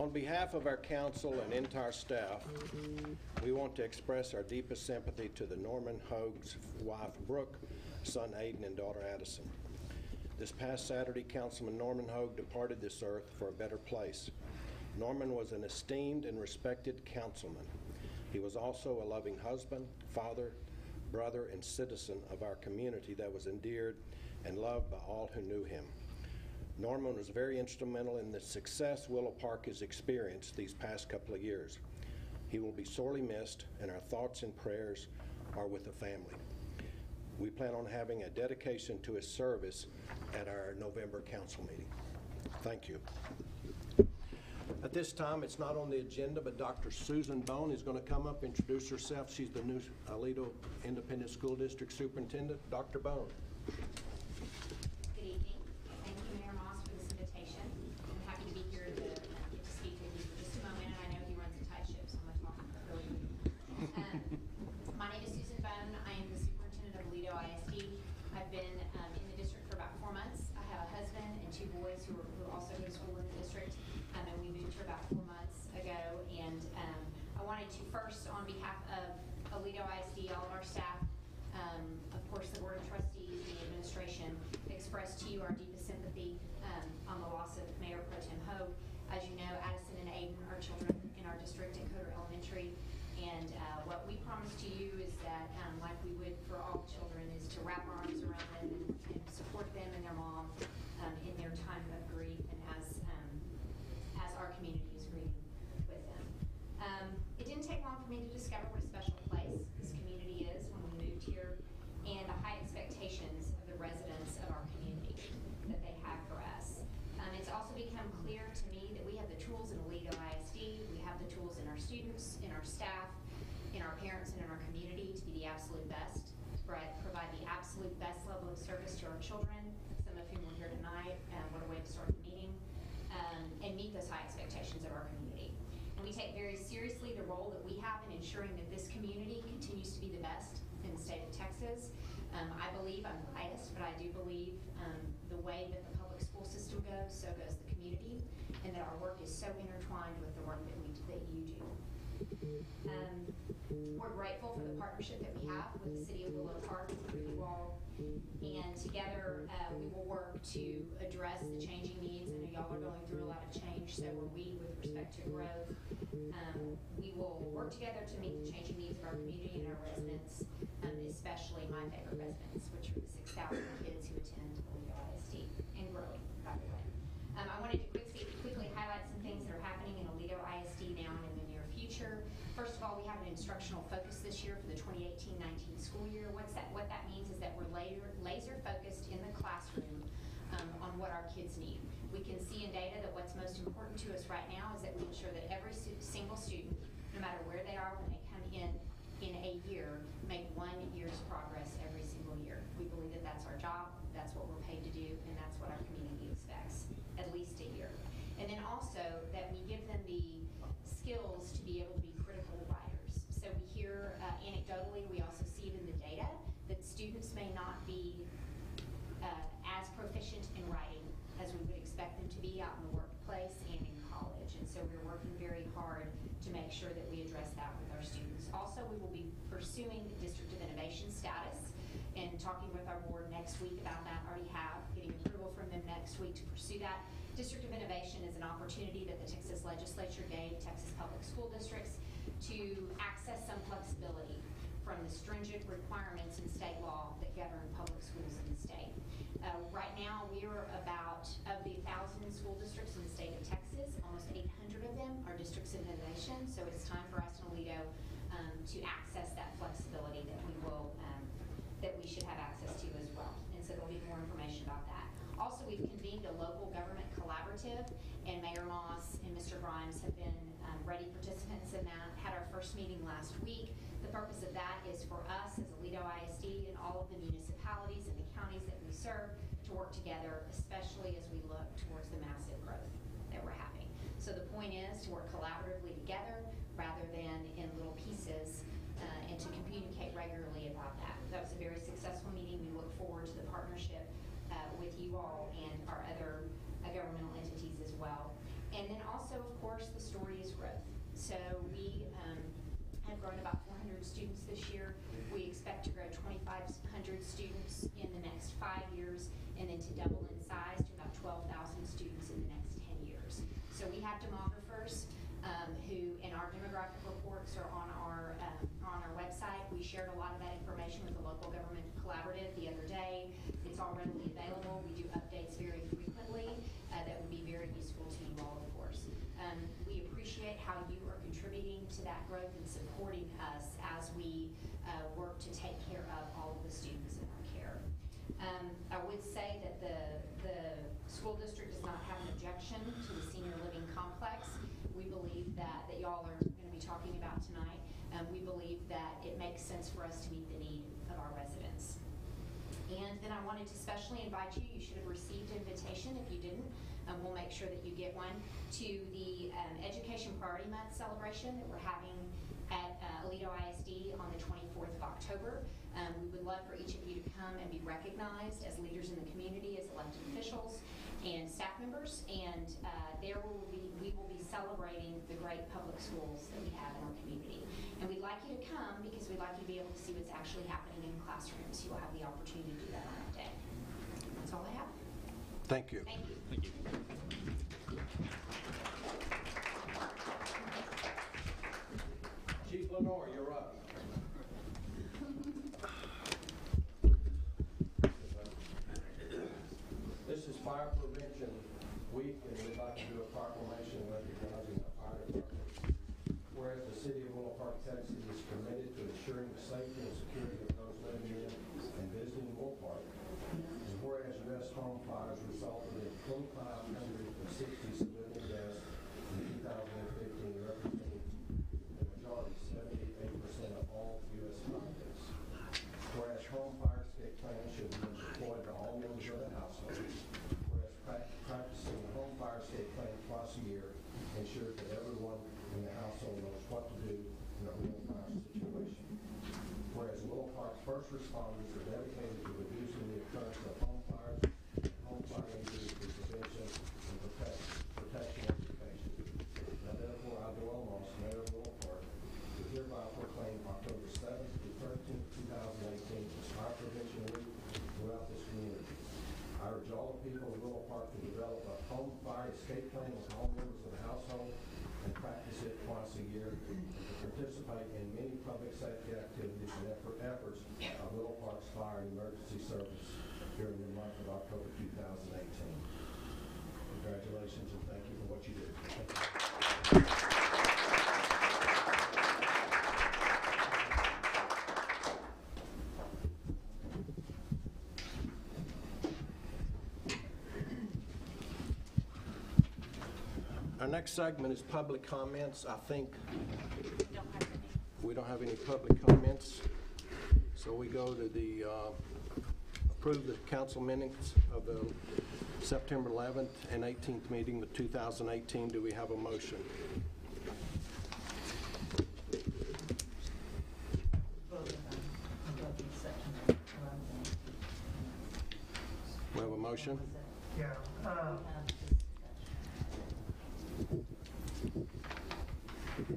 On behalf of our council and entire staff, we want to express our deepest sympathy to the Norman Hoag's wife, Brooke, son, Aiden, and daughter, Addison. This past Saturday, Councilman Norman Hoag departed this earth for a better place. Norman was an esteemed and respected councilman. He was also a loving husband, father, brother, and citizen of our community that was endeared and loved by all who knew him. Norman was very instrumental in the success Willow Park has experienced these past couple of years. He will be sorely missed, and our thoughts and prayers are with the family. We plan on having a dedication to his service at our November council meeting. Thank you. At this time, it's not on the agenda, but Dr. Susan Bone is going to come up and introduce herself. She's the new Aledo Independent School District Superintendent. Dr. Bone. First, on behalf of Aledo ISD, all of our staff, of course the Board of Trustees, the administration, express to you our deepest sympathy on the loss of Mayor Pro Tem Hoag. As you know, Addison and Aiden are children in our district at Coder Elementary, and what we promise to you is that, like we would for all children, is to wrap our arms around them and support them and their mom in their time of grief, and as our community is grieving with them. It didn't take long for me to discover what a special place this community is when we moved here, and the high expectations of the residents of our community that they have for us. It's also become clear to me that we have the tools in Aledo ISD, we have the tools in our students, in our staff, in our parents, and in our community to be the absolute best, provide the absolute best level of service to our children, some of whom were here tonight, what a way to start the meeting, and meet those high expectations of our community. And we take very seriously the role that we have in ensuring that this community continues to be the best in the state of Texas. I believe, I'm biased, but I do believe the way that the public school system goes, so goes the community, and that our work is so intertwined with the work that you do. We're grateful for the partnership that we have with the City of Willow Park, with you all, and together we will work to address the changing needs. I know y'all are going through a lot of change, so are we with respect to growth. We will work together to meet the changing needs of our community and our residents, especially my favorite residents, which are the 6,000 kids who attend Aledo ISD and growing, by the way. I wanted to quickly highlight some things that are happening in Aledo ISD now and in the near future. First of all, we have an instructional focus this year for the 2018-19 school year. What that means is that we're laser focused in the classroom on what our kids need. We can see in data that what's most important to us right now is that we ensure that every single student, no matter where they are when they come in a year, make 1 year's progress every single year. We believe that that's our job, that's what we're paid to do, and that's what our community expects, at least a year. And then also that we give them the skills to be able to be critical writers. So we hear anecdotally, we also see it in the data, that students may not be as proficient in writing as we would expect them to be out in the workplace and in college. And so we're working very hard to make sure that we address that with our students. Also, we will be pursuing the District of Innovation status and talking with our board next week about that. Already have, getting approval from them next week to pursue that. District of Innovation is an opportunity that the Texas legislature gave Texas public school districts to access some flexibility from the stringent requirements in state law that govern public schools in the state. Right now, we are about, of the 1,000 school districts in the state of Texas, almost 800 of them are districts of innovation, so it's time for us in Aledo to access that flexibility that we should have access to as well. And so there'll be more information about that. Also, we've convened a local government collaborative, and Mayor Moss and Mr. Grimes have been ready participants in that. Had our first meeting last week. The purpose of that is for us as Aledo ISD and all of the municipalities and the counties that we serve to work together, especially as we look towards the massive growth that we're having. So the point is to work collaboratively together rather than in little pieces, and to communicate regularly about that. That was a very successful meeting. We look forward to the partnership with you all and our other governmental entities as well. And then also also, of course, the story is growth. So we have grown about 400 students this year. We expect to grow 2,500 students in the next 5 years, and then to double in size to about 12,000 students in the next 10 years. So we have demographers who, and our demographic reports are on our website. We shared a lot of that information with the local government collaborative the other day. It's all readily available. We do updates very frequently that would be very useful to you all, of course. We appreciate how you are contributing to that growth and supporting us as we work to take care of all of the students in our care. I would say that the school district does not have an objection to the senior living complex. We believe that y'all are going to be talking about tonight. We believe that it makes sense for us to meet the need of our residents. And then I wanted to specially invite you, you should have received an invitation. If you didn't, we'll make sure that you get one, to the Education Priority Month celebration that we're having at Aledo ISD on the 24th of October. We would love for each of you to come and be recognized as leaders in the community, as elected officials and staff members, and we will be celebrating the great public schools that we have in our community. And we'd like you to come because we'd like you to be able to see what's actually happening in classrooms. You will have the opportunity to do that on that day. That's all I have. Thank you. Thank you. Thank you. Chief Lenore, you're up. This is Fire Prevention Week, and we'd like to do a proclamation recognizing our fire department. Whereas the city of Willow Park, Texas is committed to ensuring the safety and security of those living in and visiting Willow Park. And whereas U.S. home fires resulted in 2,560 civilian deaths in 2015, representing the majority, 78% of all U.S. fire deaths. Whereas home fire escape plans should be deployed to all members of the household. Whereas practicing the home fire escape plan twice a year ensures that everyone in the household knows what to do in a real fire situation. Whereas Willow Park's first responders are dedicated to reducing the occurrence of home fires, home fire injuries through prevention and protection education. Now therefore, I, Willow Moss, Mayor of Willow Park, do hereby proclaim October 7th to 13th, 2018 as Fire Prevention Week throughout this community. I urge all the people of Willow Park to develop a home fire escape plan with all members of the household and practice it twice a year, and to participate in many public safety activities and efforts of Willow Park's Fire and Emergency Service during the month of October 2018. Congratulations and thank you for what you do. Our next segment is public comments. I think we don't have any public comments. So we go to the approve the council minutes of the September 11th and 18th meeting of 2018. Do we have a motion? We have a motion? Yeah. September 18th.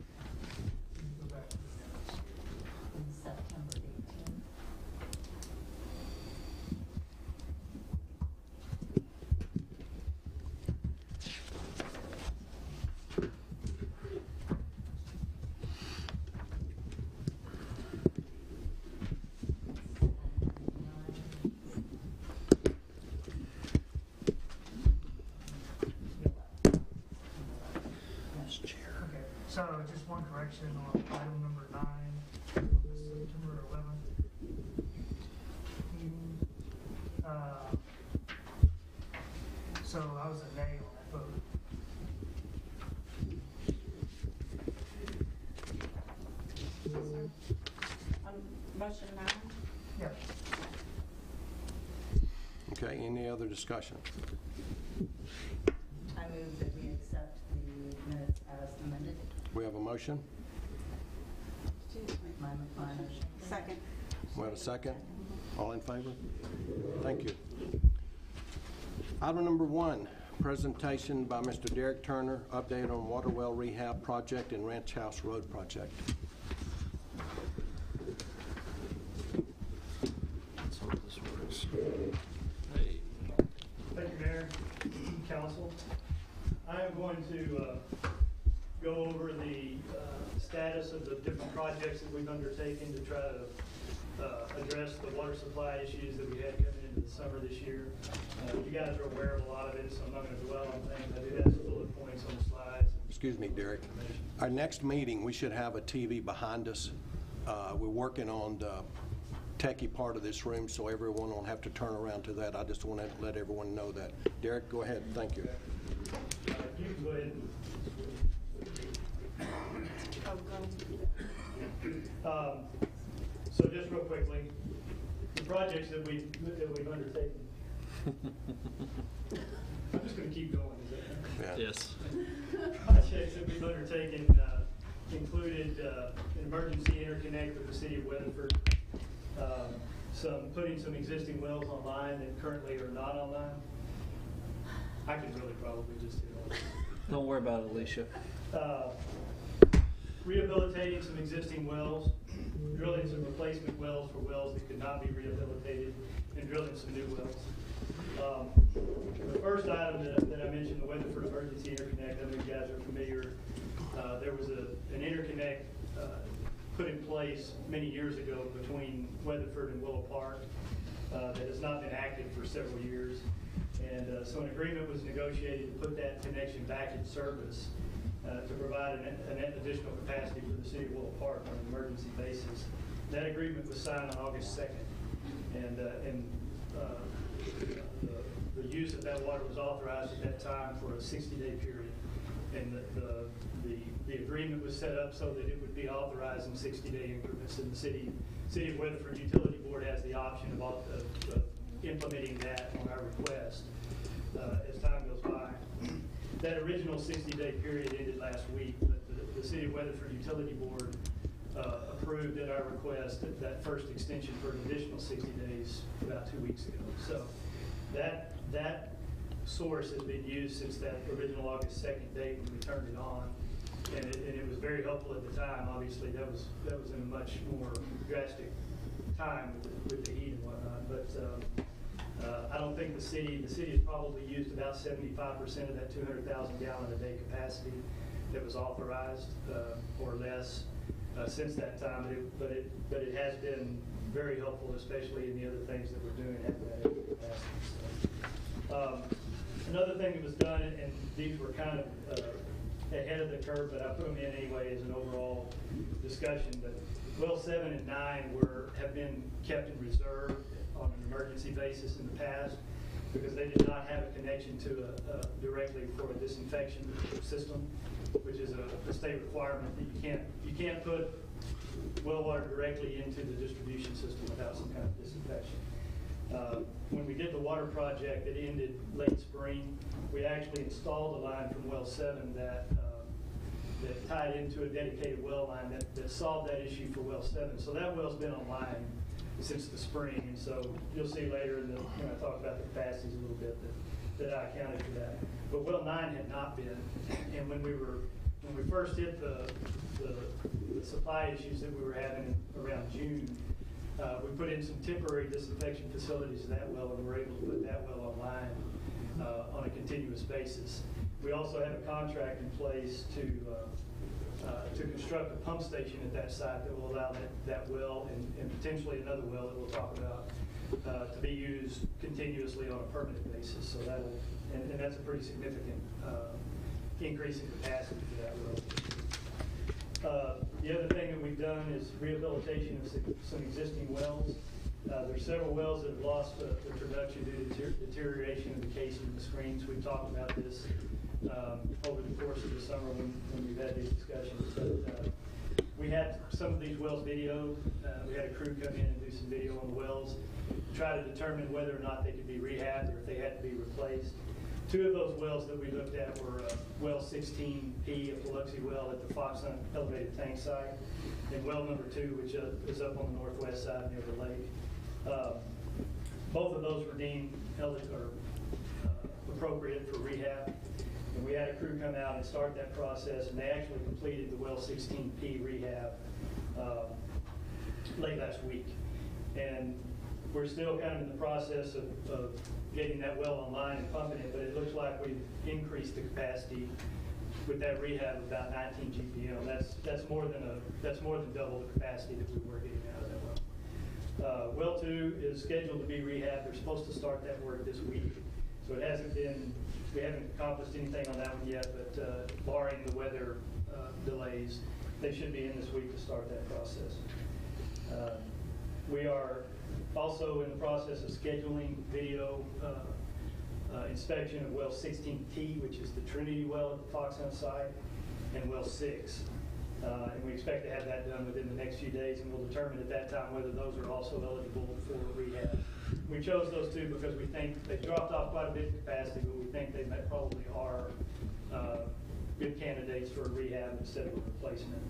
So just one correction on item number 9, the September 11th meeting. So I was a nay on that vote. Motion 9? Yeah. Okay, any other discussion? I move that we accept the minutes as amended. We have a motion? My motion. Second. We have a second? All in favor? Thank you. Item number 1, Presentation by Mr. Derek Turner, update on water well rehab project and Ranch House Road project. Let's hope this works. Hey. Thank you, Mayor, Council. I am going to go over the status of the different projects that we've undertaken to try to address the water supply issues that we had coming into the summer this year. You guys are aware of a lot of it, so I'm not going to dwell on things. I do have some bullet points on the slides. Excuse me, Derek. Our next meeting, we should have a TV behind us. We're working on the techie part of this room, so everyone won't have to turn around to that. I just want to let everyone know that. Derek, go ahead. Thank you. You can go ahead and so just real quickly, the projects that we've undertaken. I'm just going to keep going. Is that Yeah. Yes. projects that we've undertaken included an emergency interconnect with the city of Weatherford, putting some existing wells online that currently are not online. I could really probably just hit all this. Don't worry about it, Alicia. Rehabilitating some existing wells, drilling some replacement wells for wells that could not be rehabilitated, and drilling some new wells. The first item that I mentioned, the Weatherford Emergency Interconnect, I know you guys are familiar. There was an interconnect put in place many years ago between Weatherford and Willow Park that has not been active for several years. And so an agreement was negotiated to put that connection back in service to provide an additional capacity for the city of Willow Park on an emergency basis. That agreement was signed on August 2nd, and the use of that water was authorized at that time for a 60-day period. And the agreement was set up so that it would be authorized in 60-day increments, and the city of Weatherford Utility Board has the option of implementing that on our request as time goes by. That original 60-day period ended last week, but the City of Weatherford Utility Board approved at our request that first extension for an additional 60 days about 2 weeks ago. So that source has been used since that original August 2nd date when we turned it on, and it was very helpful at the time. Obviously, that was in a much more drastic time with the heat and whatnot, but I don't think the city has probably used about 75% of that 200,000 gallon a day capacity that was authorized or less since that time. But it has been very helpful, especially in the other things that we're doing at that capacity. So, another thing that was done, and these were kind of ahead of the curve, but I put them in anyway as an overall discussion. But well 7 and 9 have been kept in reserve on an emergency basis in the past because they did not have a connection to directly for a disinfection system, which is a state requirement that you can't put well water directly into the distribution system without some kind of disinfection. When we did the water project that ended late spring, we actually installed a line from well 7 that tied into a dedicated well line that solved that issue for well 7. So that well's been online since the spring, and so you'll see later when I talk about the capacities a little bit that I accounted for that. But well 9 had not been, and when we first hit the supply issues that we were having around June, we put in some temporary disinfection facilities to that well, and were able to put that well online on a continuous basis. We also have a contract in place to construct a pump station at that site that will allow that well and potentially another well that we'll talk about to be used continuously on a permanent basis. So and that's a pretty significant increase in capacity for that well. The other thing that we've done is rehabilitation of some existing wells. There's several wells that have lost the production due to deterioration of the casing and the screens. We've talked about this over the course of the summer when we've had these discussions. But we had some of these wells videoed. We had a crew come in and do some video on the wells to try to determine whether or not they could be rehabbed or if they had to be replaced. Two of those wells that we looked at were well 16P, a Biloxi well at the Fox Hunt elevated tank site, and well number 2, which is up on the northwest side near the lake. Both of those were deemed appropriate for rehab. And we had a crew come out and start that process, and they actually completed the well 16P rehab late last week. And we're still kind of in the process of getting that well online and pumping it, but it looks like we've increased the capacity with that rehab about 19 GPM. That's more than double the capacity that we were getting out of that well. Well 2 is scheduled to be rehabbed. They're supposed to start that work this week, so it hasn't been. We haven't accomplished anything on that one yet, but barring the weather delays, they should be in this week to start that process. We are also in the process of scheduling video inspection of well 16T, which is the Trinity well at the Fox Hunt site, and well 6. And we expect to have that done within the next few days, and we'll determine at that time whether those are also eligible for rehab. We chose those two because we think they've dropped off quite a bit of capacity, but we think they probably are good candidates for rehab instead of a replacement.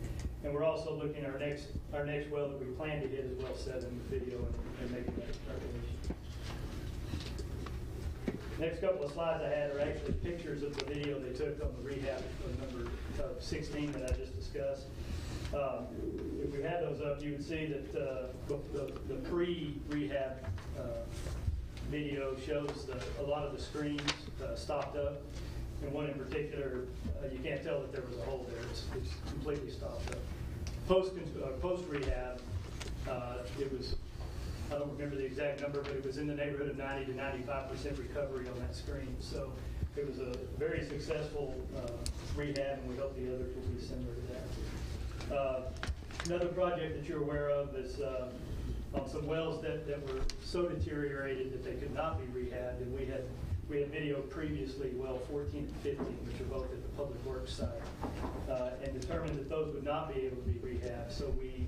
And we're also looking at our next well that we plan to hit is well 7 with video and making that determination. Next couple of slides I had are actually pictures of the video they took on the rehab number 16 that I just discussed. If we had those up, you would see that the pre-rehab video shows a lot of the screens stopped up. And one in particular, you can't tell that there was a hole there. It's completely stopped up. Post-rehab, it was, I don't remember the exact number, but it was in the neighborhood of 90 to 95% recovery on that screen. So it was a very successful rehab, and we hope the others will be similar to that. Another project that you're aware of is on some wells that were so deteriorated that they could not be rehabbed, and we had videoed previously well 14 and 15, which are both at the public works site, and determined that those would not be able to be rehabbed. So we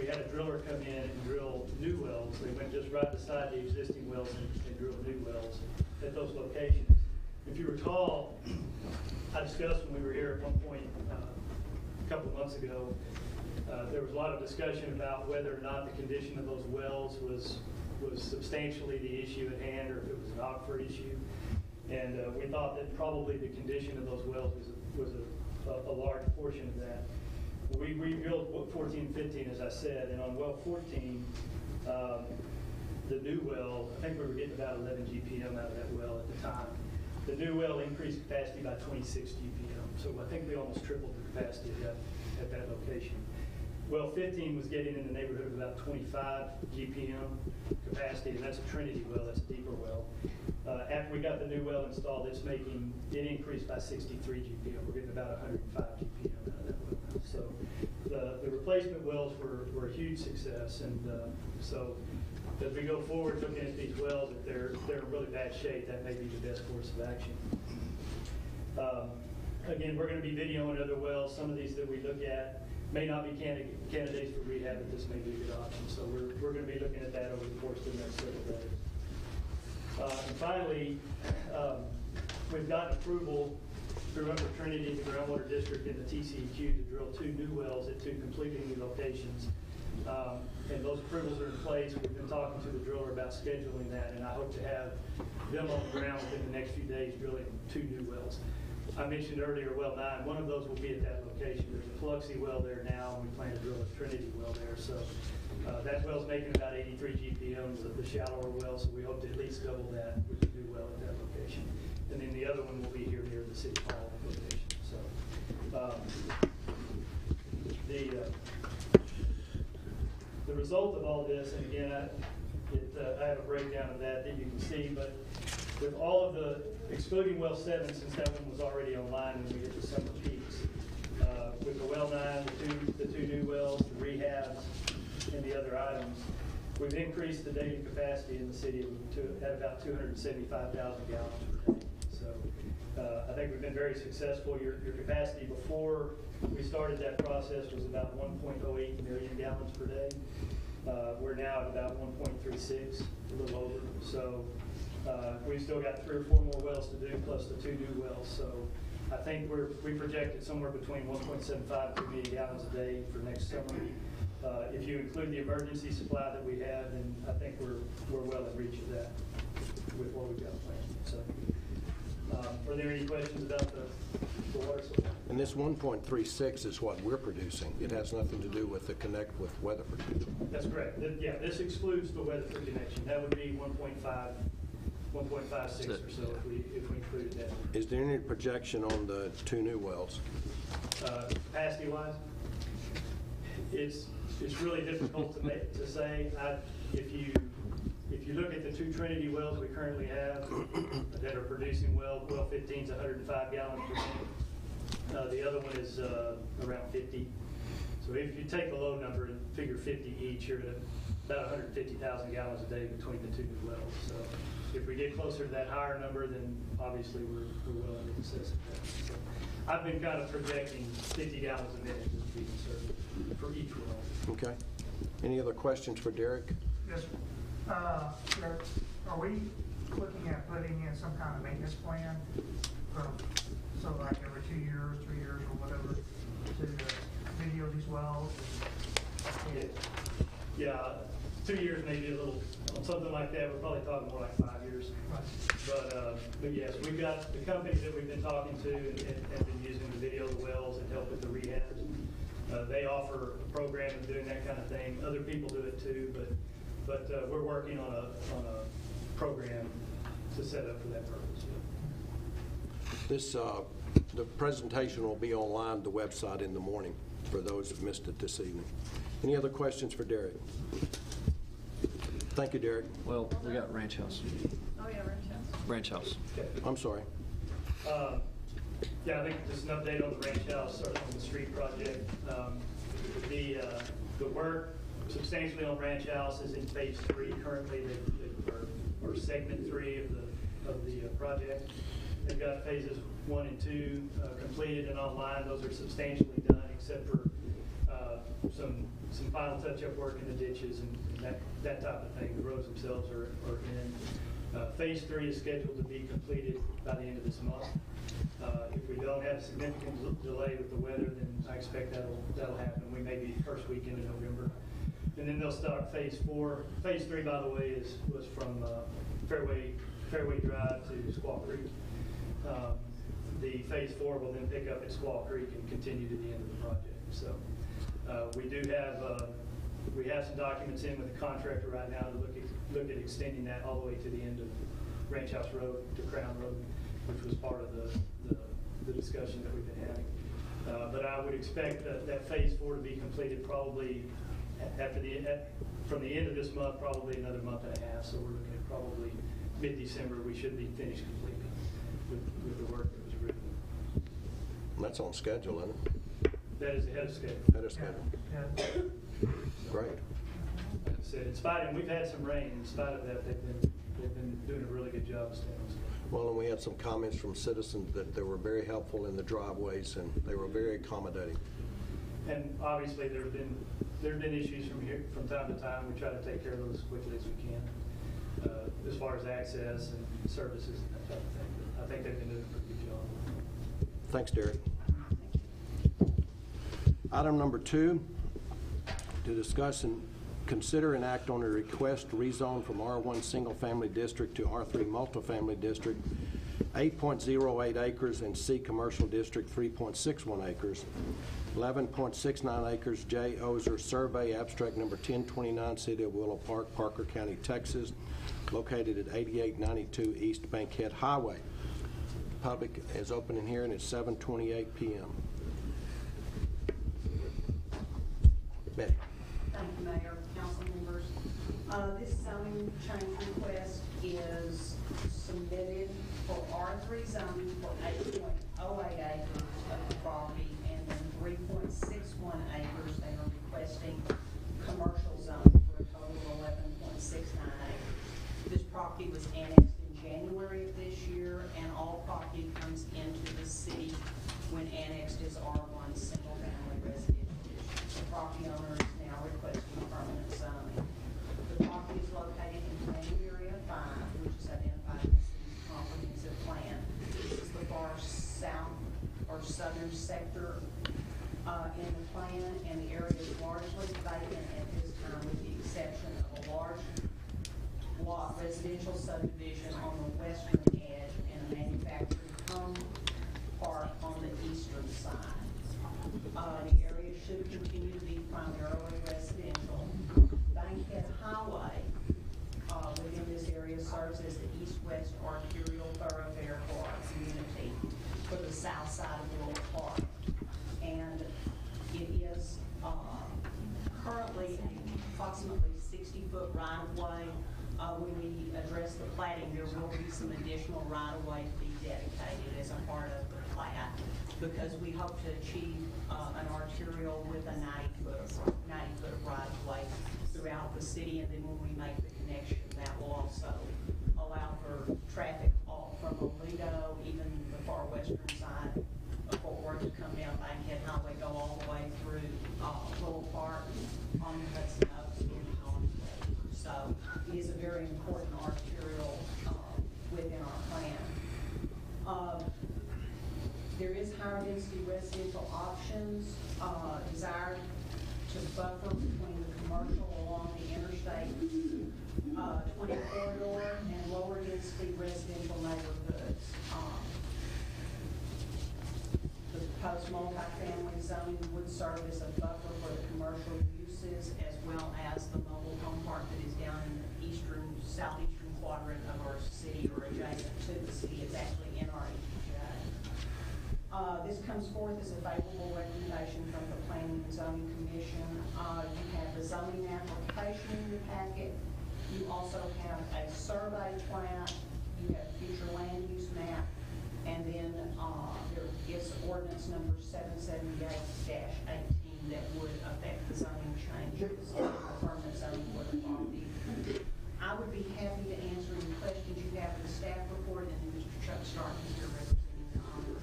had a driller come in and drill new wells. They went just right beside the existing wells and drilled new wells at those locations. If you recall, I discussed when we were here at one point a couple of months ago, there was a lot of discussion about whether or not the condition of those wells was substantially the issue at hand, or if it was an aquifer issue. And we thought that probably the condition of those wells was a large portion of that. We drilled 14 and 15, as I said, and on well 14, the new well, I think we were getting about 11 GPM out of that well at the time. The new well increased capacity by 26 GPM, so I think we almost tripled the capacity at that location. Well 15 was getting in the neighborhood of about 25 GPM capacity, and that's a Trinity well, that's a deeper well. After we got the new well installed, it increased by 63 GPM. We're getting about 105 GPM out of that well now. So the replacement wells were a huge success, and so as we go forward looking at these wells, if they're in really bad shape, that may be the best course of action. Again, we're going to be videoing other wells. Some of these that we look at may not be candidates for rehab, but this may be a good option. So we're going to be looking at that over the course of the next several days. And finally, we've gotten approval through Upper Trinity, the groundwater district, and the TCEQ to drill 2 new wells at 2 completely new locations. And those approvals are in place. We've been talking to the driller about scheduling that, and I hope to have them on the ground within the next few days drilling 2 new wells. I mentioned earlier well 9, one of those will be at that location. There's a Fluxy well there now, and we plan to drill a Trinity well there. So that well's making about 83 GPM, the shallower well, so we hope to at least double that with a new well at that location. And then the other one will be here near the City Hall location. So the result of all this, and again, I have a breakdown of that you can see, but with all of the, excluding well 7, since that one was already online when we hit the summer peaks, with the well 9, the two new wells, the rehabs, and the other items, we've increased the daily capacity in the city at about 275,000 gallons per day. So I think we've been very successful. Your capacity before we started that process was about 1.08 million gallons per day. We're now at about 1.36, a little over. So we've still got 3 or 4 more wells to do, plus the 2 new wells. So I think we projected somewhere between 1.75 to 2 million gallons a day for next summer. If you include the emergency supply that we have, then I think we're well in reach of that with what we've got planned. So Are there any questions about the water supply? And this 1.36 is what we're producing. It has nothing to do with the connect with Weatherford. That's correct. Yeah, this excludes the Weatherford connection. That would be 1.5, 1.56 or so if we included that. Is there any projection on the 2 new wells? Capacity-wise, it's really difficult to say. If you look at the 2 Trinity wells we currently have that are producing well 15 is 105 gallons per minute. The other one is around 50. So if you take the low number and figure 50 each, you're at about 150,000 gallons a day between the 2 new wells. So if we get closer to that higher number, then obviously we're well in excess of that. So I've been kind of projecting 50 gallons a minute to be conservative for each well. Okay. Any other questions for Derek? Yes, sir. Are we looking at putting in some kind of maintenance plan from, so like every 2 years, 3 years, or whatever, to video these wells? Yeah, 2 years maybe a little, on something like that, we're probably talking more like 5 years. Right. But yes, we've got the companies that we've been talking to and been using to video the wells and help with the rehabs. They offer a program of doing that kind of thing. Other people do it too, but we're working on a program to set up for that purpose. This, the presentation will be online, the website in the morning for those that missed it this evening. Any other questions for Derek? Thank you, Derek. Well, we got Ranch House. Oh, yeah, Ranch House. Ranch House. Okay. I'm sorry. Yeah, I think just an update on the ranch house or on the street project. The work substantially on ranch house is in phase 3 currently, or segment 3 of the project. They've got phases 1 and 2 completed and online. Those are substantially done, except for some final touch-up work in the ditches and that type of thing. The roads themselves are in. Phase 3 is scheduled to be completed by the end of this month. If we don't have significant delay with the weather, then I expect that'll happen. We may be first weekend in November. And then they'll start phase 4. Phase 3, by the way, was from Fairway Drive to Squaw Creek. The phase 4 will then pick up at Squaw Creek and continue to the end of the project. So we have some documents in with the contractor right now to look at extending that all the way to the end of Ranch House Road to Crown Road, which was part of the discussion that we've been having. But I would expect that phase 4 to be completed probably from the end of this month, probably another month and a half. So we're looking at probably mid-December. We should be finished completely with the work that was written. That's on schedule, isn't it? That is ahead of schedule. Ahead of schedule. Yeah. Great. Like I said, in spite, and we've had some rain. In spite of that, they've been doing a really good job of staying on schedule. Well, and we had some comments from citizens that they were very helpful in the driveways and they were very accommodating. And obviously, there have been issues from time to time. We try to take care of those as quickly as we can, as far as access and services and that type of thing. But I think they've been doing a pretty good job. Thanks, Derek. Item number 2, to discuss and consider and act on a request to rezone from R1 Single Family District to R3 Multifamily District, 8.08 acres, and C Commercial District, 3.61 acres, 11.69 acres, J. Ozer Survey, abstract number 1029, City of Willow Park, Parker County, Texas, located at 8892 East Bankhead Highway. The public is open in here, and it's 7:28 p.m. Betty. Thank you, Mayor, council members. This zoning change request is submitted for R3 zoning for 8.08 acres of the property and then 3.61 acres. They are requesting commercial zoning for a total of 11.69 acres. This property was annexed in January of this year, and all property comes into the city when annexed as R1 single family residential. The property owner is now requesting permanent zoning. The property is located in Planning Area 5, which is identified in the city's comprehensive plan. This is the far south or southern sector in the plan, and the area is largely vacant at this time with the exception of a large lot residential subdivision on the western edge and a manufactured home western side. The area should continue to be primarily residential. Bankhead Highway within this area serves as the east-west arterial thoroughfare for our community for the south side of Willow Park. And it is currently approximately 60-foot right-of-way. When we address the platting, there will be some additional right-of-way to be dedicated as a part of the plat, because we hope to achieve an arterial with a 90-foot right-of-way throughout the city, and then when we make the connection, that will also allow for traffic off from Alito, even the far western side of Fort Worth, to come down Bankhead Highway, go all the way through Willow Park on the Hudson Oaks into Hollywood. So it is a very important arterial within our plan. There is higher density residential options desired to buffer between the commercial along the interstate 20 corridor and lower density residential neighborhoods. The proposed multifamily zoning would serve as a buffer for the commercial uses, as well as the mobile home park that is down in the southeastern quadrant of our city, or adjacent to the city. It's actually in our ETJ. This comes forth as a favorable recommendation from the Planning and Zoning Commission. You have the zoning application in your packet. You also have a survey plat. You have future land use map. And then there is ordinance number 778-18 that would affect the zoning changes in the permanent zoning for the property. I would be happy to answer any questions you have for the staff report, and then Mr. Chuck Stark is here representing the owner.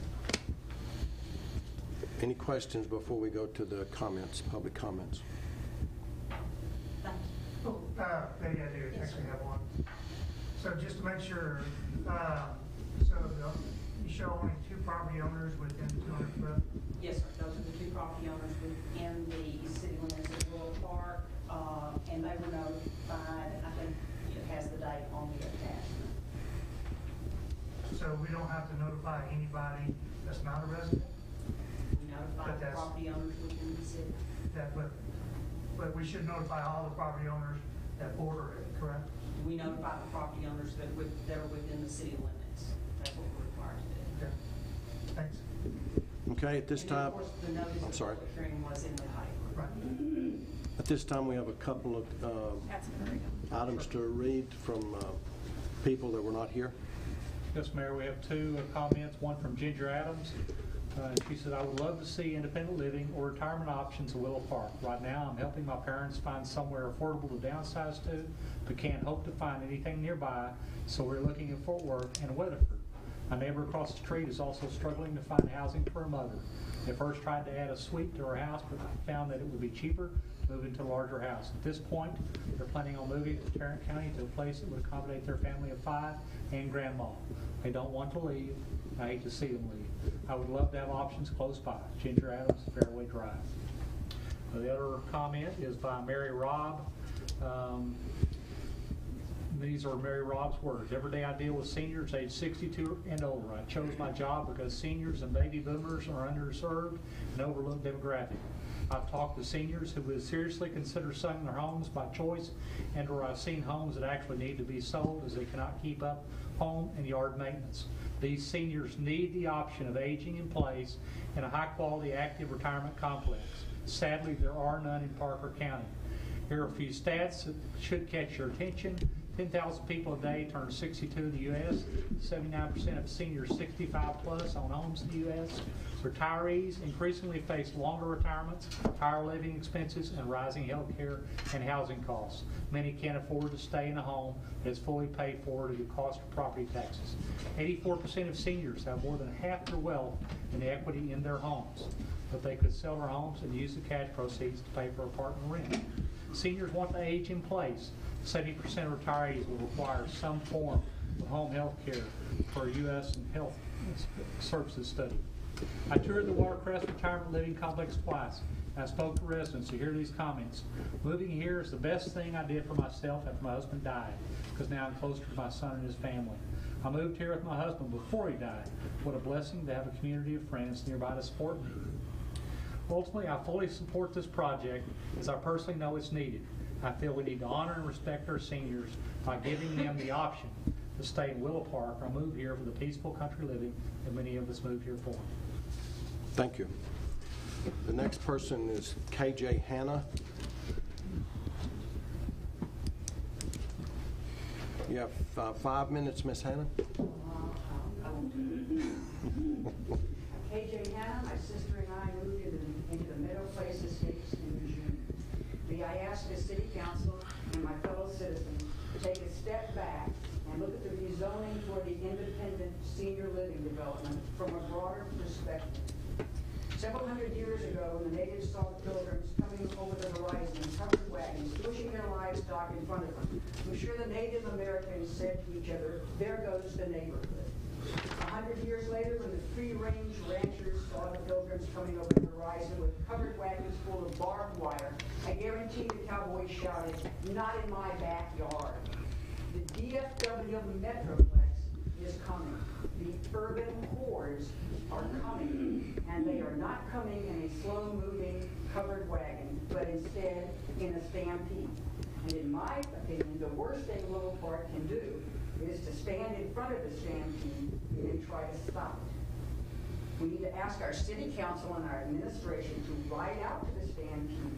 Any questions before we go to the comments, public comments? Thank you. Maybe I do actually have one. So just to make sure, you show only 2 property owners within 200 foot? Yes, sir. Those are the 2 property owners within the city limits of Willow Park, and they were notified. I think it has the date on the attachment. So we don't have to notify anybody that's not a resident? We notify But the that's- property owners within the city. But we should notify all the property owners that border it, correct? We notify the property owners that are within the city limits. That's what we're required to do. Okay. Thanks. Okay, at this And then, time, of course, the notice I'm of sorry. public hearing was in the paper. Right. At this time, we have a couple of items to read from people that were not here. Yes, Mayor, we have 2 comments, one from Ginger Adams. She said, I would love to see independent living or retirement options in Willow Park. Right now, I'm helping my parents find somewhere affordable to downsize to, but can't hope to find anything nearby, so we're looking at Fort Worth and Weatherford. My neighbor across the street is also struggling to find housing for her mother. They first tried to add a suite to her house, but found that it would be cheaper to move into a larger house. At this point, they're planning on moving to Tarrant County to a place that would accommodate their family of 5 and grandma. They don't want to leave. I hate to see them leave. I would love to have options close by. Ginger Adams, Fairway Drive. The other comment is by Mary Robb. These are Mary Robb's words. Every day I deal with seniors age 62 and older. I chose my job because seniors and baby boomers are underserved and overlooked demographic. I've talked to seniors who would seriously consider selling their homes by choice, and where I've seen homes that actually need to be sold as they cannot keep up home and yard maintenance. These seniors need the option of aging in place in a high-quality active retirement complex. Sadly, there are none in Parker County. Here are a few stats that should catch your attention. 10,000 people a day turn 62 in the U.S. 79% of seniors 65 plus own homes in the U.S. Retirees increasingly face longer retirements, higher living expenses, and rising health care and housing costs. Many can't afford to stay in a home that is fully paid for due to the cost of property taxes. 84% of seniors have more than half their wealth in the equity in their homes, but they could sell their homes and use the cash proceeds to pay for apartment rent. Seniors want to age in place. 70% of retirees will require some form of home health care for a U.S. and Health Services study. I toured the Watercrest Retirement Living Complex twice. I spoke to residents to hear these comments. Moving here is the best thing I did for myself after my husband died, because now I'm closer to my son and his family. I moved here with my husband before he died. What a blessing to have a community of friends nearby to support me. Ultimately, I fully support this project as I personally know it's needed. I feel we need to honor and respect our seniors by giving them the option to stay in Willow Park or move here for the peaceful country living that many of us moved here for. Thank you. The next person is KJ Hanna. You have 5 minutes, Miss Hanna. KJ Hanna, my sister and I moved into the Meadow Place Estates in June. May I ask the City Council and my fellow citizens to take a step back and look at the rezoning for the independent senior living development from a broader perspective. Several hundred years ago, when the natives saw the pilgrims coming over the horizon in covered wagons, pushing their livestock in front of them, I'm sure the Native Americans said to each other, "There goes the neighborhood." 100 years later, when the free-range ranchers saw the pilgrims coming over the horizon with covered wagons full of barbed wire, I guarantee the cowboys shouted, "Not in my backyard." The DFW Metroplex is coming. The urban hordes are coming, and they are not coming in a slow-moving covered wagon, but instead in a stampede. And in my opinion, the worst thing Willow Park can do is to stand in front of the stampede and try to stop it. We need to ask our city council and our administration to ride out to the stampede,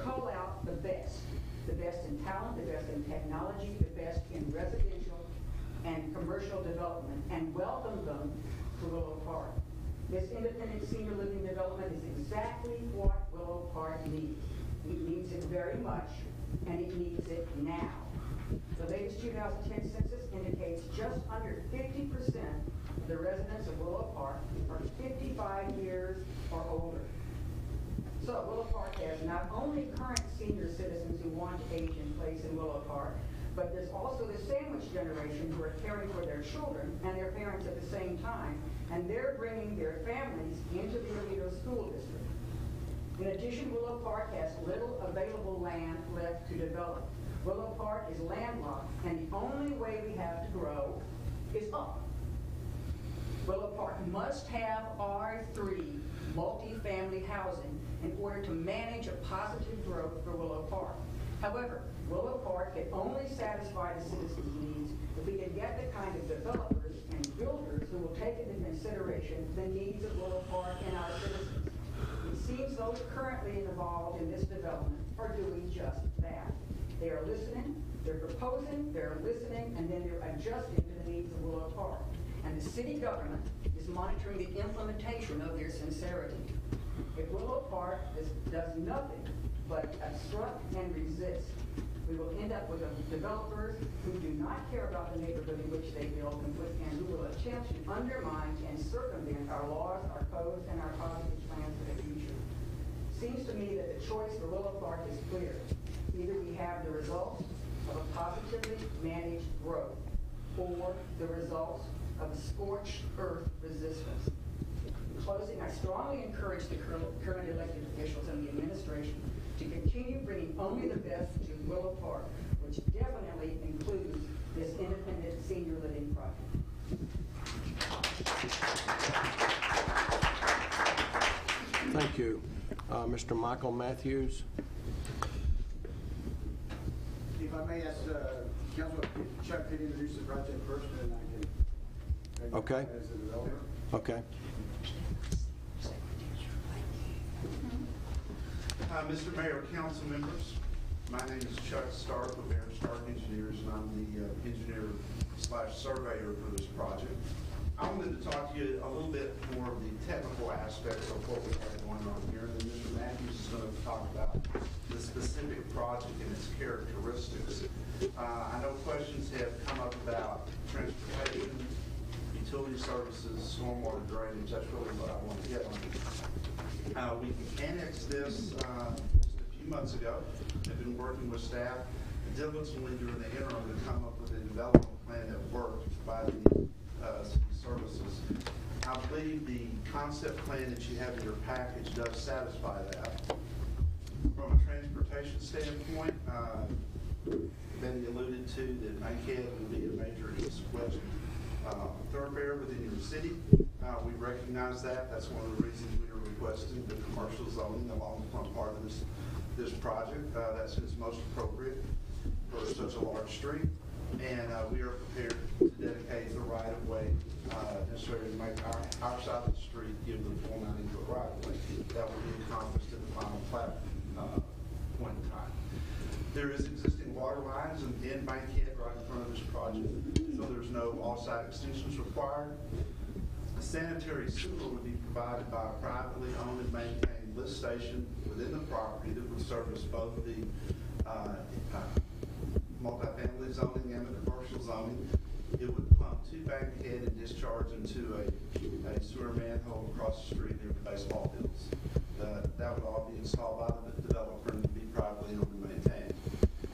cull out the best in talent, the best in technology, the best in residential and commercial development, and welcome them to Willow Park. This independent senior living development is exactly what Willow Park needs. It needs it very much, and it needs it now. The latest 2010 census indicates just under 50% of the residents of Willow Park are 55 years or older. So Willow Park has not only current senior citizens who want to age in place in Willow Park, but there's also the sandwich generation who are caring for their children and their parents at the same time, and they're bringing their families into the Oviedo School District. In addition, Willow Park has little available land left to develop. Willow Park is landlocked, and the only way we have to grow is up. Willow Park must have R3 multifamily housing in order to manage a positive growth for Willow Park. However, Willow Park can only satisfy the citizens' needs if we can get the kind of developers and builders who will take into consideration the needs of Willow Park and our citizens. It seems those currently involved in this development are doing just that. They are listening, they're proposing, they're listening, and then they're adjusting to the needs of Willow Park. And the city government is monitoring the implementation of their sincerity. If Willow Park does nothing but obstruct and resist, we will end up with developers who do not care about the neighborhood in which they build and who will attempt to undermine and circumvent our laws, our codes, and our positive plans for the future. Seems to me that the choice for Willow Park is clear. Either we have the results of a positively managed growth or the results of a scorched earth resistance. In closing, I strongly encourage the current elected officials and the administration to continue bringing only the best to Willow Park, which definitely includes this independent senior living project. Thank you. Mr. Michael Matthews. If I may ask Councilman Chuck to introduce the project first, and I can. Okay. As a developer. Okay. Mr. Mayor, council members, my name is Chuck Stark with Aaron Stark Engineers, and I'm the engineer/surveyor for this project. I wanted to talk to you a little bit more of the technical aspects of what we have going on here, and then Mr. Matthews is going to talk about the specific project and its characteristics. I know questions have come up about transportation, utility services, stormwater drainage. That's really what I want to get on. We annexed this just a few months ago. I've been working with staff diligently during the interim to come up with a development plan that worked by the city services. I believe the concept plan that you have in your package does satisfy that. From a transportation standpoint, Benny alluded to that Bankhead will be a major east-west thoroughfare within your city. We recognize that. That's one of the reasons we are requesting the commercial zoning along the front part of this project. That seems most appropriate for such a large street. And we are prepared to dedicate the right-of-way necessary to make our side of the street give the full 90-foot right-of-way. That will be accomplished at the final plat point in time. There is existing water lines in Bankhead right in front of this project, so there's no off-site extensions required. A sanitary sewer would be provided by a privately owned and maintained lift station within the property that would service both the multifamily zoning and the commercial zoning. It would pump to Bankhead and discharge into a sewer manhole across the street near the baseball fields. That would all be installed by the developer and be privately owned and maintained.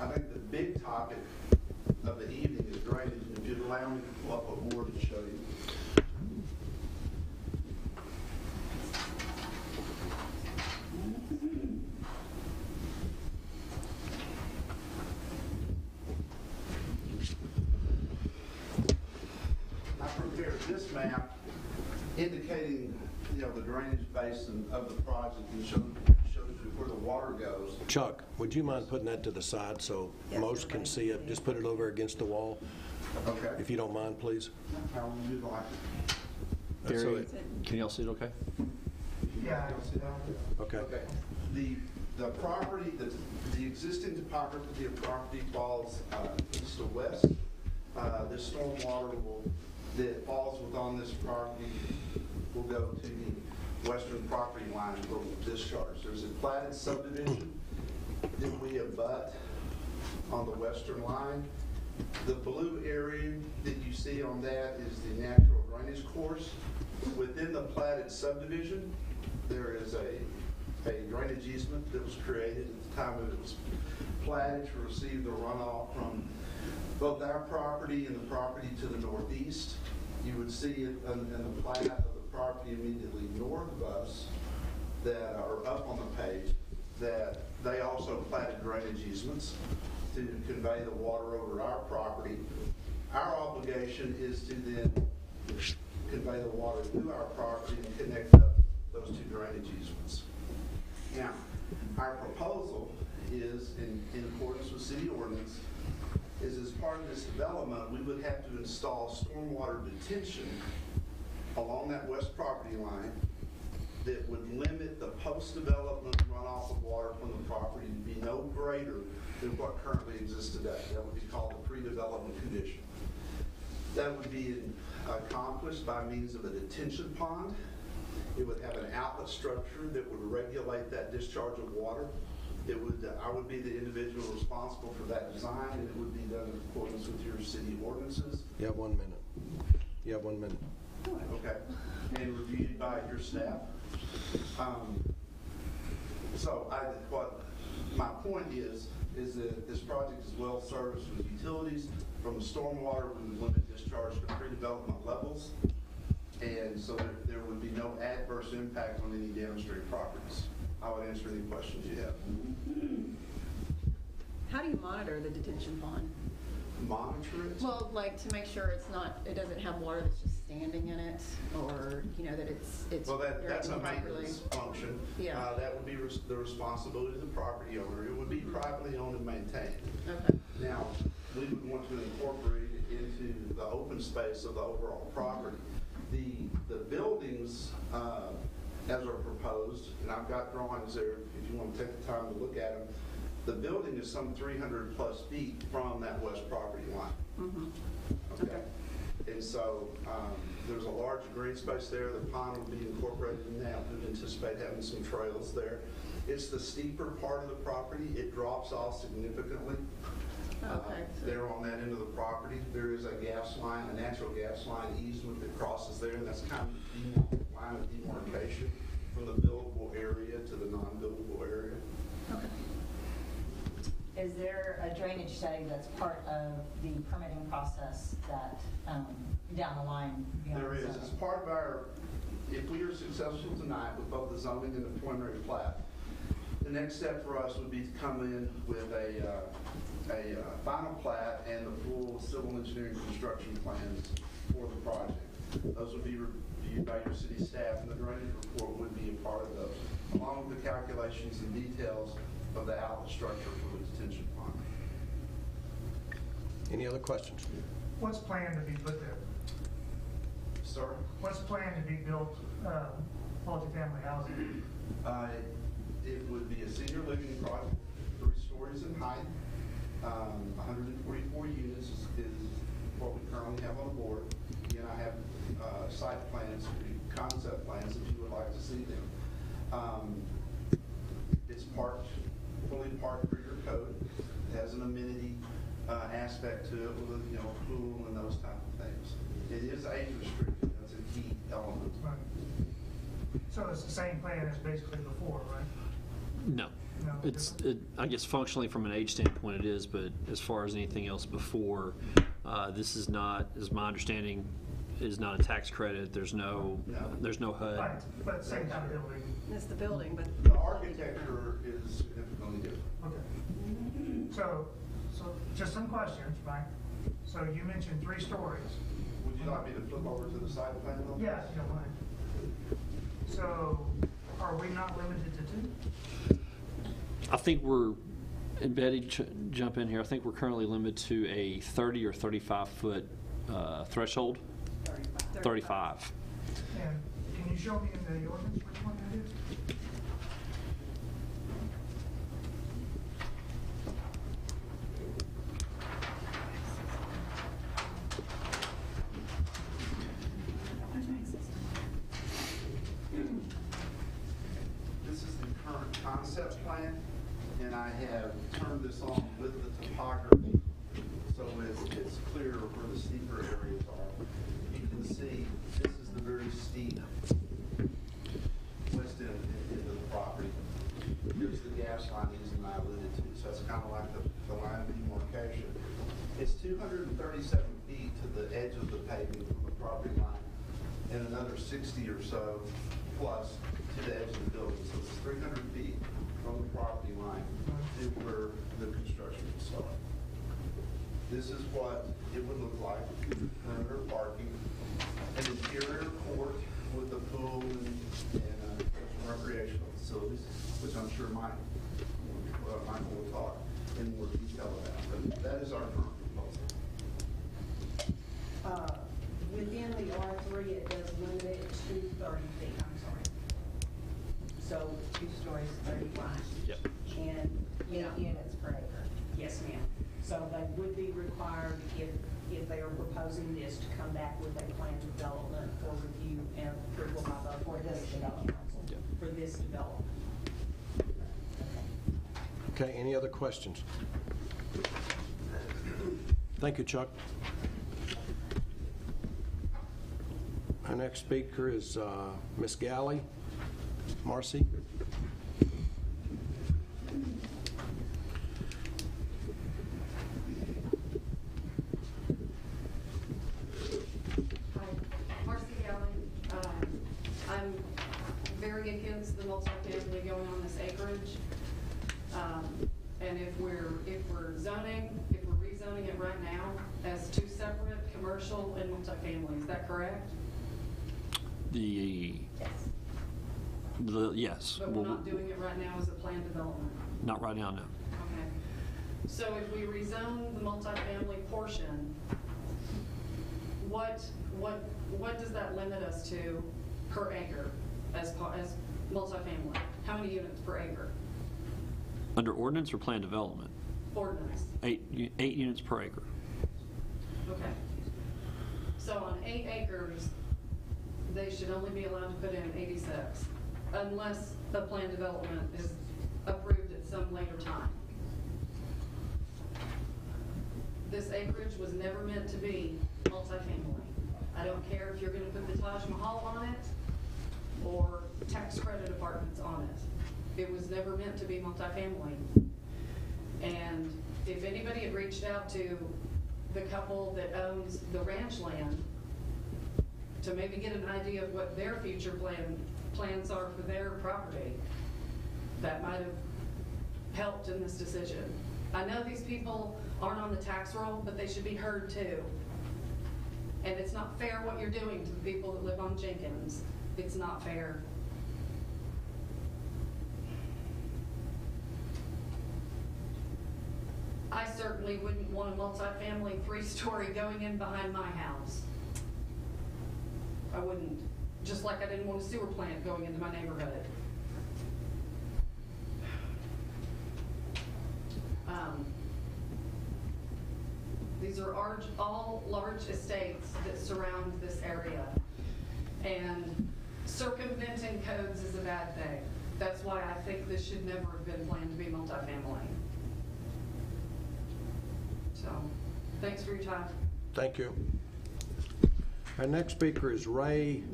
I think the big topic of the evening is drainage, and if you'd allow me to pull up a board to show you. I prepared this map indicating, the drainage basin of the project and shows you where the water goes. Chuck, would you mind putting that to the side so most can see it? Just put it over against the wall, Okay. if you don't mind, please. How would you like it? Gary, can y'all see it okay? Yeah. Okay. Okay. The property, the existing topography of property falls east to west. This stormwater that falls within this property will go to the western property line for discharge. There's a platted subdivision that we abut on the western line. The blue area that you see on that is the natural drainage course. Within the platted subdivision, there is a drainage easement that was created at the time that it was platted to receive the runoff from both our property and the property to the northeast. You would see it in the plat of the property immediately north of us that are up on the page, that they also platted drainage easements to convey the water over our property. Our obligation is to then convey the water through our property and connect up those two drainage easements. Now, our proposal is, in accordance with city ordinance, is as part of this development, we would have to install stormwater detention along that west property line that would limit the post-development runoff of water from the property to be no greater than what currently exists today. That would be called a pre-development condition. That would be accomplished by means of a detention pond. It would have an outlet structure that would regulate that discharge of water. It would, I would be the individual responsible for that design, and it would be done in accordance with your city ordinances. You have 1 minute. You have 1 minute. Okay. And reviewed by your staff. What my point is that this project is well serviced with utilities. From the stormwater, we would limit discharge to pre-development levels. And so there would be no adverse impact on any downstream properties. I would answer any questions you have. How do you monitor the detention pond? Monitor it? Well, like to make sure it doesn't have water that's just standing in it, or that it's. Well, that's a irrigating properly. maintenance function. Yeah. That would be the responsibility of the property owner. It would be privately owned and maintained. Okay. Now, we would want to incorporate it into the open space of the overall property. The buildings, as are proposed, and I've got drawings there if you want to take the time to look at them, the building is some 300 plus feet from that west property line. Mm-hmm. Okay. And so there's a large green space there. The pond will be incorporated in that. We anticipate having some trails there. It's the steeper part of the property. It drops off significantly. Okay. There on that end of the property, there is a gas line, a natural gas line easement that crosses there, and that's kind of the line of demarcation from the buildable area to the non-buildable area. Okay. Is there a drainage study that's part of the permitting process that, down the line? There is. It's part of our, if we are successful tonight with both the zoning and the preliminary plat, The next step for us would be to come in with a final plat and the full civil engineering construction plans for the project. Those would be reviewed by your city staff, and the drainage report would be a part of those, along with the calculations and details of the outlet structure for the detention pond. Any other questions? What's planned to be put there? Sir? What's planned to be built, multifamily housing? It would be a senior living project, 3 stories in height. 144 units is what we currently have on board. Again, I have site plans, concept plans, if you would like to see them. It's fully parked for your code. It has an amenity aspect to it with a pool and those type of things. It is age restricted. That's a key element. Right. So it's the same plan as basically before, right? No. No, I guess functionally from an age standpoint it is, but as far as anything else before, this is not, as my understanding, is not a tax credit. There's no HUD. Right, but same kind of building. It's the building, but. The architecture is significantly different. Okay. So just some questions, right? So you mentioned 3 stories. Would you like me to flip over to the side plan? Yeah, if you don't mind. So are we not limited to 2? I think we're, and Betty, jump in here, I think we're currently limited to a 30 or 35 foot threshold. 35. And can you show me in the ordinance which one that is? This is the current concept plan, and I have turned this on with the topography so it's clear where the steeper areas are. You can see this is the very steep west end of the property. Here's the gas line I alluded to, so it's kind of like the line of demarcation. It's 237 feet to the edge of the paving from the property line, and another 60 or so plus to the edge of the building. So it's 300 feet from the property line to where the construction will start. This is what it would look like, perimeter parking, an interior court with a pool and some recreational facilities, which I'm sure Michael will talk in more detail about. But that is our current proposal. Within the R3, it does limit it to 30 feet, I'm sorry. So 2 stories, 30 wide. Yep. And, 8 units per acre. yes, ma'am. So they would be required, if they are proposing this, to come back with a plan of development for review and approval by the For this City development. Council for this development. Okay, any other questions? Thank you, Chuck. Our next speaker is Ms. Galley. Marcy? Hi, Marcy Galley. I'm very against the multifamily going on this acreage. And if we're rezoning it right now as 2 separate, commercial and multifamily, is that correct? Yes. But we're not doing it right now as a planned development? Not right now, no. Okay. So if we rezone the multifamily portion, what does that limit us to per acre as multifamily? How many units per acre? Under ordinance or planned development? Ordinance. 8 units per acre. Okay. So on 8 acres, they should only be allowed to put in 86, unless the planned development is approved at some later time. This acreage was never meant to be multifamily. I don't care if you're gonna put the Taj Mahal on it or tax credit apartments on it. It was never meant to be multifamily. And if anybody had reached out to the couple that owns the ranch land to maybe get an idea of what their future plans are for their property, that might have helped in this decision. I know these people aren't on the tax roll, but they should be heard too. And it's not fair what you're doing to the people that live on Jenkins. It's not fair. I certainly wouldn't want a multifamily 3-story going in behind my house. I wouldn't. Just like I didn't want a sewer plant going into my neighborhood. These are all large estates that surround this area. And circumventing codes is a bad thing. That's why I think this should never have been planned to be multifamily. So, thanks for your time. Thank you. Our next speaker is Ray.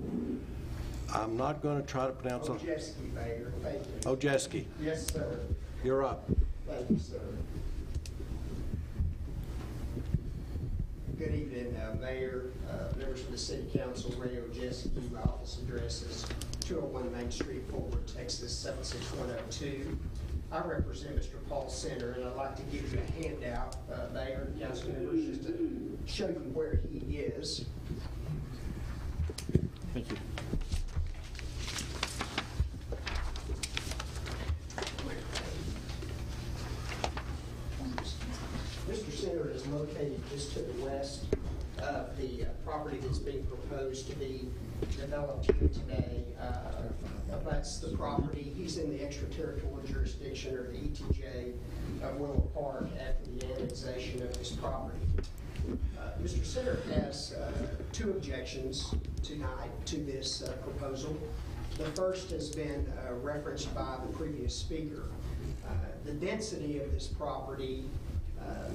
I'm not going to try to pronounce it. Ojeski, Mayor. Thank you. Ojeski. Yes, sir. You're up. Thank you, sir. Good evening, Mayor, members of the City Council. Ray Ojeski. My office address is 201 Main Street, Fort Worth, Texas 76102. I represent Mr. Paul Center, and I'd like to give you a handout, Mayor and council members, just to show you where he is. Thank you. Mr. Center is located just to the west of the property that's being proposed to be developed here today. That's the property. He's in the extraterritorial jurisdiction, or the ETJ, of Willow Park after the annexation of this property. Mr. Center has 2 objections tonight to this proposal. The first has been referenced by the previous speaker. The density of this property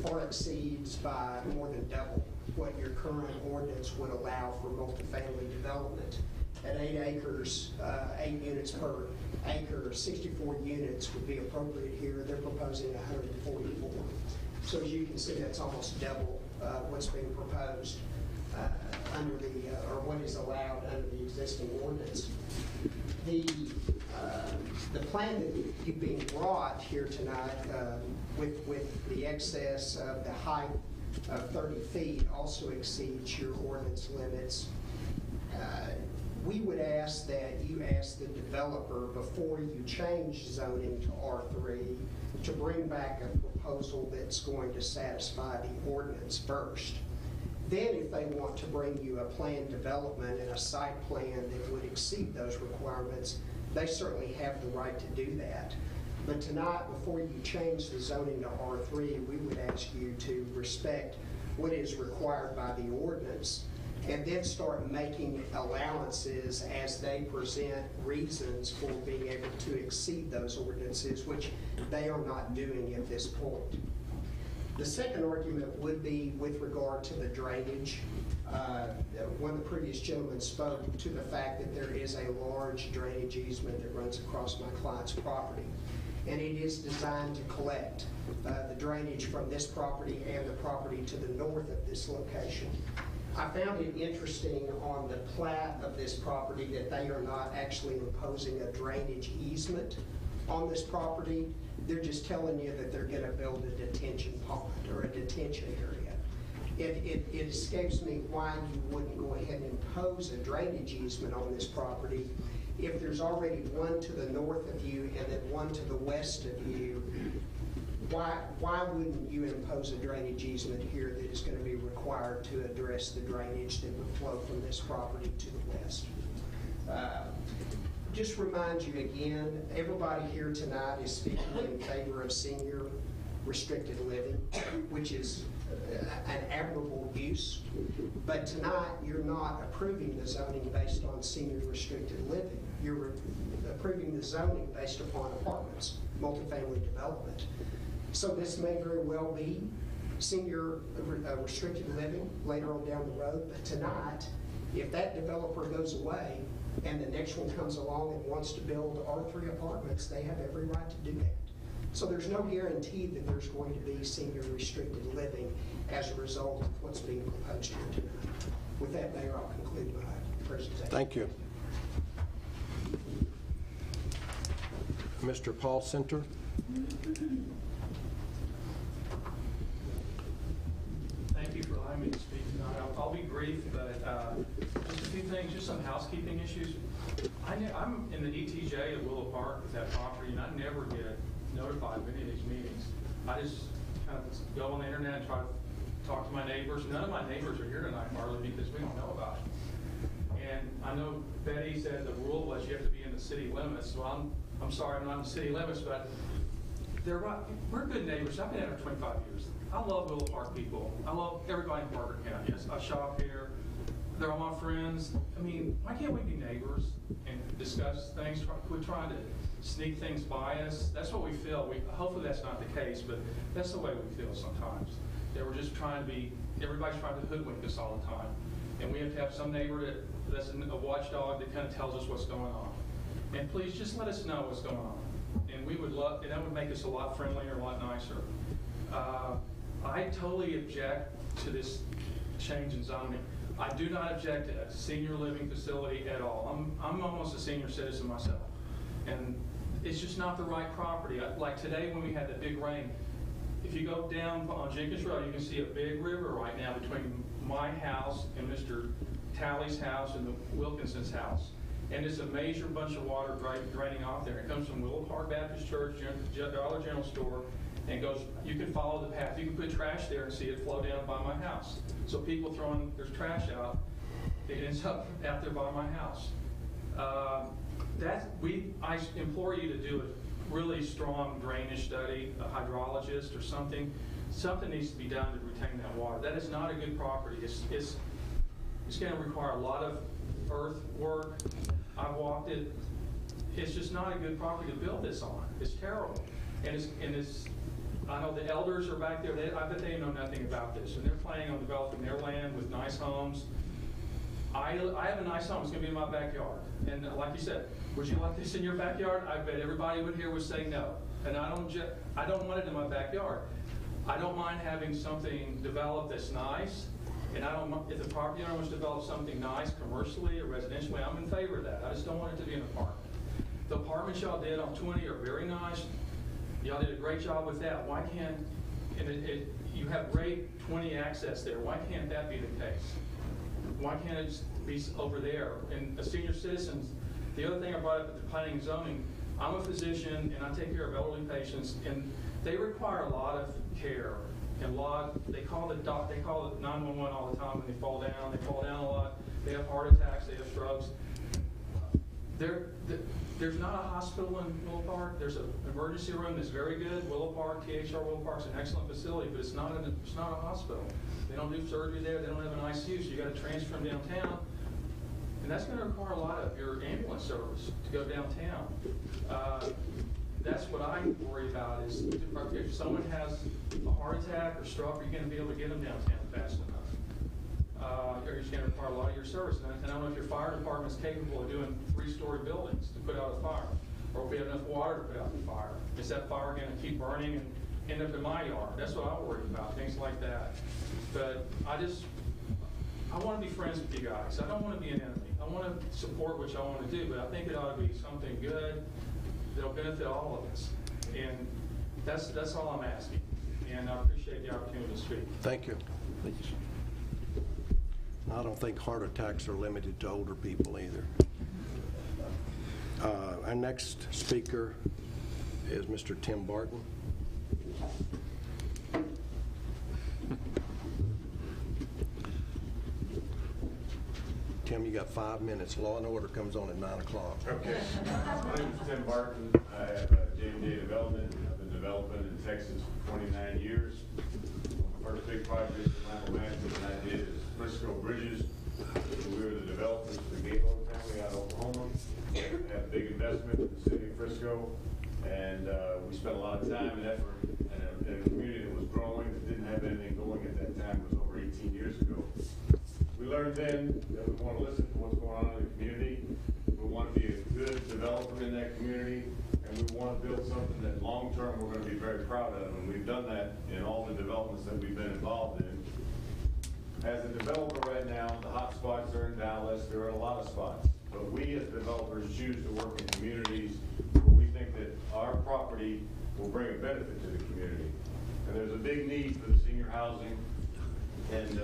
far exceeds by more than double what your current ordinance would allow for multifamily development. At 8 acres, 8 units per acre, 64 units would be appropriate here. They're proposing 144. So as you can see, that's almost double what's being proposed under the, or what is allowed under the existing ordinance. The plan that is being brought here tonight with the excess of the height of 30 feet also exceeds your ordinance limits. We would ask that you ask the developer, before you change zoning to R3, to bring back a proposal that's going to satisfy the ordinance first. Then if they want to bring you a planned development and a site plan that would exceed those requirements, they certainly have the right to do that. But tonight, before you change the zoning to R3, we would ask you to respect what is required by the ordinance and then start making allowances as they present reasons for being able to exceed those ordinances, which they are not doing at this point. The second argument would be with regard to the drainage. One of the previous gentlemen spoke to the fact that there is a large drainage easement that runs across my client's property, and it is designed to collect the drainage from this property and the property to the north of this location. I found it interesting on the plat of this property that they are not actually imposing a drainage easement on this property. They're just telling you that they're going to build a detention pond or a detention area. It escapes me why you wouldn't go ahead and impose a drainage easement on this property if there's already one to the north of you and then one to the west of you. Why wouldn't you impose a drainage easement here that is going to be required to address the drainage that would flow from this property to the west? Just remind you again, everybody here tonight is speaking in favor of senior restricted living, which is an admirable use. But tonight, you're not approving the zoning based on senior restricted living. You're approving the zoning based upon apartments, multifamily development. So this may very well be senior restricted living later on down the road. But tonight, if that developer goes away and the next one comes along and wants to build R3 apartments, they have every right to do that. So there's no guarantee that there's going to be senior restricted living as a result of what's being proposed here tonight. With that, Mayor, I'll conclude my presentation. Thank you. Mr. Paul Center. Thank you for allowing me to speak tonight. I'll be brief, but just a few things, just some housekeeping issues. I'm in the ETJ at Willow Park with that property, and I never get notified of any of these meetings. I just kind of go on the internet and try to talk to my neighbors. None of my neighbors are here tonight, Marley, because we don't know about it. And I know Betty said the rule was you have to be in the city limits. Well, I'm sorry, I'm not in the city limits, but we're good neighbors. I've been here for 25 years. I love Willow Park people. I love everybody in Parker County. I shop here. They're all my friends. I mean, why can't we be neighbors and discuss things? We're trying to sneak things by us. That's what we feel. Hopefully that's not the case, but that's the way we feel sometimes. That we're just trying to be, everybody's trying to hoodwink us all the time. And we have to have some neighbor that's a watchdog that kind of tells us what's going on. And please just let us know what's going on. And we would love, and that would make us a lot friendlier, a lot nicer. I totally object to this change in zoning. I do not object to a senior living facility at all. I'm almost a senior citizen myself. And it's just not the right property. Like today when we had the big rain, if you go down on Jenkins Road, you can see a big river right now between my house and Mr. Talley's house and the Wilkinson's house. And it's a major bunch of water draining off there. It comes from Willow Park Baptist Church, Dollar General Store, and goes, you can follow the path. You can put trash there and see it flow down by my house. So people throwing their trash out, it ends up out there by my house. I implore you to do a really strong drainage study, a hydrologist or something. Something needs to be done to retain that water. That is not a good property. It's going to require a lot of earth work. I've walked it. It's just not a good property to build this on. It's terrible. And I know the elders are back there. I bet they know nothing about this. And they're planning on developing their land with nice homes. I have a nice home. It's going to be in my backyard. And like you said, would you like this in your backyard? I bet everybody would say no. And I don't want it in my backyard. I don't mind having something developed that's nice. And if the property owner wants to develop something nice commercially or residentially, I'm in favor of that. I just don't want it to be an apartment. The apartments y'all did on 20 are very nice. Y'all did a great job with that. Why can't, you have great 20 access there. Why can't that be the case? Why can't it be over there? And a senior citizens, the other thing I brought up at the planning and zoning, I'm a physician and I take care of elderly patients, and they require a lot of care. And they call it 911 all the time when they fall down. They fall down a lot. They have heart attacks. They have strokes. There's not a hospital in Willow Park. There's an emergency room that's very good. Willow Park, THR Willow Park's an excellent facility, but it's not a hospital. They don't do surgery there. They don't have an ICU, so you got to transfer them downtown. And that's going to require a lot of your ambulance service to go downtown. That's what I worry about is if someone has a heart attack or stroke, are you going to be able to get them downtown fast enough? Or it's going to require a lot of your service. And I don't know if your fire department is capable of doing 3-story buildings to put out a fire, or if we have enough water to put out the fire. Is that fire going to keep burning and end up in my yard? That's what I worry about, things like that. But I want to be friends with you guys. I don't want to be an enemy. I want to support what y'all want to do, but I think it ought to be something good that'll benefit all of us. And that's all I'm asking. And I appreciate the opportunity to speak. Thank you. I don't think heart attacks are limited to older people either. Our next speaker is Mr. Tim Barton. Tim, you got 5 minutes. Law and Order comes on at 9 o'clock. Okay. My name is Tim Barton. I have J&J Development. I've been developing in Texas for 29 years. My first big project in Michael Management that I did is Frisco Bridges. We were the developers of the Gaylo family out of Oklahoma. We had a big investment in the city of Frisco, and we spent a lot of time and effort in a community that was growing, that didn't have anything going at that time. It was over 18 years ago. We learned then that we want to listen to what's going on in the community. We want to be a good developer in that community, and we want to build something that long-term we're going to be very proud of. And we've done that in all the developments that we've been involved in. As a developer right now, the hot spots are in Dallas. There are a lot of spots. But we as developers choose to work in communities where we think that our property will bring a benefit to the community. And there's a big need for the senior housing, and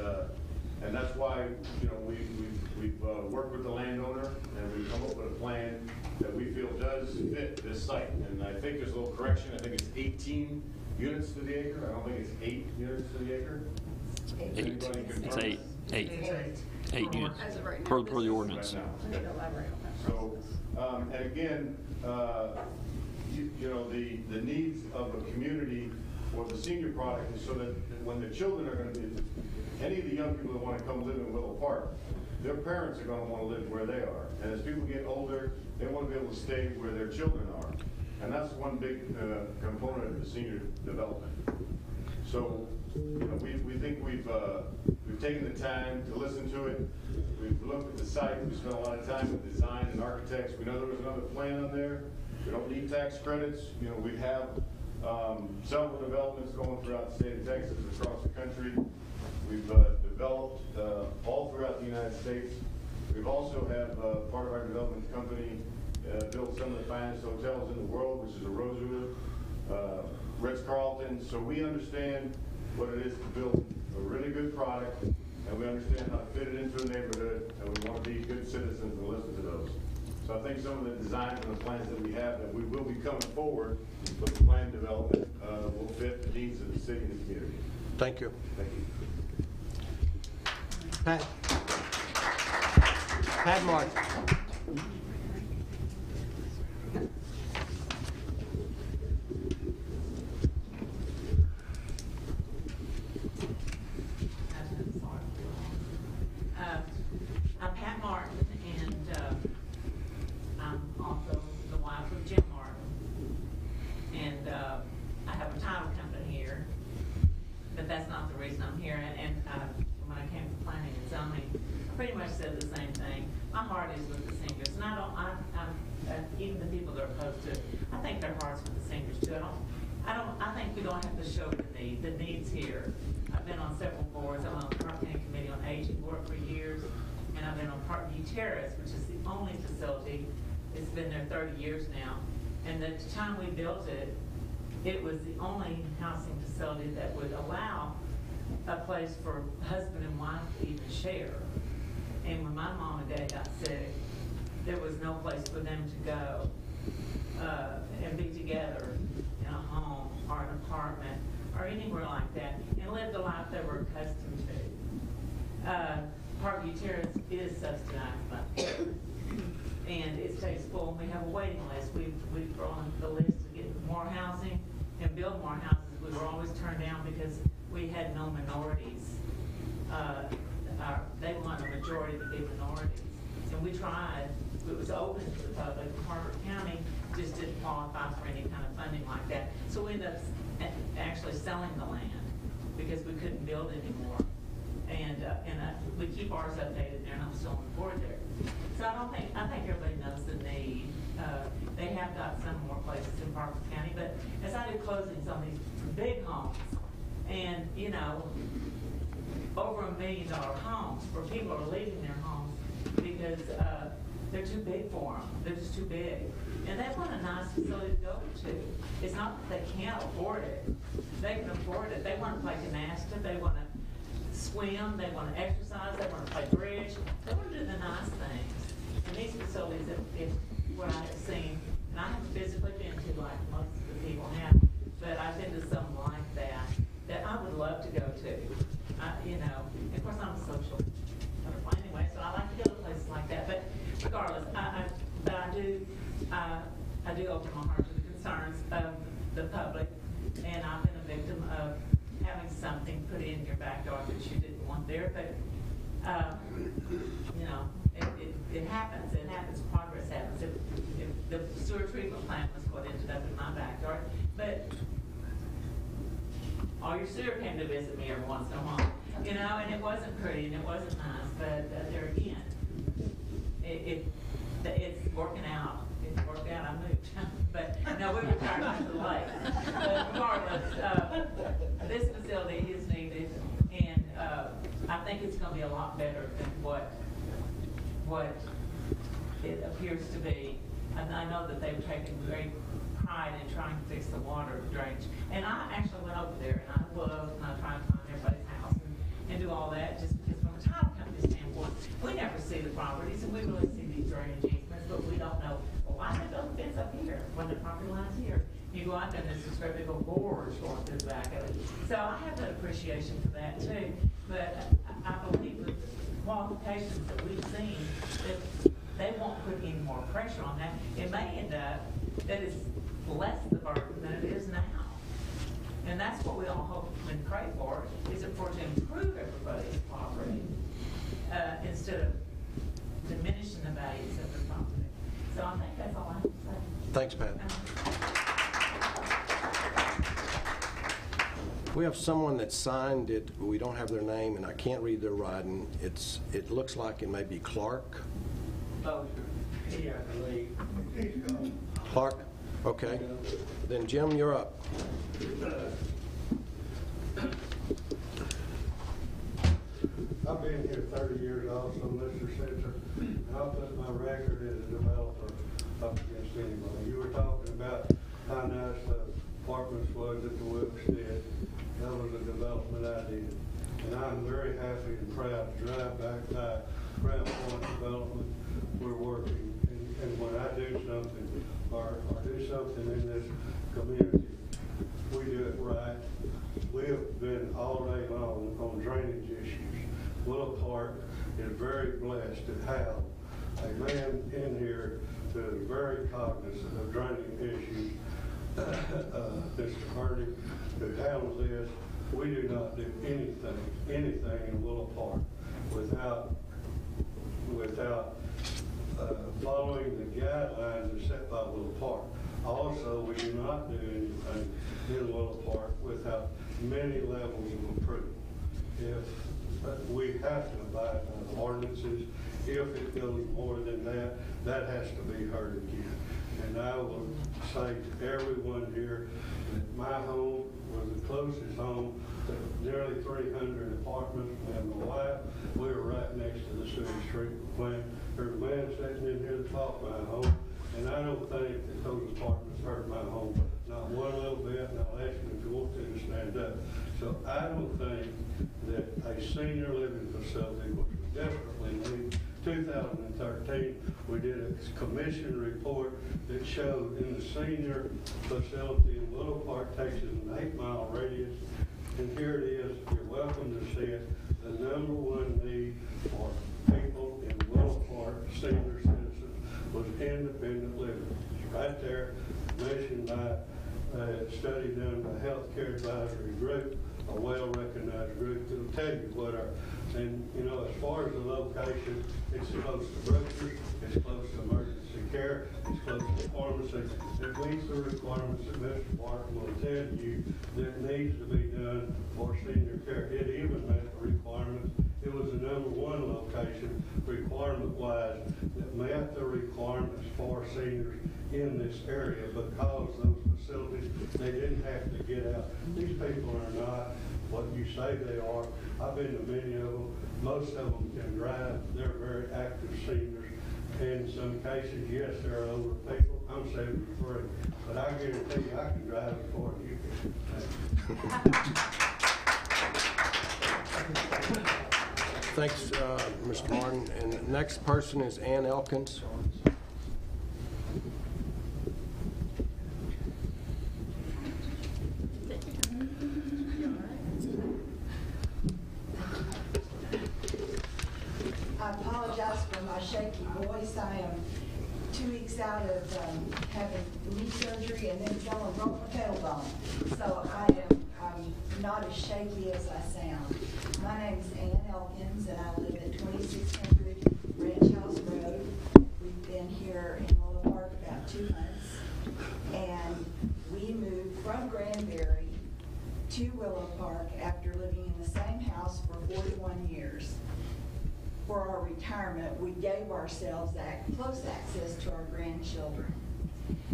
that's why, you know, we've worked with the landowner, and we've come up with a plan that we feel does fit this site. And I think there's a little correction. I think it's 18 units to the acre. I don't think it's 8 units to the acre. Eight. It's eight. It's 8 units As of right now. per the ordinance. Right now. I need to elaborate on that. So, and again, you know, the needs of a community or the senior product is so that when the children are going to be, any of the young people that want to come live in Willow Park, their parents are going to want to live where they are. And as people get older, they want to be able to stay where their children are. And that's one big component of the senior development. So, you know, we think we've taken the time to listen to it. We've looked at the site. We spent a lot of time with design and architects. We know there was another plan on there. We don't need tax credits. You know, we have several developments going throughout the state of Texas, across the country. We've developed all throughout the United States. We've also have part of our development company built some of the finest hotels in the world, which is a Rosewood, Ritz-Carlton. So we understand what it is to build a really good product, and we understand how to fit it into a neighborhood, and we want to be good citizens and listen to those. So I think some of the designs and the plans that we have that we will be coming forward with the plan development will fit the needs of the city and the community. Thank you. Thank you. Pat Martin. I'm Pat Martin, and I'm also the wife of Jim Martin. And I have a title company here, but that's not the reason I'm here. And when I came to planning and zoning, I pretty much said the same thing. My heart is with the seniors, and even the people that are opposed to it, I think their heart's with the seniors too. I think we don't have to show the needs here. I've been on several boards. I'm on the Park County Committee on Aging Board for years, and I've been on Parkview Terrace, which is the only facility. It's been there 30 years now. And at the time we built it, it was the only housing facility that would allow a place for husband and wife to even share. And when my mom and dad got sick, there was no place for them to go and be together in a home or an apartment or anywhere like that and live the life they were accustomed to. Parkview Terrace is subsidized by the parents, and it stays full. We have a waiting list. We've grown the list to get more housing and build more houses. We were always turned down because we had no minorities. They want a majority to be minorities. And we tried. It was open to the public. Harvard County just didn't qualify for any kind of funding like that. So we ended up actually selling the land because we couldn't build anymore. And we keep ours updated there, and I'm still on the board there. So I think everybody knows the need. They have got some more places in Harvard County, but as I do closings on these big homes, and you know, over $1 million homes where people are leaving their homes because they're too big for them. They're just too big. And they want a nice facility to go to. It's not that they can't afford it. They can afford it. They want to play gymnastics. They want to swim. They want to exercise. They want to play bridge. They want to do the nice things. And these facilities, if what I have seen, and I haven't physically been to like most of the people have, but I've been to some like that I would love to go to. You know, of course I'm a social butterfly anyway, so I like to go to places like that. But regardless, I do open my heart to the concerns of the public, and I've been a victim of having something put in your backyard that you didn't want there. But you know, it happens. It happens. Progress happens. If the sewer treatment plant was what ended up in my backyard, but all your sewer came to visit me every once in a while, you know, and it wasn't pretty and it wasn't nice, but there again, it's working out. It worked out, I moved. But no, we retired to the lake. But regardless, this facility is needed, and I think it's going to be a lot better than what it appears to be. And I know that they've taken great pride pride in trying to fix the water drainage. And I actually went over there and I looked and I tried to find everybody's house and do all that, just because from a title company standpoint, we never see the properties and we really see these drainage easements, but we don't know, well, why did they build a fence up here when the property line's here? You go out there and there's this great big old gorge going through the back of it. So I have that appreciation for that too, but I believe with the qualifications that we've seen, that they won't put any more pressure on that. It may end up that it's less the burden than it is now. And that's what we all hope and pray for, is it for to improve everybody's property instead of diminishing the values of the property. So I think that's all I have to say. Thanks, Pat. We have someone that signed it, but we don't have their name, and I can't read their writing. It looks like it may be Clark. Clark? Okay. Then Jim, you're up. I've been here 30 years also, Mr. Senator, and I'll put my record as a developer up against anybody. You were talking about how nice the apartments was at the Wilkestead. That was a development I did. And I'm very happy and proud to drive back by Crown Point Development. We're working, and when I do something or do something in this community, we do it right. We have been all day long on drainage issues. Willow Park is very blessed to have a man in here that is very cognizant of drainage issues. Mr. Hardy, who handles this. We do not do anything in Willow Park without following the guidelines set by Willow Park. Also, we do not do anything in Willow Park without many levels of approval. If we have to abide by the ordinances, if it goes more than that, that has to be heard again. And I will say to everyone here that my home was the closest home to nearly 300 apartments. And my wife, we were right next to the sewage treatment plant. There's a man sitting in here that bought my home, and I don't think that those apartments hurt my home, not one little bit, and I'll ask you if you want to stand up. So I don't think that a senior living facility, which we desperately need, 2013, we did a commission report that showed in the senior facility in Willow Park, Texas, an 8-mile radius. And here it is, you're welcome to see it, the #1 need for people in Willow Park, senior citizens, was independent living. It's right there, mentioned by a study done by Healthcare Advisory Group, a well-recognized group that'll tell you what our, and you know, as far as the location, it's close to Brooks's, it's close to emergency care, it's close to pharmacy. It meets the requirements that Mr. Barton will tell you that needs to be done for senior care. It even met the requirements. It was the #1 location, requirement-wise, that met the requirements for seniors in this area because those facilities, they didn't have to get out. These people are not what you say they are. I've been to many of them. Most of them can drive. They're very active seniors. In some cases, yes, there are older people. I'm 73, but I guarantee you I can drive before you can. Thanks, Mr. Martin. And the next person is Ann Elkins. I apologize for my shaky voice. I am 2 weeks out of having knee surgery and then someone broke my tailbone. So I'm not as shaky as I sound. My name is Ann Elkins and I live at 2600 Ranch House Road. We've been here in Willow Park about 2 months. And we moved from Granbury to Willow Park after living in the same house for 41 years. For our retirement, we gave ourselves close access to our grandchildren.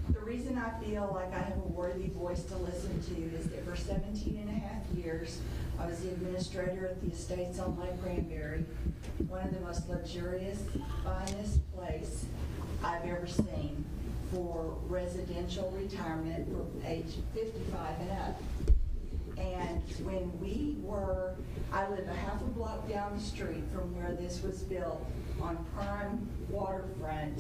The reason I feel like I have a worthy voice to listen to is that for 17 and a half years, I was the administrator at the Estates on Lake Granbury, one of the most luxurious, finest place I've ever seen. for residential retirement for age 55 and up. And when I live a half a block down the street from where this was built on prime waterfront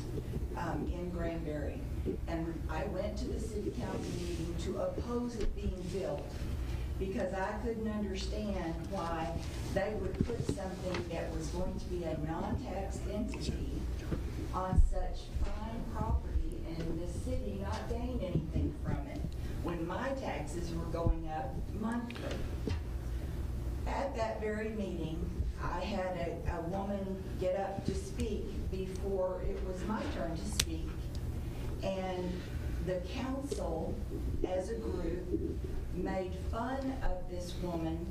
in Granbury. And I went to the city council meeting to oppose it being built because I couldn't understand why they would put something that was going to be a non-taxed entity on such prime property and the city not gain anything from it when my taxes were going up monthly. At that very meeting, I had a woman get up to speak before it was my turn to speak. And the council, as a group, made fun of this woman.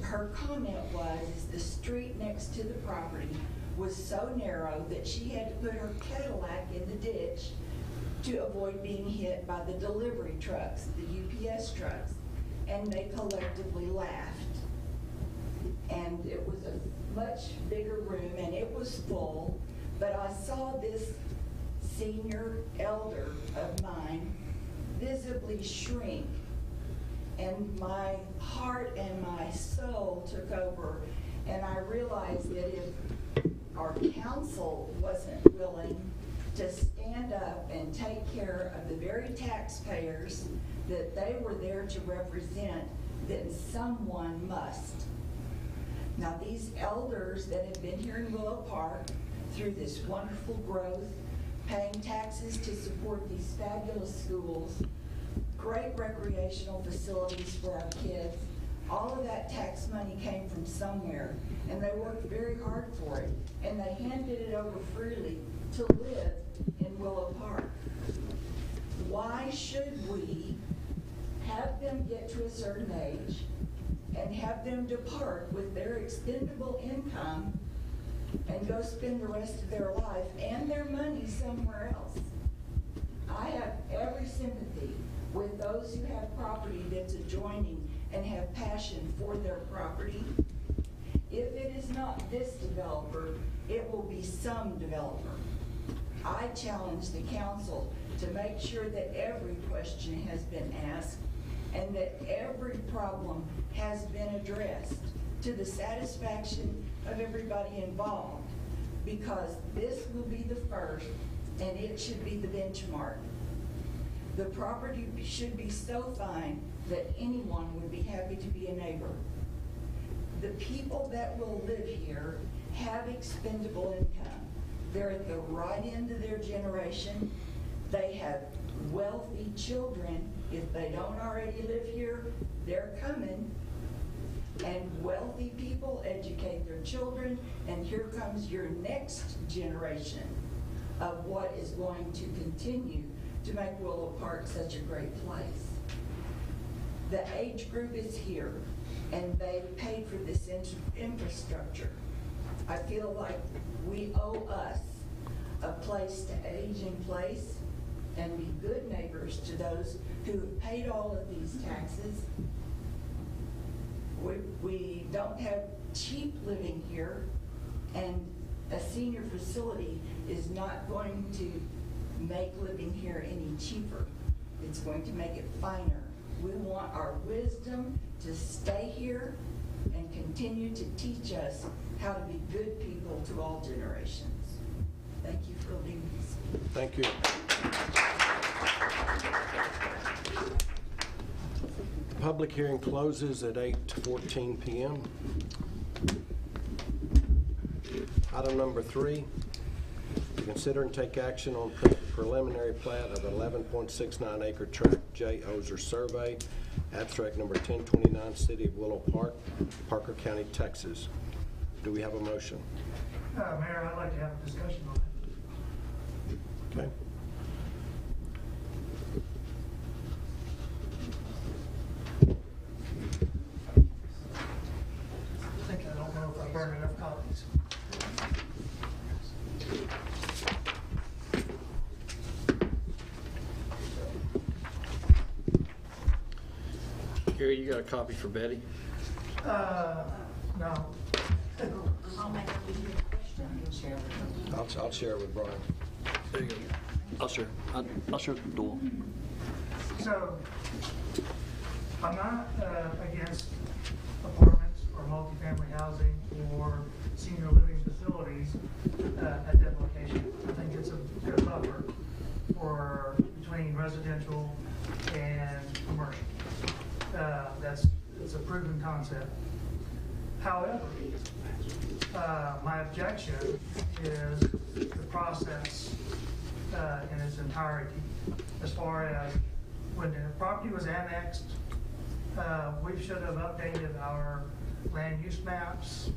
Her comment was, the street next to the property was so narrow that she had to put her Cadillac in the ditch to avoid being hit by the delivery trucks, the UPS trucks. And they collectively laughed. And it was a much bigger room, and it was full, but I saw this senior elder of mine visibly shrink, and my heart and my soul took over, and I realized that if our council wasn't willing to stand up and take care of the very taxpayers that they were there to represent, then someone must. Now, these elders that have been here in Willow Park through this wonderful growth, paying taxes to support these fabulous schools, great recreational facilities for our kids, all of that tax money came from somewhere, and they worked very hard for it, and they handed it over freely to live in Willow Park. Why should we have them get to a certain age and have them depart with their expendable income and go spend the rest of their life and their money somewhere else? I have every sympathy with those who have property that's adjoining and have passion for their property. If it is not this developer, it will be some developer. I challenge the council to make sure that every question has been asked and that every problem has been addressed to the satisfaction of everybody involved, because this will be the first and it should be the benchmark. The property should be so fine that anyone would be happy to be a neighbor. The people that will live here have expendable income. They're at the right end of their generation. They have wealthy children. If they don't already live here, they're coming. And wealthy people educate their children, and here comes your next generation of what is going to continue to make Willow Park such a great place. The age group is here, and they paid for this infrastructure. I feel like we owe us a place to age in place and be good neighbors to those who have paid all of these taxes. We don't have cheap living here, and a senior facility is not going to make living here any cheaper. It's going to make it finer. We want our wisdom to stay here and continue to teach us how to be good people to all generations. Thank you for leading us. Thank you. Public hearing closes at 8:14 p.m. Item number 3, to consider and take action on preliminary plat of 11.69 acre tract J. Ozer Survey, abstract number 1029, City of Willow Park, Parker County, Texas. Do we have a motion? Mayor, I'd like to have a discussion on it. Okay. I don't know if I burned enough copies. Gary, you got a copy for Betty? No. I'll make a question and share with them. I'll share it with Brian. There you go. Usher Doyle. So, I'm not against apartments or multifamily housing or senior living facilities at that location. I think it's a good buffer for between residential and commercial. It's a proven concept. However, my objection is the process in its entirety. As far as when the property was annexed, we should have updated our land use maps.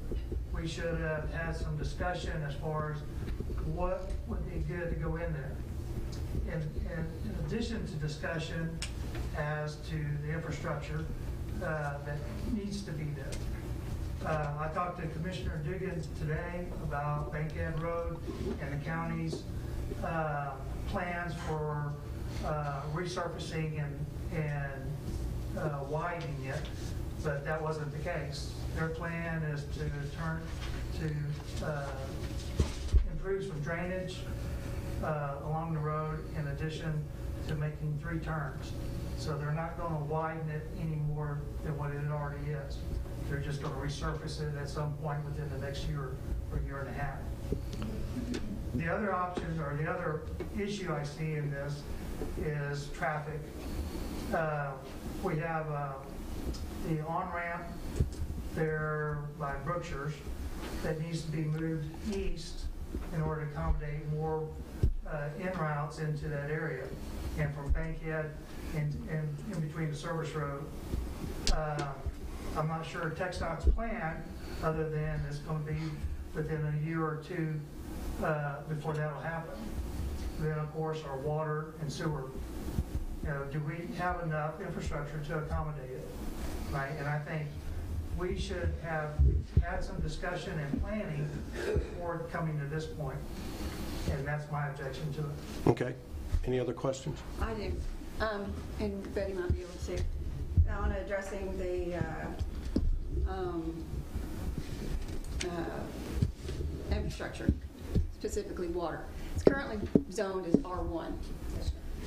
We should have had some discussion as far as what would be good to go in there. In addition to discussion as to the infrastructure that needs to be there. I talked to Commissioner Dugan today about Bankhead Road and the county's plans for resurfacing and widening it, but that wasn't the case. Their plan is to improve some drainage along the road in addition to making 3 turns. So they're not going to widen it any more than what it already is. They're just going to resurface it at some point within the next year or year and a half. The other option or the other issue I see in this is traffic. We have the on-ramp there by Brookshire's that needs to be moved east in order to accommodate more in routes into that area. And from Bankhead and in between the service road. I'm not sure TxDOT's plan, other than it's going to be within a year or 2 before that'll happen. Then, of course, our water and sewer. Do we have enough infrastructure to accommodate it? Right? And I think we should have had some discussion and planning before coming to this point. And that's my objection to it. Okay. Any other questions? I do. And Betty might be able to. On addressing the infrastructure, specifically water. It's currently zoned as R1.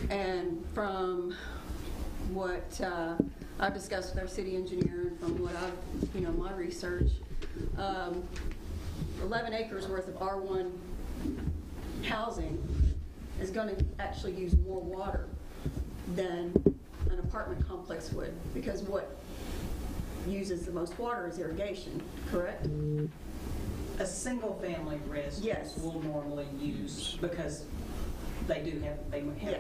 And from what I've discussed with our city engineer and from what I've, my research, 11 acres worth of R1 housing is going to actually use more water than an apartment complex would, because what uses the most water is irrigation, correct? A single-family residence will normally use, because they have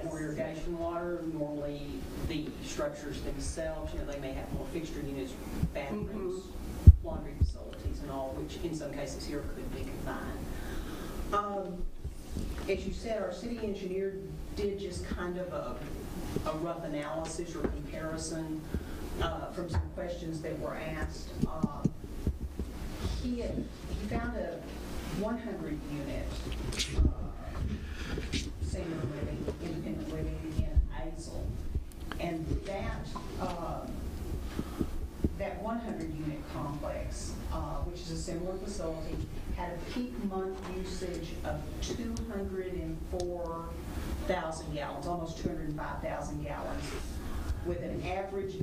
more irrigation water. Normally, the structures themselves, they may have more fixture units, bathrooms, laundry facilities, and all, which in some cases here could be combined. As you said, our city engineer did just kind of a rough analysis or comparison from some questions that were asked. He found a 100-unit senior living, independent living in Azle, and that 100-unit complex, which is a similar facility, had a peak month usage of 204,000 gallons, almost 205,000 gallons, with an average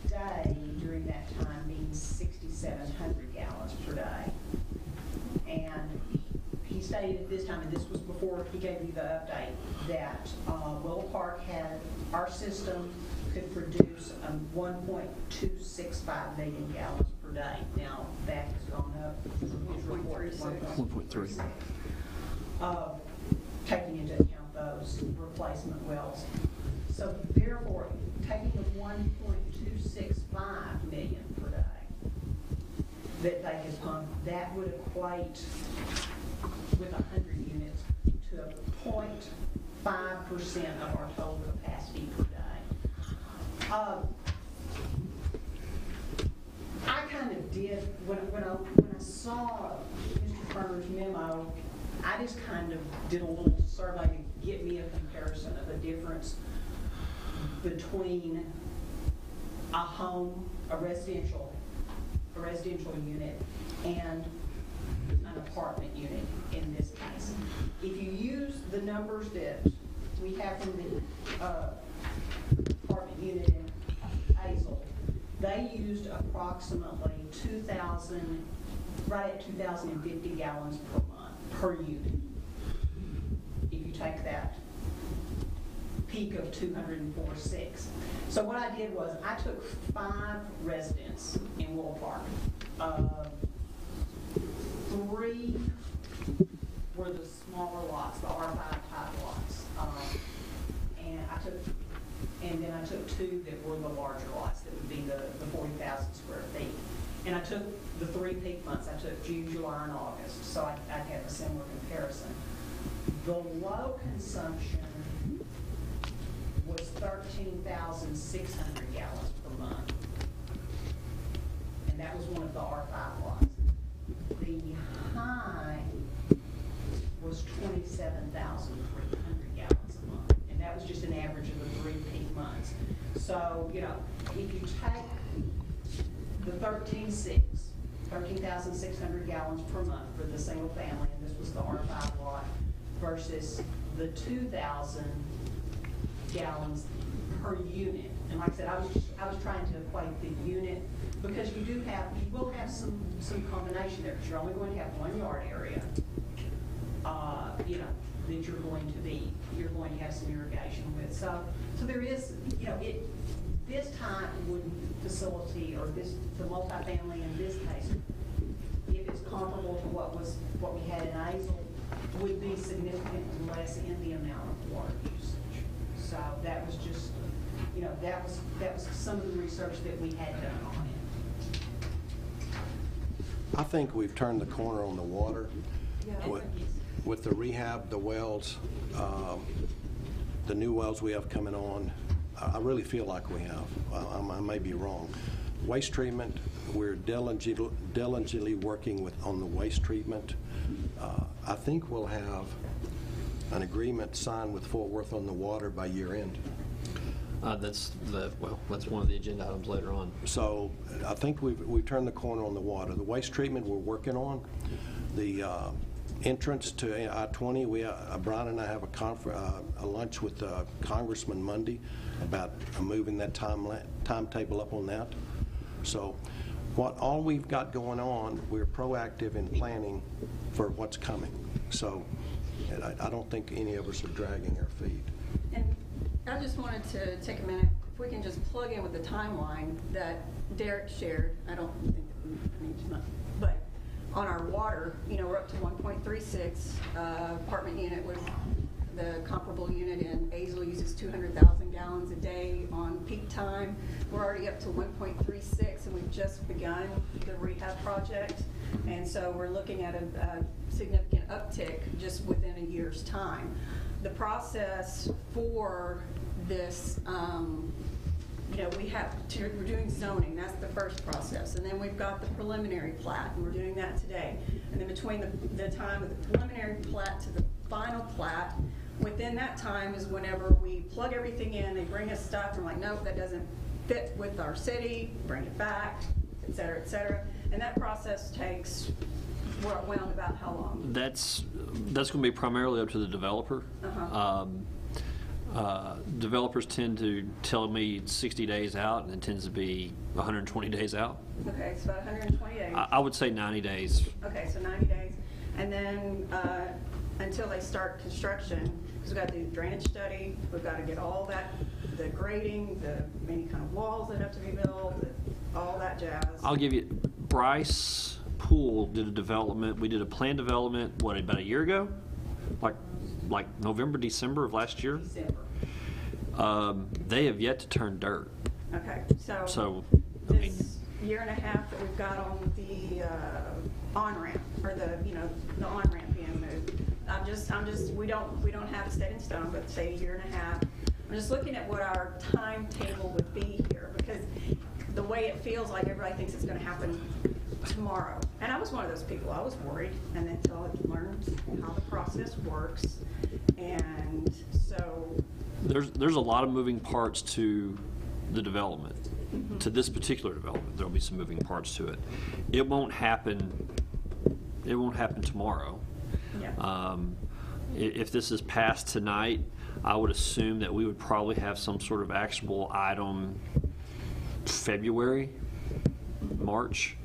day during that time being 6,700 gallons per day. And he stated at this time, and this was before he gave you the update, that Willow Park our system could produce 1.265 million gallons per day. Now, that has gone up from his report to 1.36. Taking into account those replacement wells. So therefore, taking the 1.265 million per day that they could pump, that would equate with 100 units to 0.5% of our total capacity per day. I kind of did, when I saw Mr. Turner's memo, I just kind of did a little survey to get me a comparison of the difference between a home, a residential unit, and an apartment unit in this case. If you use the numbers that we have from the apartment unit in Azle, they used approximately 2,000, right at 2,050 gallons per month, per unit. If you take that peak of 204.6. So what I did was I took 5 residents in Willow Park. 3 were the smaller lots, the R5 type lots. And then I took 2 that were the larger lots, that would be the 40,000 square feet. And I took the 3 peak months. I took June, July, and August, so I have a similar comparison. The low consumption was 13,600 gallons per month. And that was one of the R5 lots. The high was 27,300 gallons a month. And that was just an average of the 3 peak months. So, you know, if you take the 13,600 gallons per month for the single family, and this was the R5 lot, versus the 2,000 gallons per unit. And like I said, I was trying to equate the unit, because you will have some combination there, because you're only going to have 1 yard area, you know, that you're going to have some irrigation with. So there is, you know, this type would facility, or the multifamily in this case, if it's comparable to what we had in Azle, would be significantly less in the amount of water usage. So that was just, you know, that was some of the research that we had done on it. I think we've turned the corner on the water. With the rehab, the wells, the new wells we have coming on, I really feel like we have. I may be wrong. Waste treatment, we're diligently working on the waste treatment. I think we'll have an agreement signed with Fort Worth on the water by year end. That's one of the agenda items later on. So I think we've turned the corner on the water. The waste treatment we're working on. The entrance to I-20, Brian and I have a lunch with Congressman Monday about moving that timetable up on that. So all we've got going on, we're proactive in planning for what's coming. So I don't think any of us are dragging our feet. And I just wanted to take a minute, if we can just plug in with the timeline that Derek shared. I don't think I need to, but on our water, you know, we're up to 1.36 apartment unit with the comparable unit in Azle uses 200,000 gallons a day on peak time. We're already up to 1.36, and we've just begun the rehab project. And so we're looking at a significant uptick just within a year's time. The process for this, you know, we're doing zoning, that's the first process. And then we've got the preliminary plat, and we're doing that today. And then between the time of the preliminary plat to the final plat, within that time is whenever we plug everything in, they bring us stuff, and we're like, nope, that doesn't fit with our city, bring it back, et cetera, et cetera. And that process takes, we're around about how long? That's going to be primarily up to the developer. Developers tend to tell me 60 days out, and it tends to be 120 days out. Okay, it's about 120 days. I would say 90 days. Okay, so 90 days. And then until they start construction, because we've got to do the drainage study, we've got to get all that, the grading, any kind of walls that have to be built, all that jazz. I'll give you, Bryce Poole did a development, we did a plan development, about a year ago? Like November, December of last year? December. They have yet to turn dirt. Okay, So this year and a half that we've got on the on-ramp, or the on-ramp being moved, we don't have it set in stone, but say a year and a half. I'm just looking at what our timetable would be here, because the way it feels like everybody thinks it's going to happen tomorrow. And I was one of those people. I was worried, and then until I learned how the process works. And so there's a lot of moving parts to the development. Mm-hmm. To this particular development, there'll be some moving parts to it. It won't happen tomorrow. Yeah. if this is passed tonight, I would assume that we would probably have some sort of actionable item February, March.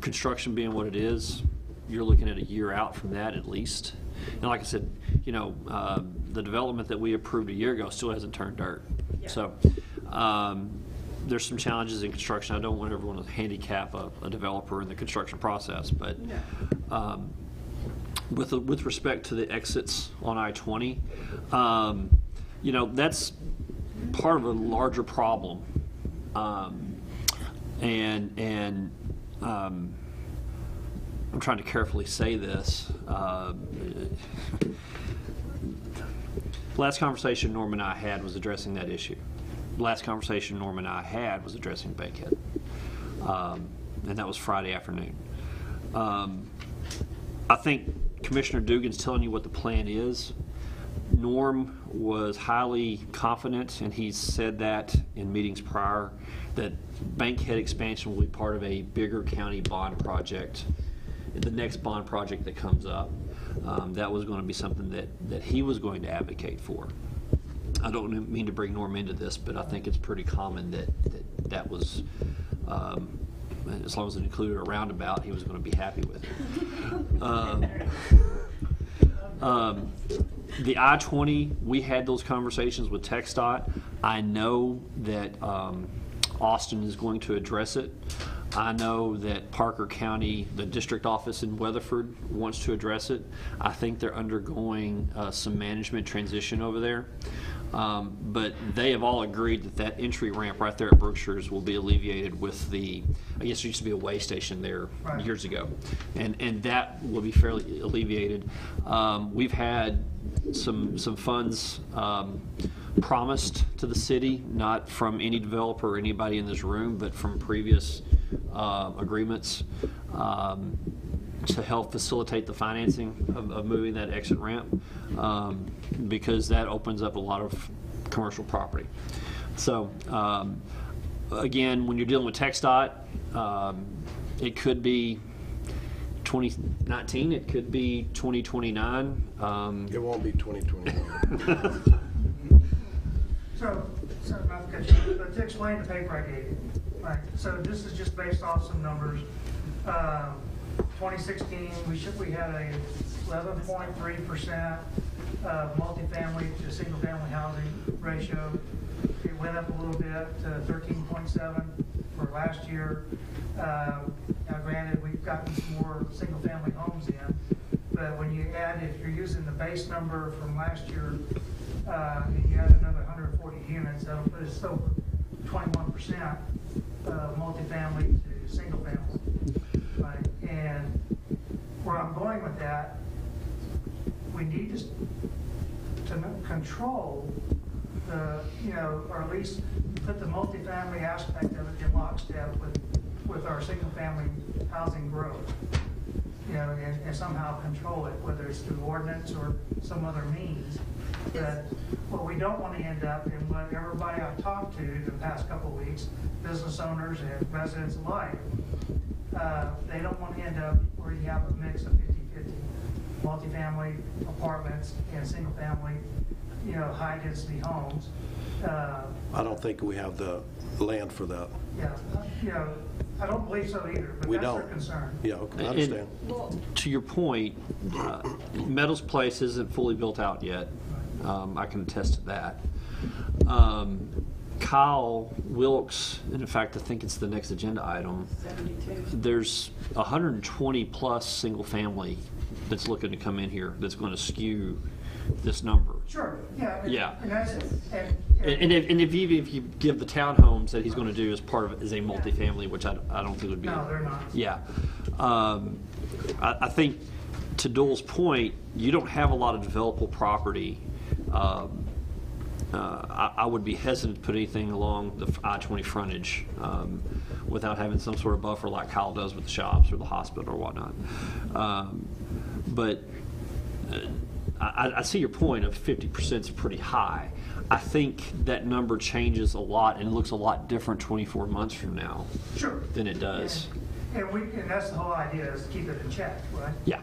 Construction being what it is, you're looking at a year out from that at least. And like I said, the development that we approved a year ago still hasn't turned dirt. Yeah. So there's some challenges in construction. I don't want everyone to handicap a developer in the construction process, but with respect to the exits on I-20, that's part of a larger problem. I'm trying to carefully say this. Last conversation Norm and I had was addressing that issue. Last conversation Norm and I had was addressing Bankhead. And that was Friday afternoon. I think Commissioner Dugan's telling you what the plan is. Norm was highly confident, and he's said that in meetings prior, that Bankhead expansion will be part of a bigger county bond project, the next bond project that comes up. That was going to be something that he was going to advocate for. I don't mean to bring Norm into this, but I think it's pretty common that was, as long as it included a roundabout, he was going to be happy with it. The I-20, we had those conversations with TxDOT. I know that Austin is going to address it. I know that Parker County, the district office in Weatherford, wants to address it. I think they're undergoing some management transition over there. But they have all agreed that entry ramp right there at Brookshire's will be alleviated with I guess there used to be a way station there years ago. And that will be fairly alleviated. We've had some funds promised to the city, not from any developer or anybody in this room, but from previous agreements to help facilitate the financing of moving that exit ramp, because that opens up a lot of commercial property. So again, when you're dealing with TxDOT, it could be 2019, it could be 2029. It won't be 2021. So not to cut you off, but to explain the paper I gave you, right? So this is just based off some numbers. 2016, we had a 11.3% multifamily to single-family housing ratio. It went up a little bit to 13.7 for last year. Now, granted, we've gotten some more single-family homes in, but when you add, if you're using the base number from last year, and you add another 140 units, that'll put us over 21% multifamily to single-family. Right? And where I'm going with that, we need to control the, or at least put the multifamily aspect of it in lockstep with our single-family housing growth. And somehow control it, whether it's through ordinance or some other means. But what we don't want to end up, and what everybody I've talked to the past couple of weeks, business owners and residents alike, they don't want to end up where you have a mix of 50-50, multifamily apartments and single-family, high-density homes. I don't think we have the land for that. Yeah, I don't believe so either, but We that's don't. their concern. Yeah, okay, I understand. And to your point, Meadows Place isn't fully built out yet. I can attest to that. Kyle Wilkes, and in fact, I think it's the next agenda item. 72. There's 120 plus single family that's looking to come in here that's going to skew this number. Sure, yeah. Yeah. And that's, And if you give the townhomes that he's going to do as part of it as a multifamily, which I don't think would be. No, they're not. Yeah. I think to Dole's point, you don't have a lot of developable property. I would be hesitant to put anything along the I-20 frontage without having some sort of buffer like Kyle does with the shops or the hospital or whatnot. But I see your point of 50% is pretty high. I think that number changes a lot and looks a lot different 24 months from now than it does. And that's the whole idea, is to keep it in check, right? Yeah.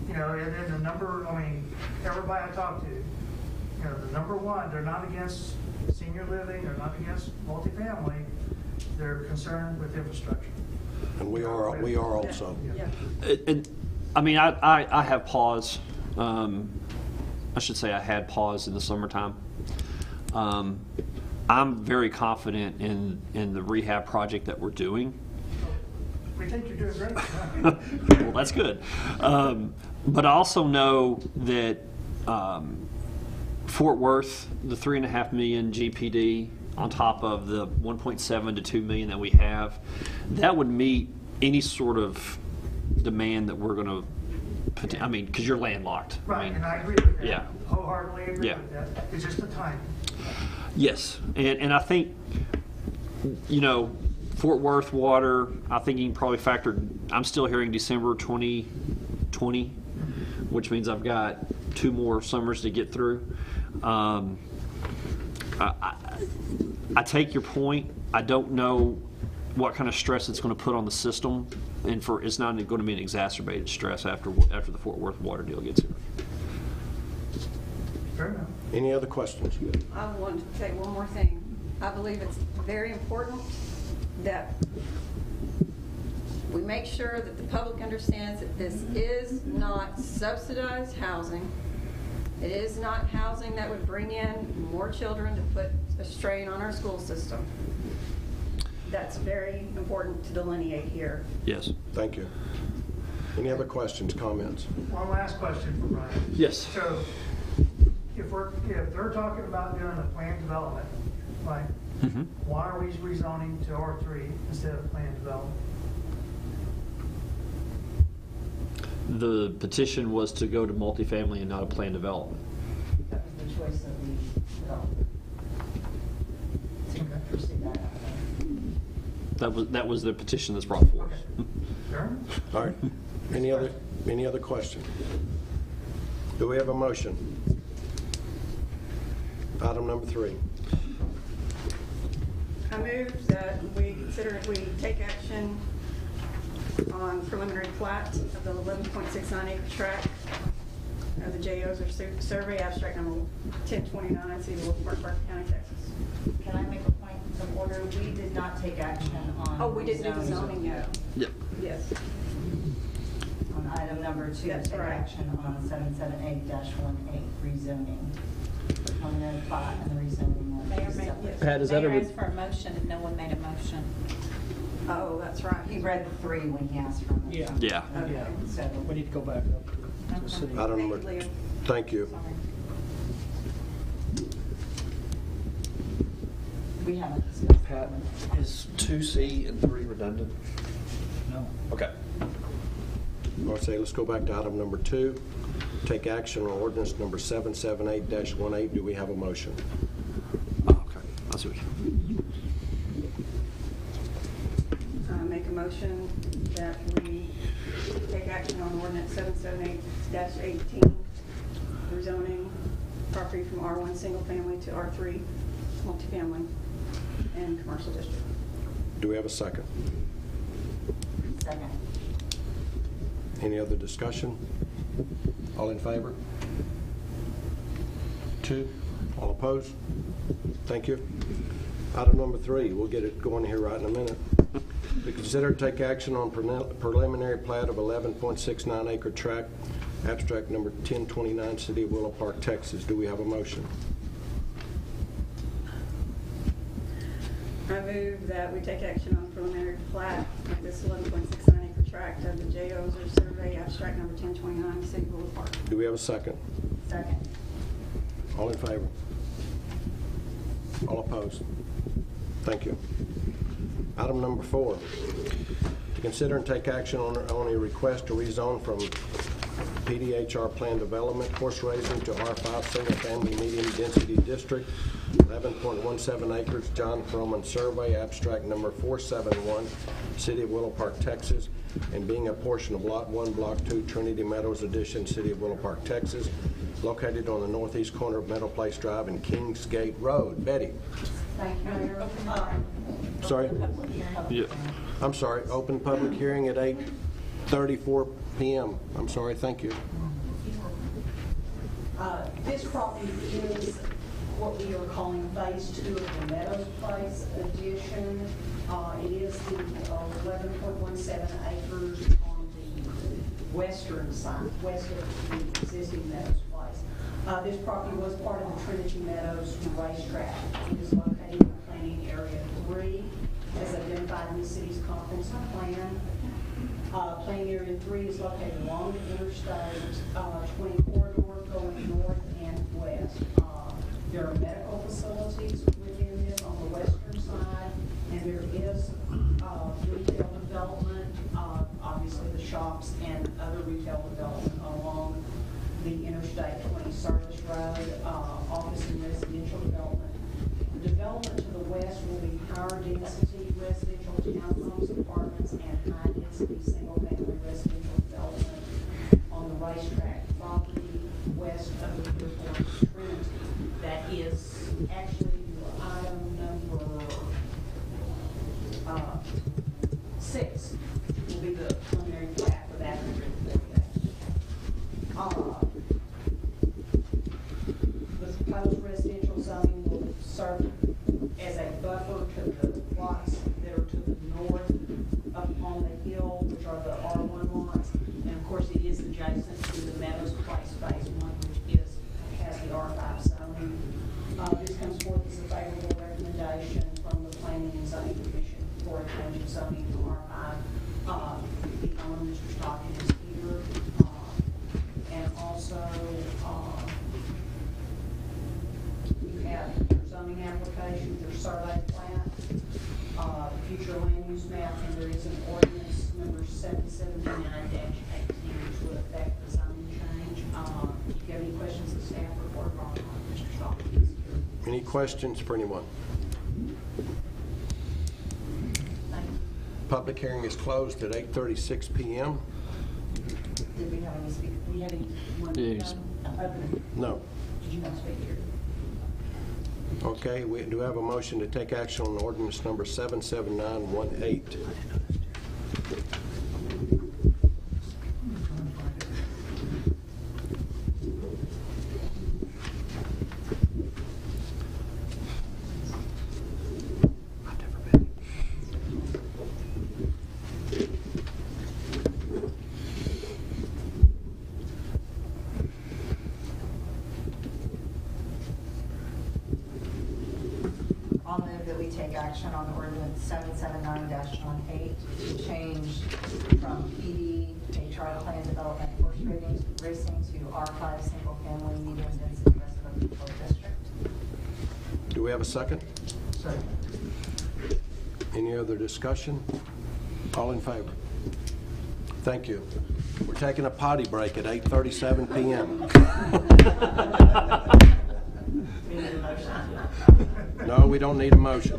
You know, and then the number, I mean, everybody I talk to, you know, the number one, they're not against senior living, they're not against multifamily, they're concerned with infrastructure. And we are also. And I mean, I have pause. I should say I had pause in the summertime. I'm very confident in the rehab project that we're doing. We think you're doing great. Well, that's good. But I also know that Fort Worth, the $3.5 million GPD on top of the 1.7 to 2 million that we have, that would meet any sort of demand that we're going to. I mean, because you're landlocked. Right, I mean, and I agree with that. Yeah. Wholeheartedly agree Yeah. with that. It's just the timing. Yes, and I think, you know, Fort Worth water, I think you can probably factor, I'm still hearing December 2020, which means I've got 2 more summers to get through. I take your point. I don't know what kind of stress it's going to put on the system, and it's not going to be an exacerbated stress after the Fort Worth water deal gets here. Fair enough. Any other questions? I wanted to say one more thing. I believe it's very important that we make sure that the public understands that this is not subsidized housing. It is not housing that would bring in more children to put a strain on our school system. That's very important to delineate here. Yes. Thank you. Any other questions, comments? One last question for Brian. Yes. So, if they're talking about doing a planned development, right? Mm-hmm. Why are we rezoning to R3 instead of planned development? The petition was to go to multifamily and not a planned development. That was the choice of the developer. To pursue that. That was the petition that's brought forth. Sure. All right. Any other question? Do we have a motion? Item number 3. I move that we take action on preliminary plat of the 11.69 acre tract of the JOs or survey abstract number 1029, City of Willow Park, County, Texas. Can I make a point of order? We did not take action on. Oh, we didn't do the zoning yet. Yep. Yes. On item number 2, That's take right. action on 778-18 rezoning. Preliminary plat and the rezoning of Mayor, separate. Pat, is that Mayor a asked for a motion and no one made a motion. Oh, that's right. He read 3 when he asked for a motion. Yeah. Okay. So We need to go back up to the city. Item number. Thank you, Leo. Thank you. we haven't discussed. Pat, is 2C and 3 redundant? No. Okay. I'll say let's go back to item number 2. Take action on ordinance number 778-18. Do we have a motion? Oh, okay. I see what you Make a motion that we take action on ordinance 778-18, rezoning property from R1 single family to R3 multifamily and commercial district. Do we have a second? Second. Any other discussion? All in favor? 2. All opposed? Thank you. Item number 3, we'll get it going here right in a minute. To consider and take action on preliminary plat of 11.69 acre tract, abstract number 1029, City of Willow Park, Texas. Do we have a motion? I move that we take action on preliminary plat of this 11.69 acre tract of the JOs or survey abstract number 1029, City of Willow Park. Do we have a second? Second. All in favor? All opposed? Thank you. Item number 4, to consider and take action on a request to rezone from PDHR Plan Development Horse Racing to R5 Single Family Medium Density District, 11.17 acres, John Froman Survey, abstract number 471, City of Willow Park, Texas, and being a portion of Lot 1, Block 2, Trinity Meadows Edition, City of Willow Park, Texas, located on the northeast corner of Meadow Place Drive and Kingsgate Road. Betty? Thank you, Mayor. Sorry? Yeah. I'm sorry, open public hearing at 8:34 p.m. I'm sorry, thank you. This property is what we are calling Phase 2 of the Meadows Place addition. It is the 11.17 acres on the western side, west of the existing Meadows Place. This property was part of the Trinity Meadows racetrack. It is located in planning area 3, as identified in the city's comprehensive plan. Planning area 3 is located along the interstate 20 corridor going north and west. There are medical facilities within this on the western side, and there is retail development, obviously the shops and other retail development along the Interstate 20 service road, office and residential development. The development to the west will be higher density residential townhomes, apartments, and high density single-family residential development on the racetrack property west of the airport Trinity. That is actually item number 6 will be the preliminary plat for that 148. The proposed residential zoning will serve as a buffer to the lots that are to the north up on the hill, which are the R1 lots. And of course, it is adjacent to the Meadows Place Phase 1, which has the R5 zoning. This comes forth as a favorable recommendation from the Planning and Zoning Commission for a change of zoning to R5. The owner, Mr. Stockton, is here. And also, you have your zoning application, your survey plat, future land use map, and there is an ordinance number 779-18, which will affect the zoning change. If you have any questions of staff report, Mr. Stockton is here. Any questions for anyone? Public hearing is closed at 8:36 p.m. Did we have any speakers? We had anyone? Yes. No. Did you want to speak here? Okay, we do have a motion to take action on ordinance number 77918. I'll move that we take action on ordinance 779-18 to change from PD, a trial plan development horse racing to R5 single family medium density residential district. Do we have a second? Second. Any other discussion? All in favor? Thank you. We're taking a potty break at 8:37 p.m. No, we don't need a motion.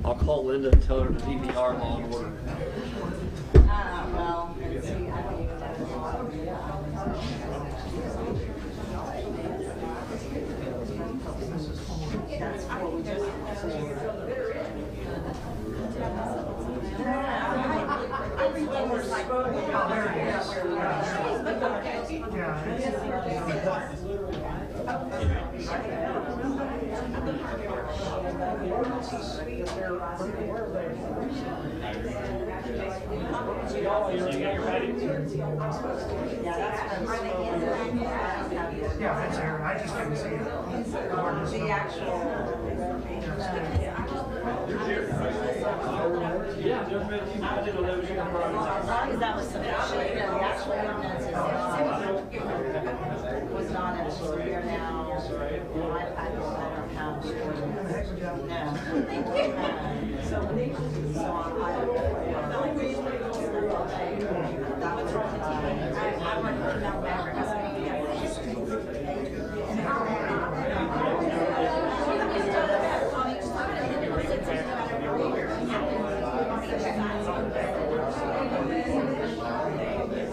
I'll call Linda and tell her to DVR law and order. Well, and see, I don't even that's what we just. Yeah, that's there. I just couldn't see it. The actual. That was sufficient. The actual ordinance was not actually here now. I don't have. No. So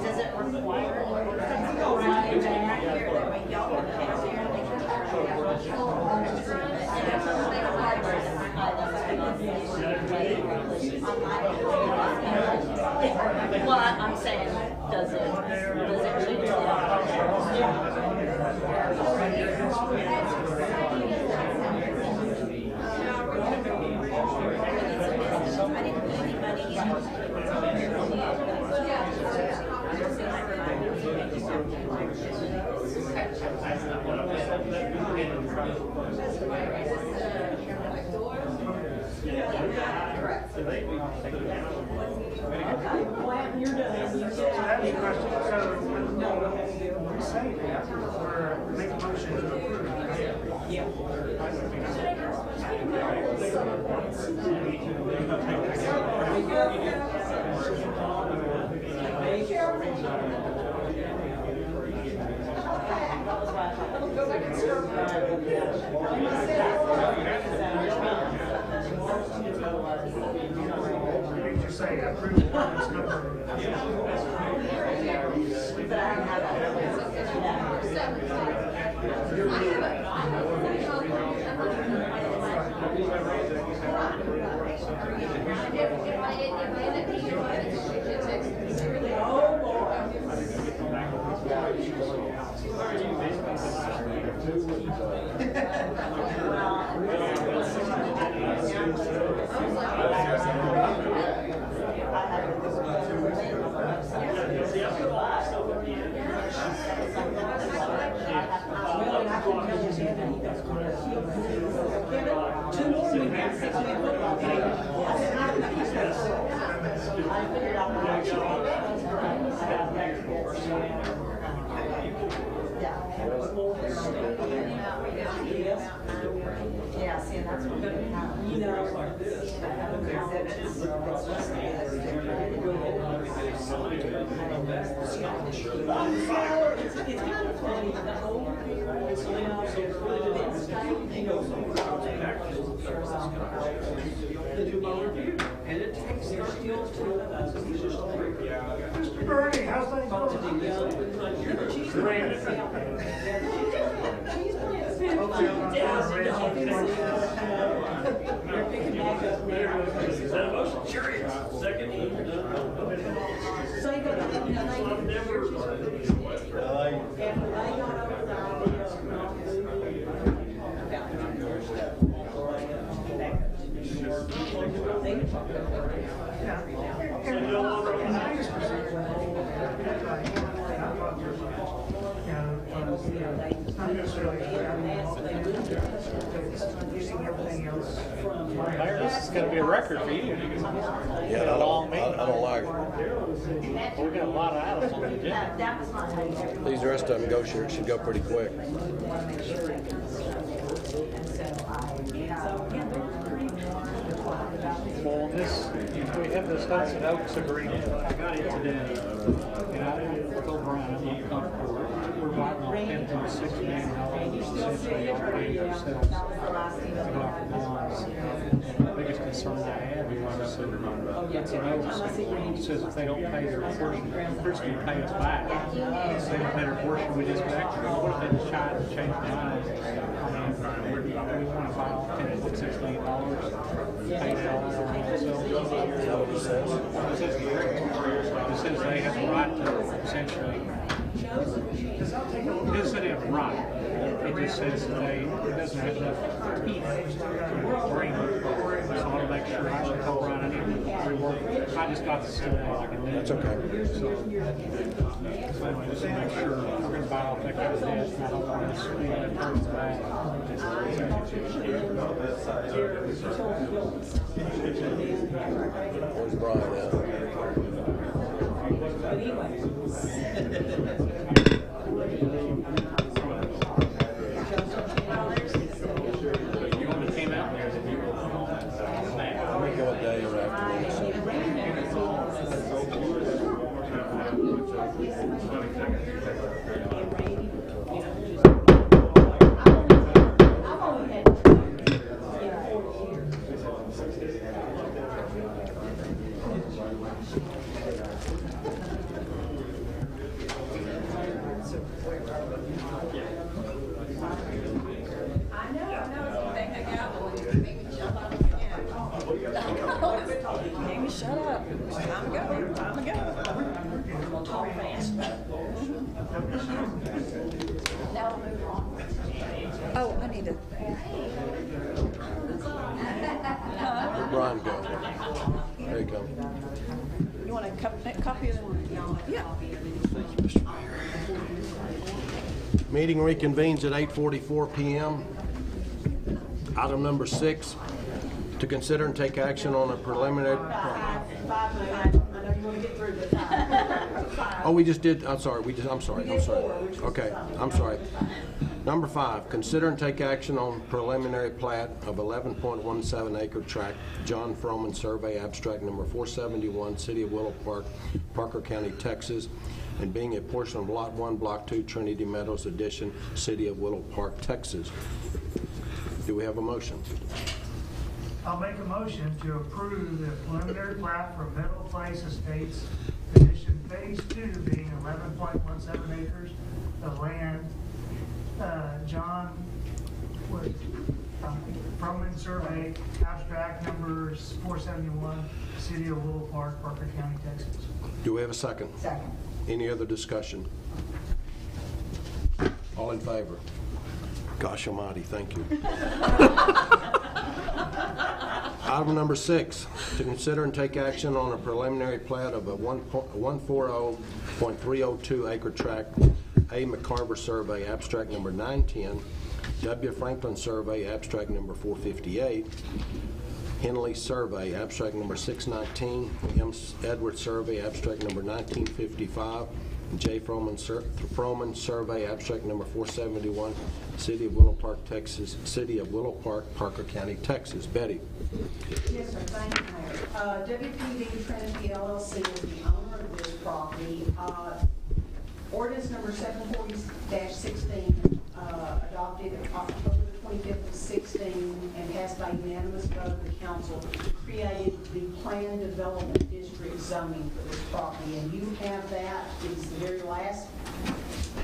does it require? Well, I'm saying, does it change You're done. So that's the question. So, we say that, we're making a motion to approve. Did you say approve ordinance number? Yeah, see, and that's what we have. You know, It's kind of funny, the older people, you know, this time, they go to do my review, and it takes 30 years to Mr. Bernie, how's things going? Mayor, this is going to be a record for you. Yeah, a long meeting. I don't like it. We got a lot of items on the agenda. These rest of them should go pretty quick. Well, we have this Hudson Oaks agreement. I got it today. And I told Brian I'm not comfortable. We're biting off $10.6 million essentially already ourselves to go out for bonds. The biggest concern I have is Hudson Oaks says if they don't pay their portion, they're going to pay us back. If they don't pay their portion, we disconnect them. What if they decide to change their mind? We want to buy off $10.6 million. Pay it all out on themselves. Is that what it says? It says they have the right to essentially. It doesn't say they have the right. It just says that it doesn't have enough heat to bring it. So I want to make sure I should tell Brian I need to rework. I just got this today. That's okay. So anyway, just to make sure we're going to buy off that kind of debt. And I don't want to squeeze that person back. Where's Brian at? You want to came out there? Let me go a day or after. I know, it's a big jump up again. Shut up. Time to go. Time to go. Talk fast. Now we'll move on. Oh, I need to. Where'd Brian go? There you go. You want a copy of the? Yeah. Thank you, Mr. Mayor. Meeting reconvenes at 8:44 p.m. Item number 6, to consider and take action on a preliminary. Oh, we just did, I'm sorry, I'm sorry. Okay, I'm sorry. Number 5, consider and take action on preliminary plat of 11.17 acre tract, John Froman Survey, abstract number 471, City of Willow Park, Parker County, Texas, and being a portion of Lot 1, Block 2, Trinity Meadows Addition, City of Willow Park, Texas. Do we have a motion? I'll make a motion to approve the preliminary plat for Middle Place Estates, Edition Phase 2, being 11.17 acres of land. John Froman Survey, abstract number 471, City of Willow Park, Parker County, Texas. Do we have a second? Second. Any other discussion? All in favor? Gosh almighty, thank you. Item number 6, to consider and take action on a preliminary plat of a 140.302 acre tract, A. McCarver Survey, abstract number 910, W. Franklin Survey, abstract number 458, Henley Survey, abstract number 619, M. Edwards Survey, abstract number 1955, J. Froman Survey, abstract number 471, City of Willow Park, Texas, City of Willow Park, Parker County, Texas. Betty. Yes, sir, thank you, Mayor. WPD Trinity LLC is the owner of this property. Ordinance number 740-16, adopted October the 25th of 16 and passed by unanimous vote of the council, created the planned development district zoning for this property. And you have that, it's the very last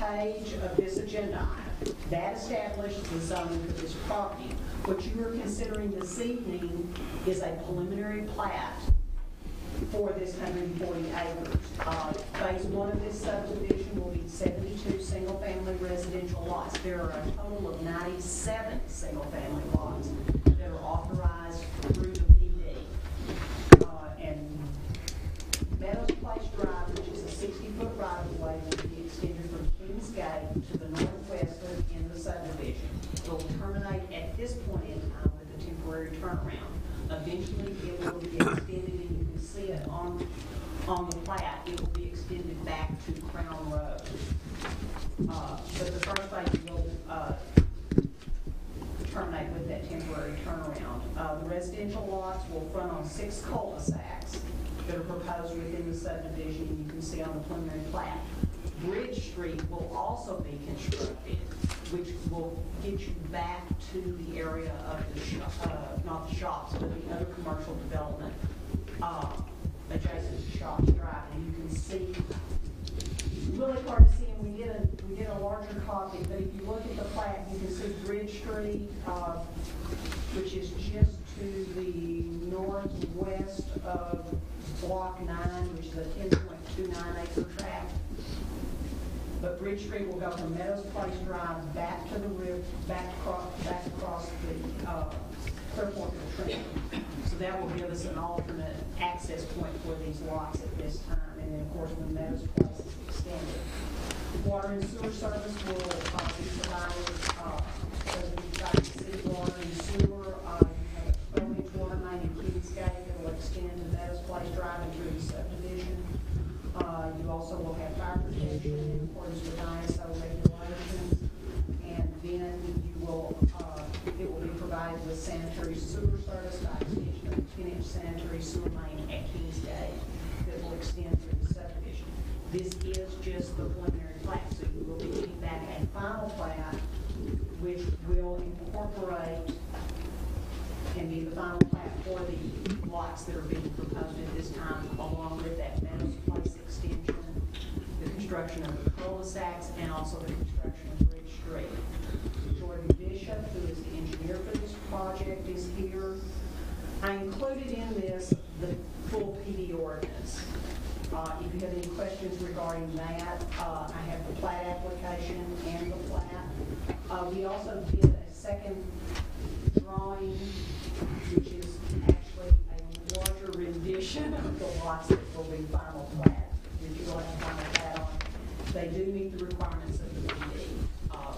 page of this agenda item. That established the zoning for this property. What you are considering this evening is a preliminary plat for this 140 acres. Phase 1 of this subdivision will be 72 single-family residential lots. There are a total of 97 single-family lots that are authorized through the PD. And Meadows Place Drive, which is a 60-foot right-of-way, will be extended from Kings Gate to the northwest in the subdivision. It will terminate at this point in time with a temporary turnaround. Eventually, it will be extended, and you can see it on the plat. It will be extended back to Crown Road. But the first phase will terminate with that temporary turnaround. The residential lots will front on 6 cul-de-sacs that are proposed within the subdivision, and you can see on the preliminary plat. Bridge Street will also be constructed, which will get you back to the area of the not the shops, but the other commercial development adjacent to Shops Drive. And you can see, it's really hard to see, and we get a larger copy, but if you look at the plat, you can see Bridge Street, which is just to the northwest of Block 9, which is a 10.29 acre tract. But Bridge Street will go from Meadows Place Drive back to the river, back across the Clearpoint to Trinity. So that will give us an alternate access point for these lots at this time. And then, of course, when Meadows Place is extended, water and sewer service will be provided. City water and sewer. You have a 12-inch water main in Kingsgate that will extend to Meadows Place Drive and through the subdivision. You also will have fire protection in accordance with ISO regulations, and then you will it will be provided with sanitary sewer service by extension of a 10-inch sanitary sewer main at Kingsgate that will extend through the subdivision. This is just the preliminary plat, so you will be getting back a final plat, which will incorporate and be the final plat for the lots that are being proposed at this time, along with that Meadows Place extension, the construction of the cul-de-sacs, and also the construction of Bridge Street. Jordan Bishop, who is the engineer for this project, is here. I included in this the full PD ordinance. If you have any questions regarding that, I have the plat application and the plat. We also did a second drawing, which is actually a larger rendition of the lots that will be final plat, that you're going to final plat on. They do meet the requirements of the PD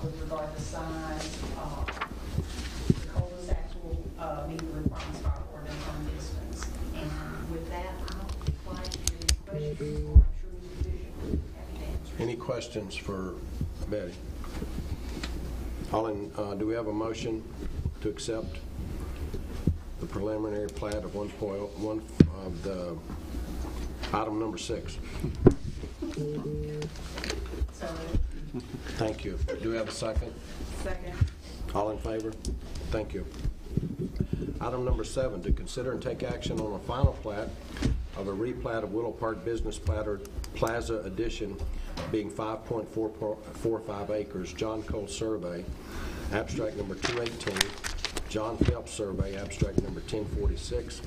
with regard to size. The cul-de-sacs will meet the requirements of our ordinance on distance. And with that, I'll apply to any questions, or I'm sure Mr. Bishop will be happy to answer. Any questions for Betty? Do we have a motion to accept the preliminary plat of 1.1 of the item number 6? Thank you. Do we have a second? Second. All in favor? Thank you. Item number 7, to consider and take action on a final plat of a replat of Willow Park Business Plaza Addition being 5.45 acres, John Cole Survey, abstract number 218, John Phelps Survey, abstract number 1046,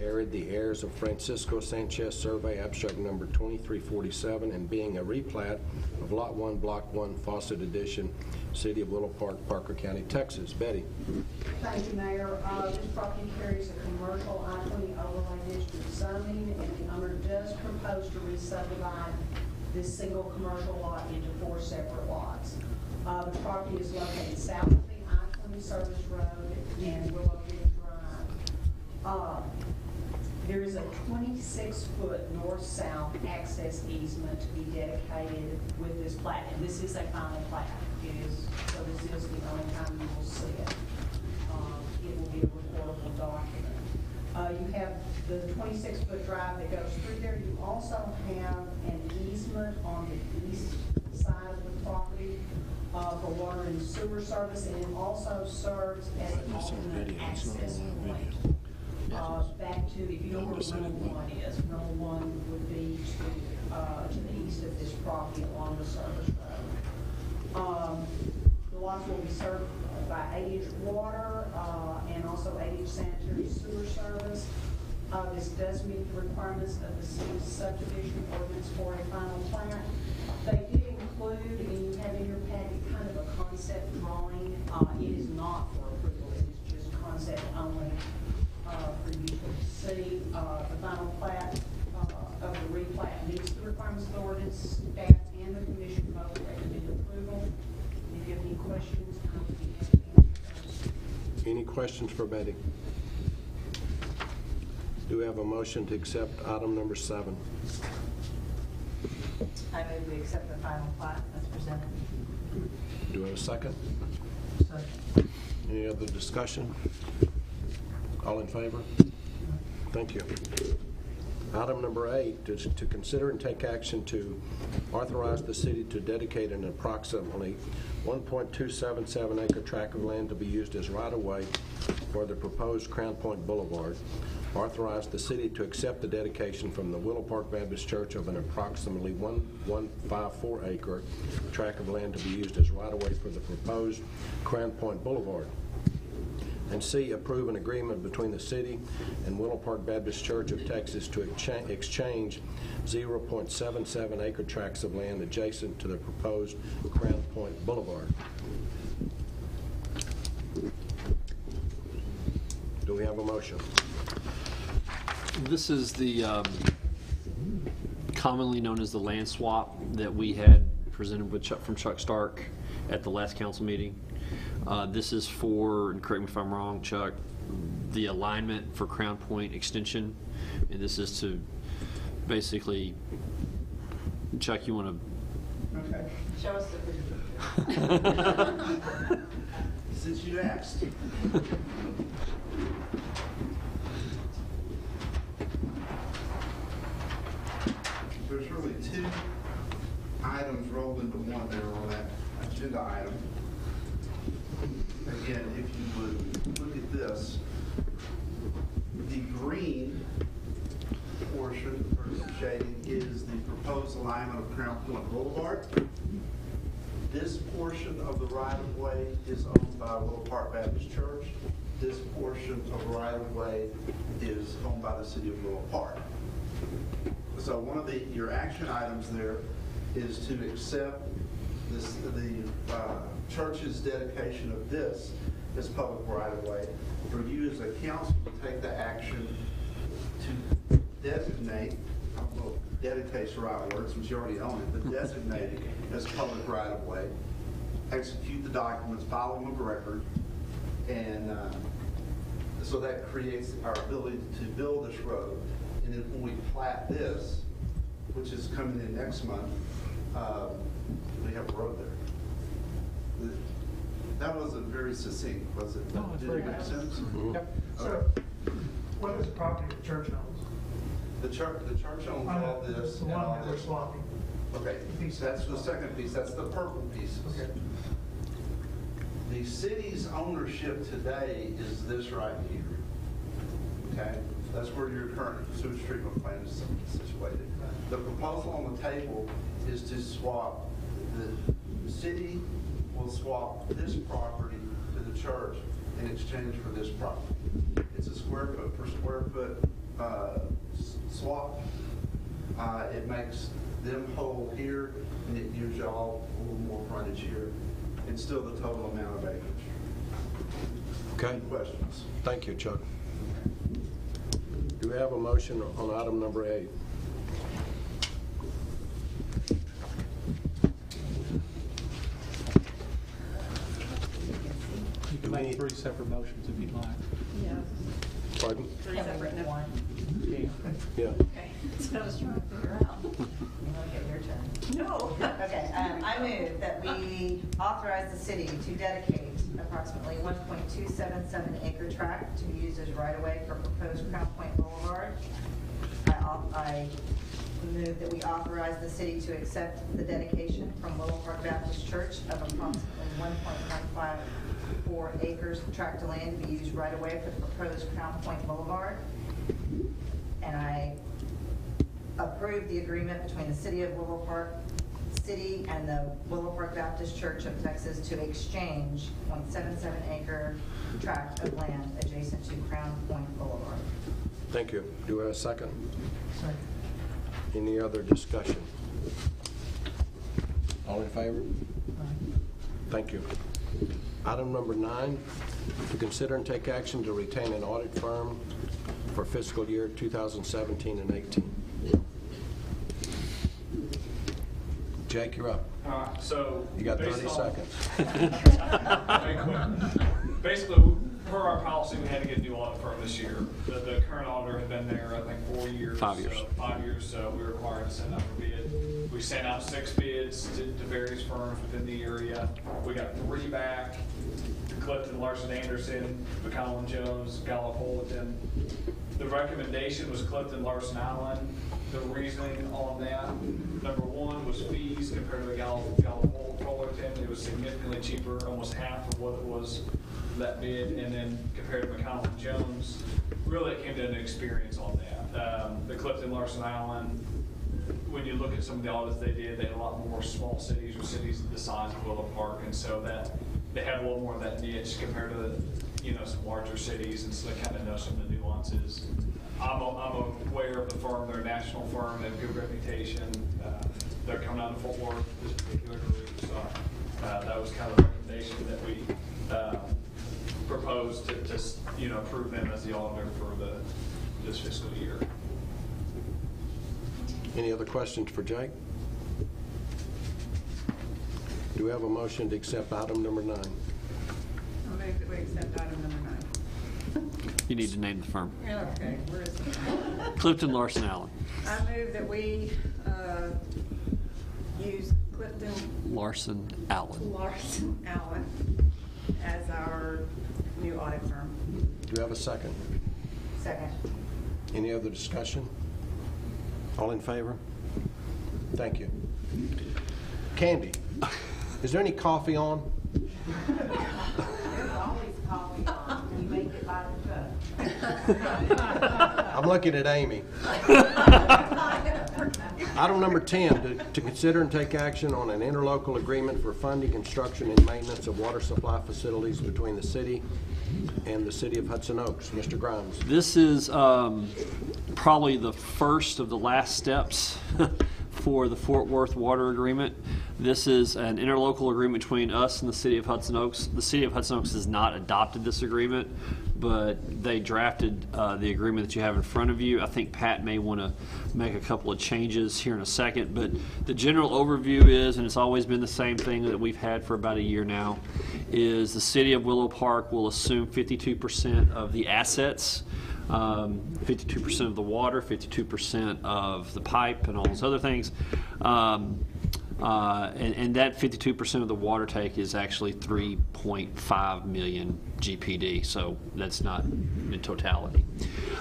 Arid the Heirs of Francisco Sanchez Survey, abstract number 2347, and being a replat of Lot 1, Block 1, Fawcett Addition, City of Willow Park, Parker County, Texas. Betty. Thank you, Mayor. This property carries a commercial I-20 overlay district zoning, and the owner does propose to re-subdivide this single commercial lot into 4 separate lots. The property is located south of the I-20 service road and Willow Drive. There is a 26-foot north-south access easement to be dedicated with this plat, and this is a final plat. So this is the only time you will see it. It will be a recordable document. You have the 26-foot drive that goes through there. You also have an easement on the east side of the property for water and sewer service, and it also serves as an alternate access point. Back to, if you know where Rental 1 is, Rental 1 would be to the east of this property along the service road. The lots will be served by 8-inch water and also 8-inch sanitary sewer service. This does meet the requirements of the city's subdivision ordinance for a final plat. They did include, and you have in your packet, kind of a concept drawing. It is not for approval, it is just concept only for you to see. The final plat of the replat meets the requirements of the ordinance. Staff and the commission both recommend approval. If you have any questions, I would be happy to answer those. Any questions for Betty? Do we have a motion to accept item number 7? I move we accept the final plat as presented. Do we have a second? Second. Any other discussion? All in favor? Thank you. Item number 8 is to consider and take action to authorize the city to dedicate an approximately 1.277 acre tract of land to be used as right-of-way for the proposed Crown Point Boulevard. Authorize the city to accept the dedication from the Willow Park Baptist Church of an approximately 1.54 acre tract of land to be used as right-of-way for the proposed Crown Point Boulevard. And C, approve an agreement between the city and Willow Park Baptist Church of Texas to exchange 0.77 acre tracts of land adjacent to the proposed Crown Point Boulevard. Do we have a motion? This is the commonly known as the land swap that we had presented with from Chuck Stark at the last council meeting. This is for, and correct me if I'm wrong, Chuck, the alignment for Crown Point extension, and this is to basically, Chuck, you want to? Okay. Show us the Since you asked. There's really 2 items rolled into one there on that agenda item. Again, if you would look at this, the green portion, or shading, is the proposed alignment of Crown Point Boulevard. This portion of the right-of-way is owned by Willow Park Baptist Church. This portion of right-of-way is owned by the city of Willow Park. So one of your action items there is to accept the church's dedication of this as public right-of-way, for you as a council to take the action to designate, I don't know if dedicate's the right word since you already own it, but designate it as public right-of-way, execute the documents, file them of record, and so that creates our ability to build this road. And then when we plat this, which is coming in next month, we have a road there. That wasn't very succinct, was it? No, it's Did very it good. make sense? Yep. So, what is the property the church owns? The church owns all this The and all one that we're this. swapping. Okay, that's the second piece, that's the purple pieces. Okay. The city's ownership today is this right here. Okay? That's where your current sewage treatment plant is situated. The proposal on the table is to swap, the city will swap this property to the church in exchange for this property. It's a square foot per square foot swap. It makes them whole here, and it gives y'all a little more frontage here. It's still the total amount of acreage. Okay. Any questions? Thank you, Chuck. Do we have a motion on item number 8? You can make 3 separate motions if you'd like. Yeah. Pardon? 3 separate. Yeah. Okay, that's what I was trying to figure out. You want to get your turn? No. Okay, I move that we authorize the city to dedicate approximately 1.277 acre tract to be used as right-of-way for proposed Crown Point Boulevard. I move that we authorize the city to accept the dedication from Willow Park Baptist Church of approximately 1.154 acres of tract of land to be used right-of-way for the proposed Crown Point Boulevard. And I approve the agreement between the City of Willow Park City and the Willow Park Baptist Church of Texas to exchange 0.77 acre tract of land adjacent to Crown Point Boulevard. Thank you. Do we have a second? Second. Any other discussion? All in favor? Thank you. Item number 9, to consider and take action to retain an audit firm for fiscal year 2017 and 18. Jake, you're up. All right, so. You got 30 based seconds. Very quick. Basically, per our policy, we had to get a new audit firm this year. The current auditor had been there, I think, 4 years. 5 years. So 5 years, so we were required to send out a bid. We sent out 6 bids to various firms within the area. We got 3 back: Clifton, Larson Anderson, McCollum Jones, Gallup-Fullerton. The recommendation was Clifton, Larson Allen. The reasoning on that, number 1 was fees compared to the Gallup-Fullerton. It was significantly cheaper, almost half of what it was that bid. And then compared to McCollum Jones, really it came to an experience on that. The Clifton, Larson Allen, when you look at some of the audits they did, they had a lot more small cities or cities the size of Willow Park, and so that they had a little more of that niche compared to some larger cities, and so they kind of know some of the nuances. I'm aware of the firm. They're a national firm. They have a good reputation. They're coming out of Fort Worth, this particular group. So that was kind of the recommendation that we proposed to approve them as the auditor for this fiscal year. Any other questions for Jake? Do we have a motion to accept item number 9? I'll move that we accept item number 9. You need to name the firm. Yeah, okay, where is it? Clifton Larson Allen. I move that we use Clifton Larson Allen. as our new audit firm. Do we have a second? Second. Any other discussion? All in favor? Thank you. Candy, is there any coffee on? There's always coffee on. You make it by the cup. I'm looking at Amy. Item number 10, to consider and take action on an interlocal agreement for funding, construction, and maintenance of water supply facilities between the city and the city of Hudson Oaks. Mr. Grimes. This is probably the first of the last steps for the Fort Worth water agreement. This is an interlocal agreement between us and the city of Hudson Oaks. The city of Hudson Oaks has not adopted this agreement, but they drafted the agreement that you have in front of you. I think Pat may want to make a couple of changes here in a second, but the general overview is, and it's always been the same thing that we've had for about a year now, is the city of Willow Park will assume 52% of the assets, 52% of the water, 52% of the pipe, and all those other things. And that 52% of the water take is actually 3.5 million GPD, so that's not in totality.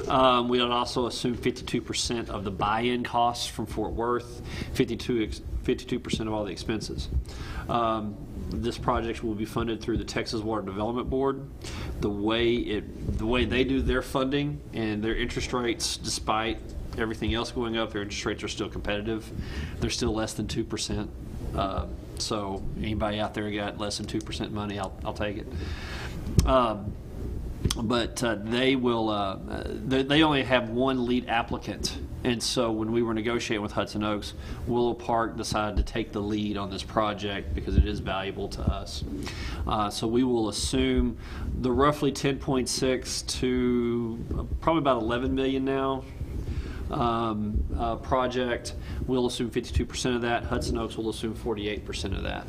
We would also assume 52% of the buy-in costs from Fort Worth, 52% of all the expenses. This project will be funded through the Texas Water Development Board. The way they do their funding and their interest rates, despite everything else going up, their interest rates are still competitive. They're still less than 2%. So anybody out there got less than 2% money, I'll take it. But they will. They only have one lead applicant, and so when we were negotiating with Hudson Oaks, Willow Park decided to take the lead on this project because it is valuable to us. So we will assume the roughly 10.6 to probably about 11 million now. Project. We'll assume 52% of that. Hudson Oaks will assume 48% of that.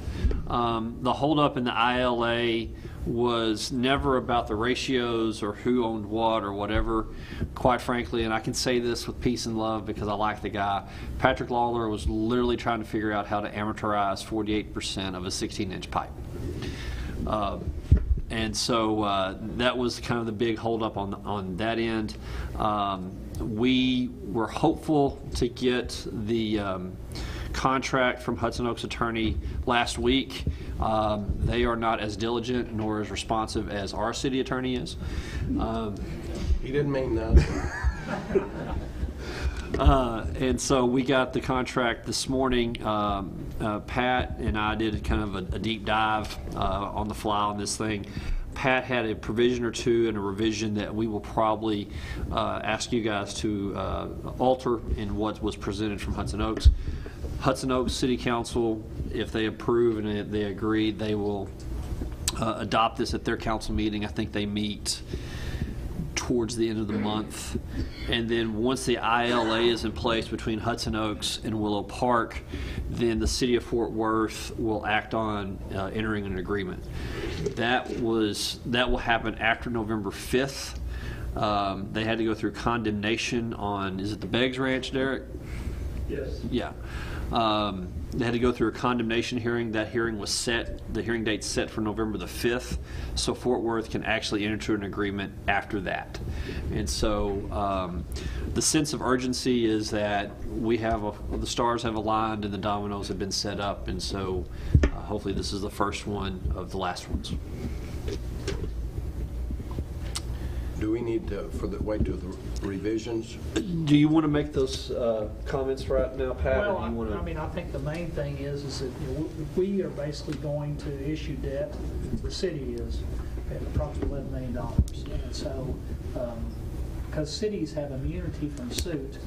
The holdup in the ILA was never about the ratios or who owned what or whatever. Quite frankly, and I can say this with peace and love because I like the guy, Patrick Lawler was literally trying to figure out how to amortize 48% of a 16-inch pipe. And so that was kind of the big holdup on that end. We were hopeful to get the contract from Hudson Oaks attorney last week. They are not as diligent nor as responsive as our city attorney is. He didn't mean that. And so we got the contract this morning. Pat and I did kind of a deep dive on the fly on this thing. Pat had a provision or two and a revision that we will probably ask you guys to alter in what was presented from Hudson Oaks. Hudson Oaks City Council, if they approve and they agree, they will adopt this at their council meeting. I think they meet towards the end of the month. And then once the ILA is in place between Hudson Oaks and Willow Park, then the city of Fort Worth will act on entering an agreement. That will happen after November 5th. They had to go through condemnation on, is it the Beggs Ranch, Derek? Yes. Yeah. They had to go through a condemnation hearing. That hearing was set, the hearing date set for November the 5th, so Fort Worth can actually enter into an agreement after that. And so the sense of urgency is that we have, the stars have aligned and the dominoes have been set up, and so hopefully this is the first one of the last ones. Do we need to wait till the revisions? Do you want to make those comments right now, Pat? Well, or do you want to... I mean, I think the main thing is that we are basically going to issue debt. The city is at approximately $11 million, and so because cities have immunity from suit,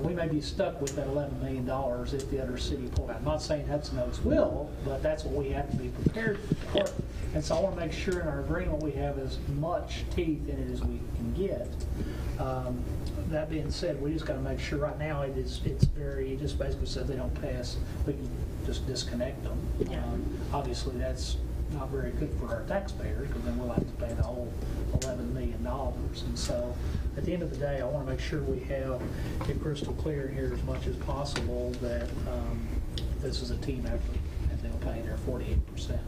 we may be stuck with that $11 million if the other city pull out. I'm not saying Hudson Oaks will, but that's what we have to be prepared for. And so I want to make sure in our agreement we have as much teeth in it as we can get. That being said, we just got to make sure right now it just basically says they don't pass, we can just disconnect them. Obviously that's not very good for our taxpayers because then we'll have to pay the whole $11 million. And so at the end of the day, I want to make sure we have it crystal clear here as much as possible that this is a team effort and they'll pay their 48%.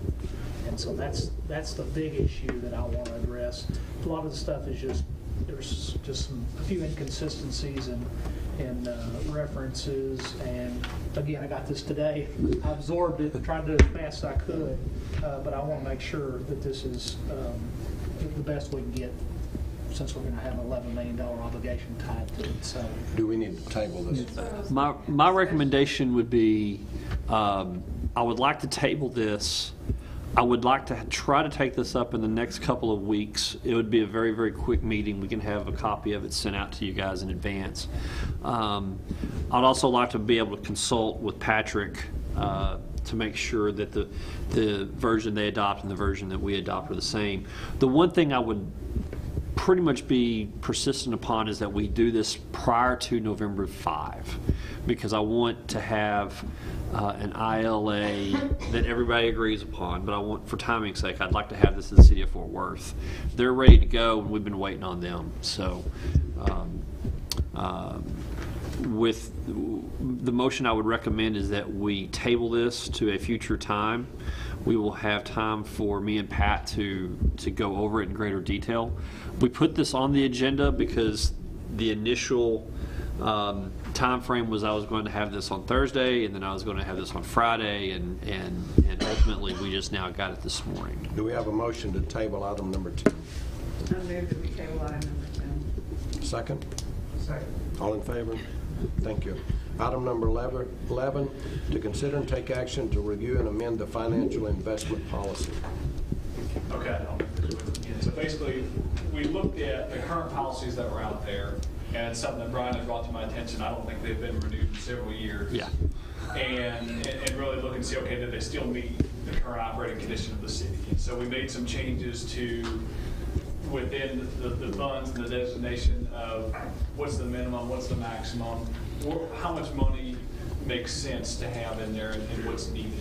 And so that's the big issue that I want to address. A lot of the stuff is there's just a few inconsistencies in references, and again, I got this today. I absorbed it, tried to do it as fast as I could, but I want to make sure that this is the best we can get since we're going to have an $11 million obligation tied to it. So, do we need to table this? My recommendation would be I would like to table this I would like to try to take this up in the next couple of weeks. It would be a very, very quick meeting. We can have a copy of it sent out to you guys in advance. I'd also like to be able to consult with Patrick to make sure that the version they adopt and the version that we adopt are the same. The one thing I would pretty much be persistent upon is that we do this prior to November 5, because I want to have an ILA that everybody agrees upon, but I want, for timing's sake, I'd like to have this in the city of Fort Worth. They're ready to go, and we've been waiting on them. So with the motion I would recommend is that we table this to a future time. We will have time for me and Pat to go over it in greater detail. We put this on the agenda because the initial time frame was I was going to have this on Thursday, and then I was going to have this on Friday, and ultimately we just now got it this morning. Do we have a motion to table item number 2? I move that we table item number 10. Second? Second. All in favor? Thank you. Item number 11, to consider and take action to review and amend the financial investment policy. Okay, I'll make this quick. So basically, we looked at the current policies that were out there, and it's something that Brian has brought to my attention. I don't think they've been renewed in several years. Yeah. And really look and see, okay, do they still meet the current operating condition of the city? And so we made some changes to within the funds and the designation of what's the minimum, what's the maximum, how much money makes sense to have in there, and what's needed.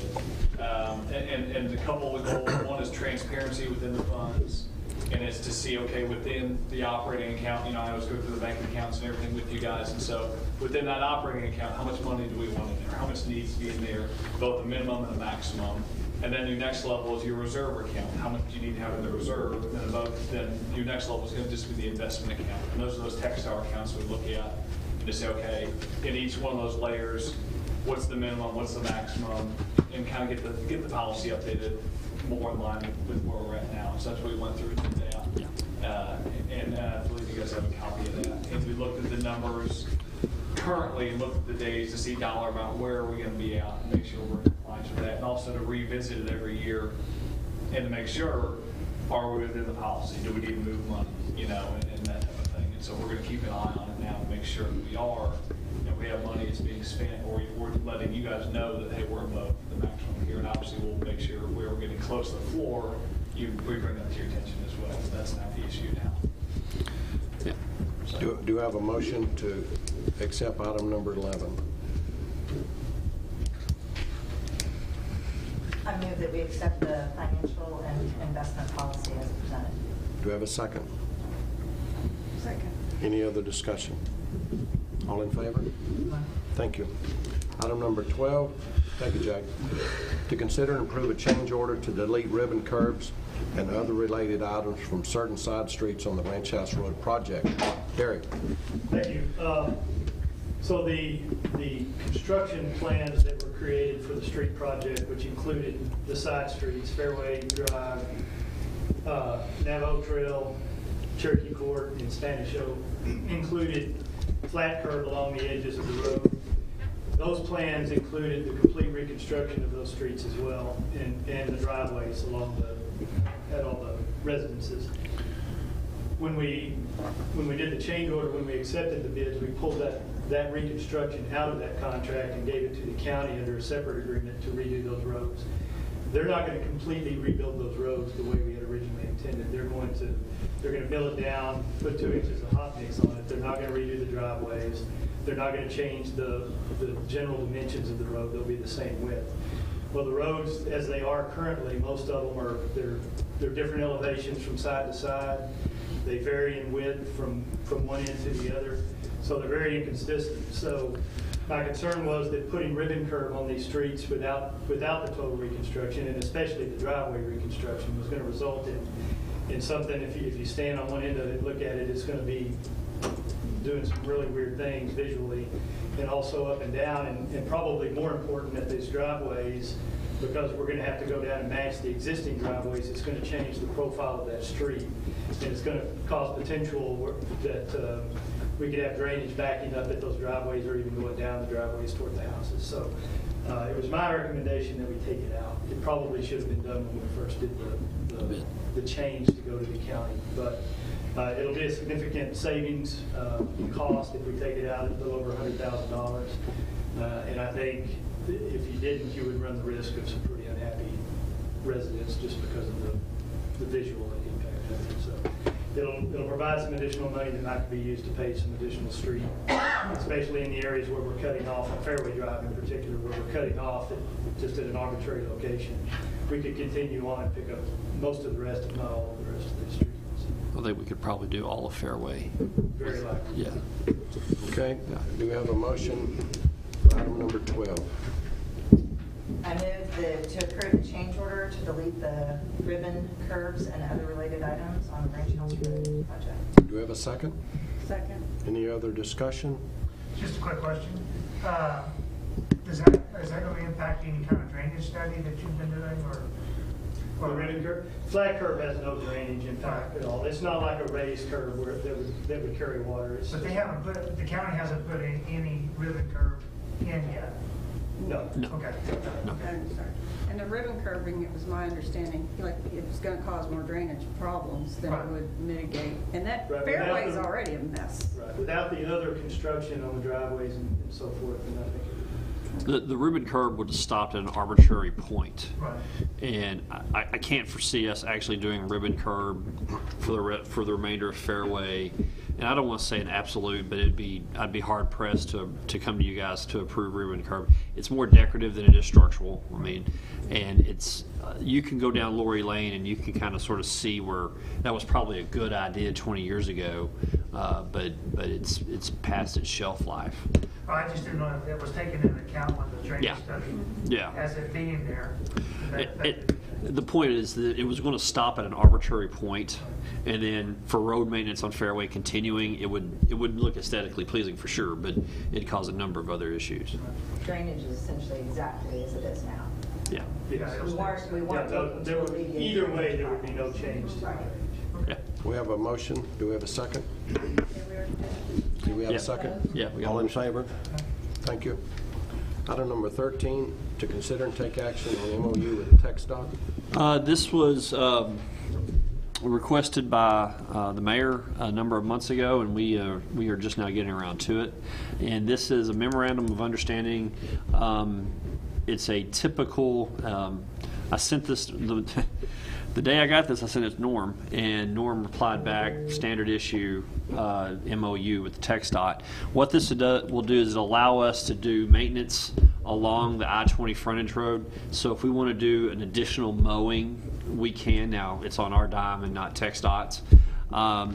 And a couple of goals, one is transparency within the funds, and it's to see, okay, within the operating account, you know, I always go through the bank accounts and everything with you guys, and so within that operating account, how much money do we want in there? How much needs to be in there, both the minimum and the maximum? And then your next level is your reserve account. How much do you need to have in the reserve? And then your next level is going to just be the investment account. And those are those textile accounts we look at and to say, okay, in each one of those layers, what's the minimum, what's the maximum, and kind of get the policy updated more in line with where we're at now. So that's what we went through today. And I believe you guys have a copy of that. And we looked at the numbers currently and looked at the days to see dollar amount, where are we going to be at, and make sure we're in compliance with that, and also to revisit it every year and to make sure, are we within the policy? Do we need to move money, you know, and that type of thing. And so we're going to keep an eye on it now to make sure that we are, and we have money that's being spent, or we're letting you guys know that, hey, we're above the maximum here, and obviously we'll make sure where we're getting close to the floor, we bring that to your attention as well. So that's not the issue now. Yeah. Do you have a motion to accept item number 11? I move that we accept the financial and investment policy as presented. Do we have a second? Second. Any other discussion? All in favor? Thank you. Item number 12, thank you, Jack. To consider and approve a change order to delete ribbon curbs and other related items from certain side streets on the Ranch House Road project. Derek. Thank you. So the construction plans that were created for the street project, which included the side streets, Fairway Drive, Navajo Trail, Cherokee Court, and Spanish Oak, included flat curb along the edges of the road. Those plans included the complete reconstruction of those streets as well, and the driveways along at all the residences. When we did the change order, when we accepted the bids, we pulled that reconstruction out of that contract and gave it to the county under a separate agreement to redo those roads. They're not going to completely rebuild those roads the way we had originally intended. They're going to mill it down, put 2 inches of hot mix on it. They're not going to redo the driveways. They're not going to change the general dimensions of the road. They'll be the same width. Well, the roads, as they are currently, most of them they're different elevations from side to side. They vary in width from one end to the other, so they're very inconsistent. So my concern was that putting ribbon curb on these streets without the total reconstruction, and especially the driveway reconstruction, was going to result in something, if you stand on one end of it and look at it, it's going to be doing some really weird things visually, and also up and down, and probably more important that these driveways, because we're going to have to go down and match the existing driveways, it's going to change the profile of that street, and it's going to cause potential that we could have drainage backing up at those driveways or even going down the driveways toward the houses. So it was my recommendation that we take it out. It probably should have been done when we first did the change to go to the county, but it'll be a significant savings cost if we take it out at a little over $100,000. And I think if you didn't, you would run the risk of some pretty unhappy residents just because of the visual impact of it. So it'll provide some additional money that might be used to pay some additional street, especially in the areas where we're cutting off, on Fairway Drive in particular, where we're cutting off just at an arbitrary location. We could continue on and pick up most of the rest, if not all of the rest of the streets. I think we could probably do all of Fairway. Very likely. Yeah. Okay, do we have a motion for item number 12? I move to approve the change order to delete the ribbon, curbs, and other related items on the Branch House Road project. Do we have a second? Second. Any other discussion? Just a quick question. Is that going to impact any kind of drainage study that you've been doing, or? The ribbon curb, flat curb has no drainage impact at all. It's not like a raised curb that would carry water. But the county hasn't put in any ribbon curb in yet? No. Okay. I'm sorry. And the ribbon curbing, it was my understanding, like, it was gonna cause more drainage problems than it would mitigate. And that Right, fairway is without the- already a mess. Right, without the other construction on the driveways and so forth, then I think The ribbon curb would have stopped at an arbitrary point. Right. And I can't foresee us actually doing ribbon curb for the remainder of Fairway. And I don't want to say an absolute, but I'd be hard pressed to come to you guys to approve ribbon curb. It's more decorative than it is structural. I mean, and it's you can go down Lori Lane and you can kind of sort of see where that was probably a good idea 20 years ago, but it's past its shelf life. Oh, I just didn't know if it was taken into account when the drainage study. Yeah. As it being there. The point is that it was going to stop at an arbitrary point, and then for road maintenance on Fairway continuing, it would look aesthetically pleasing for sure, but it'd cause a number of other issues. Drainage is essentially exactly as it is now. Yeah. We weren't looking to alleviate either way, drainage there would be no problems. change to Right. Yeah. We have a motion. Do we have a second? Do we have Yeah. a second? Yeah, we got All a in motion. favor? Thank you. Item number 13, to consider and take action on MOU with TxDOT. This was requested by the mayor a number of months ago, and we are just now getting around to it. And this is a memorandum of understanding. It's a typical. I sent this the day I got this. I sent it to Norm, and Norm replied back, standard issue MOU with TxDOT. What this will do is allow us to do maintenance along the I-20 frontage road. So if we want to do an additional mowing, we can. Now it's on our dime and not TxDOT's.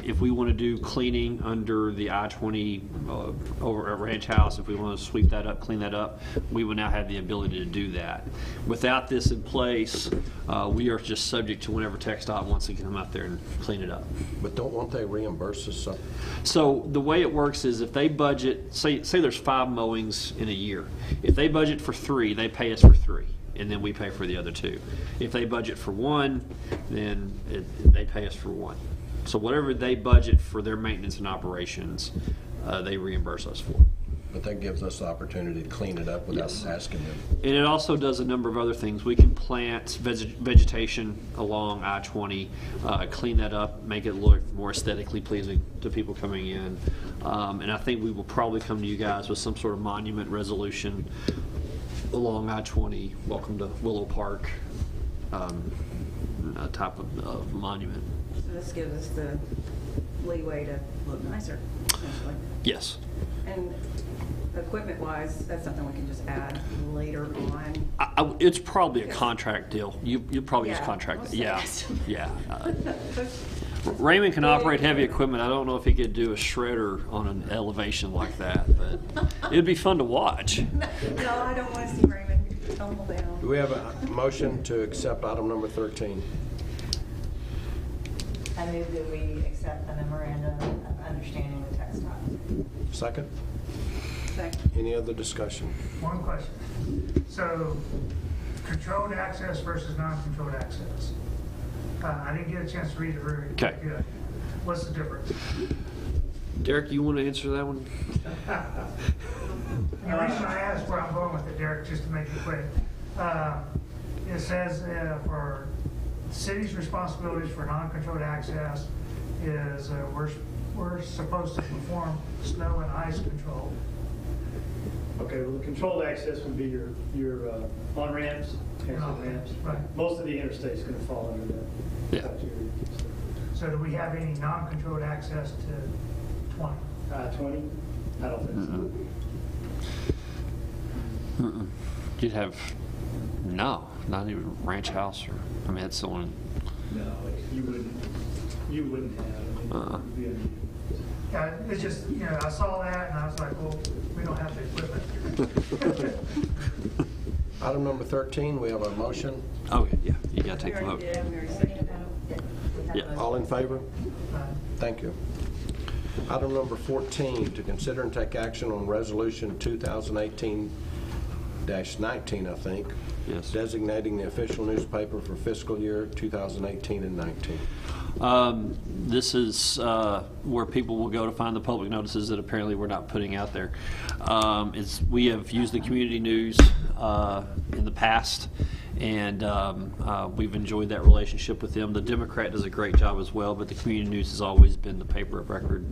If we want to do cleaning under the I-20 over at Ranch House, if we want to sweep that up, clean that up, we will now have the ability to do that. Without this in place, we are just subject to whenever TxDOT wants to come out there and clean it up. But won't they reimburse us? So the way it works is if they budget, say there's 5 mowings in a year. If they budget for 3, they pay us for 3. And then we pay for the other 2. If they budget for 1, then they pay us for 1. So whatever they budget for their maintenance and operations, they reimburse us for. But that gives us the opportunity to clean it up without asking them. And it also does a number of other things. We can plant vegetation along I-20, clean that up, make it look more aesthetically pleasing to people coming in. And I think we will probably come to you guys with some sort of monument resolution along I-20, welcome to Willow Park type of monument. So this gives us the leeway to look nicer, essentially. Yes. And equipment-wise, that's something we can just add later on. It's probably a contract deal. You probably just Yeah, contract it. most Yeah, things. yeah. Raymond can operate heavy equipment. I don't know if he could do a shredder on an elevation like that, but it'd be fun to watch. No, I don't want to see Raymond tumble down. Do we have a motion to accept item number 13? I move that we accept the memorandum of understanding with TxDOT. Second? Second. Any other discussion? One question. So, controlled access versus non-controlled access. I didn't get a chance to read it very good. What's the difference? Derek, you want to answer that one? The reason I asked where I'm going with it, Derek, just to make it quick, it says for city's responsibilities for non-controlled access is we're supposed to perform snow and ice control. Okay, well, the controlled access would be your on-ramps, exit ramps. Right. Most of the interstate's gonna fall under that. Yeah. criteria. So do we have any non-controlled access to 20? 20? I don't think so. You'd have, no, not even ranch house or, I mean, that's the one. No, you wouldn't have. I mean, it'd be a- Yeah, it's just, I saw that and I was like, well, we don't have the equipment. Item number 13, we have a motion. Oh, yeah, you got to take the vote. Yeah. All in favor? Thank you. Item number 14, to consider and take action on resolution 2018-19, I think. Yes. Designating the official newspaper for fiscal year 2018 and 19. This is where people will go to find the public notices that apparently we're not putting out there. We have used the community news in the past, and we've enjoyed that relationship with them. The Democrat does a great job as well, but the community news has always been the paper of record.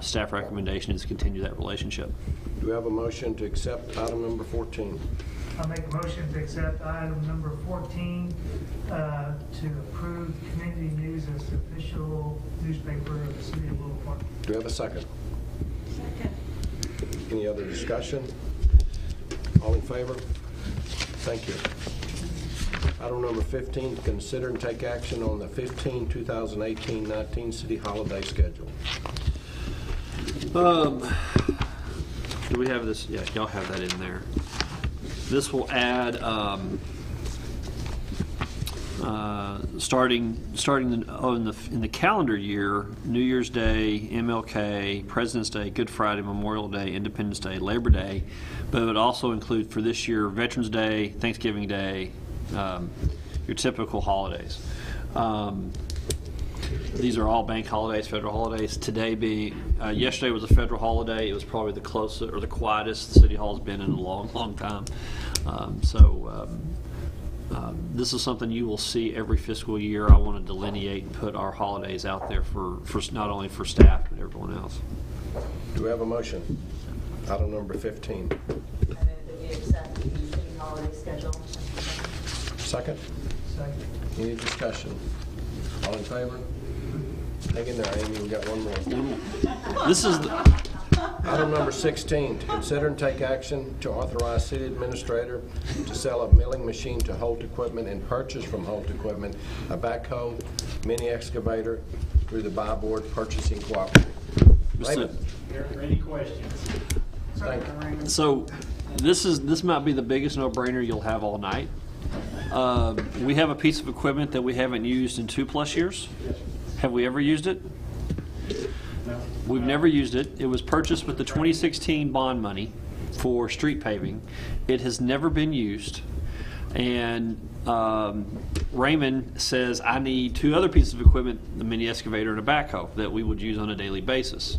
Staff recommendation is to continue that relationship. Do we have a motion to accept item number 14? I'll make a motion to accept item number 14 to approve community news as the official newspaper of the city of Willow Park. Do we have a second? Second. Any other discussion? All in favor? Thank you. Item number 15, to consider and take action on the 2018-19 city holiday schedule. Do we have this? Yeah, y'all have that in there. This will add, starting in the calendar year, New Year's Day, MLK, President's Day, Good Friday, Memorial Day, Independence Day, Labor Day, but it would also include for this year Veterans Day, Thanksgiving Day, your typical holidays. These are all bank holidays, federal holidays. Today being, yesterday was a federal holiday. It was probably the closest or the quietest the City Hall's been in a long, long time. This is something you will see every fiscal year. I want to delineate and put our holidays out there for not only for staff, but everyone else. Do we have a motion? Item number 15. I move that we accept the city holiday schedule. Second? Second. Any discussion? All in favor? Hang in there, Amy, we got one more. This is Item number 16, to consider and take action to authorize city administrator to sell a milling machine to Holt Equipment and purchase from Holt Equipment a backhoe, mini excavator through the Buy Board Purchasing Cooperative. Raymond. Are there any questions? Thank you. So this might be the biggest no-brainer you'll have all night. We have a piece of equipment that we haven't used in 2+ years. Have we ever used it? No. We've never used it. It was purchased with the 2016 bond money for street paving. It has never been used. And Raymond says, I need 2 other pieces of equipment, the mini excavator and a backhoe that we would use on a daily basis.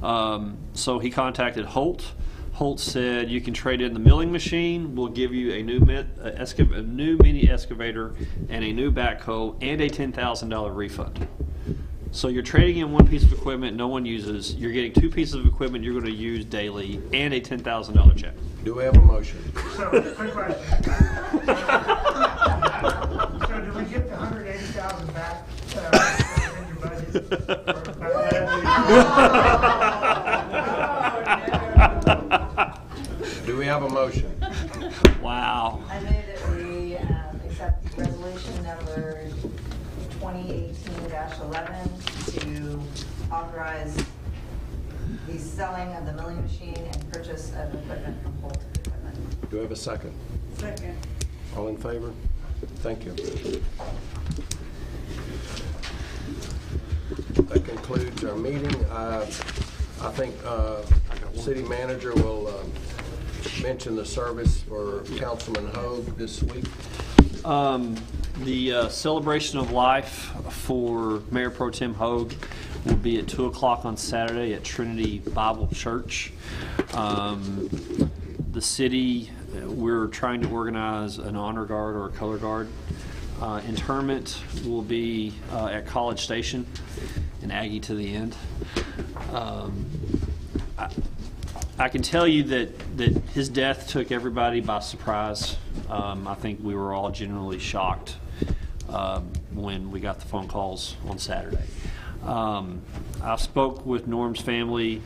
So he contacted Holt. Holt said, you can trade in the milling machine. We'll give you a new mini excavator and a new backhoe and a $10,000 refund. So you're trading in 1 piece of equipment no one uses. You're getting 2 pieces of equipment you're going to use daily and a $10,000 check. Do we have a motion? So, quick question. So do we get the $180,000 back in your budget? Do we have a motion? Wow. I move that we accept resolution number 2018-11 to authorize the selling of the milling machine and purchase of equipment from Holt Equipment. Do we have a second? Second. All in favor? Thank you. That concludes our meeting. I think City Manager will mention the service for Councilman Hogue this week. The celebration of life for Mayor Pro Tem Hogue will be at 2 o'clock on Saturday at Trinity Bible Church. The city, we're trying to organize an honor guard or a color guard. Interment will be at College Station and Aggie to the end. I can tell you that his death took everybody by surprise. I think we were all genuinely shocked when we got the phone calls on Saturday. I spoke with Norm's family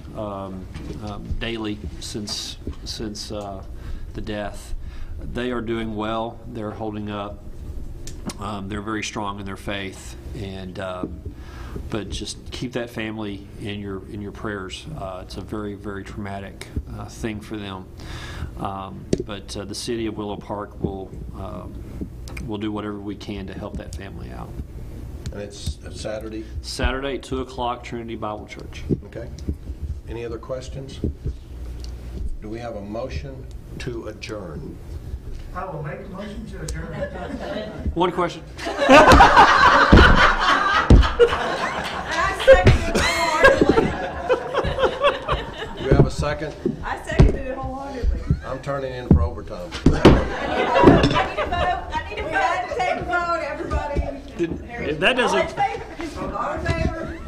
daily since the death. They are doing well. They're holding up. They're very strong in their faith, and but just keep that family in your prayers. It's a very, very traumatic thing for them. But the city of Willow Park will do whatever we can to help that family out. And it's Saturday? Saturday, 2 o'clock, Trinity Bible Church. Okay. Any other questions? Do we have a motion to adjourn? I will make a motion to adjourn. One question. I seconded it wholeheartedly. Do we have a second? I seconded it wholeheartedly. I'm turning in for overtime. I need a vote. We had to take a vote, everybody. If that doesn't. All in favor?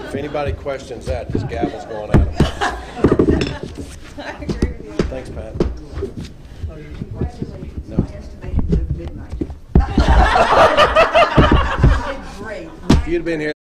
If anybody questions that, this gavel's going out. I agree with you. Thanks, Pat. Congratulations. No. I estimated it was midnight. You did great. If you'd been here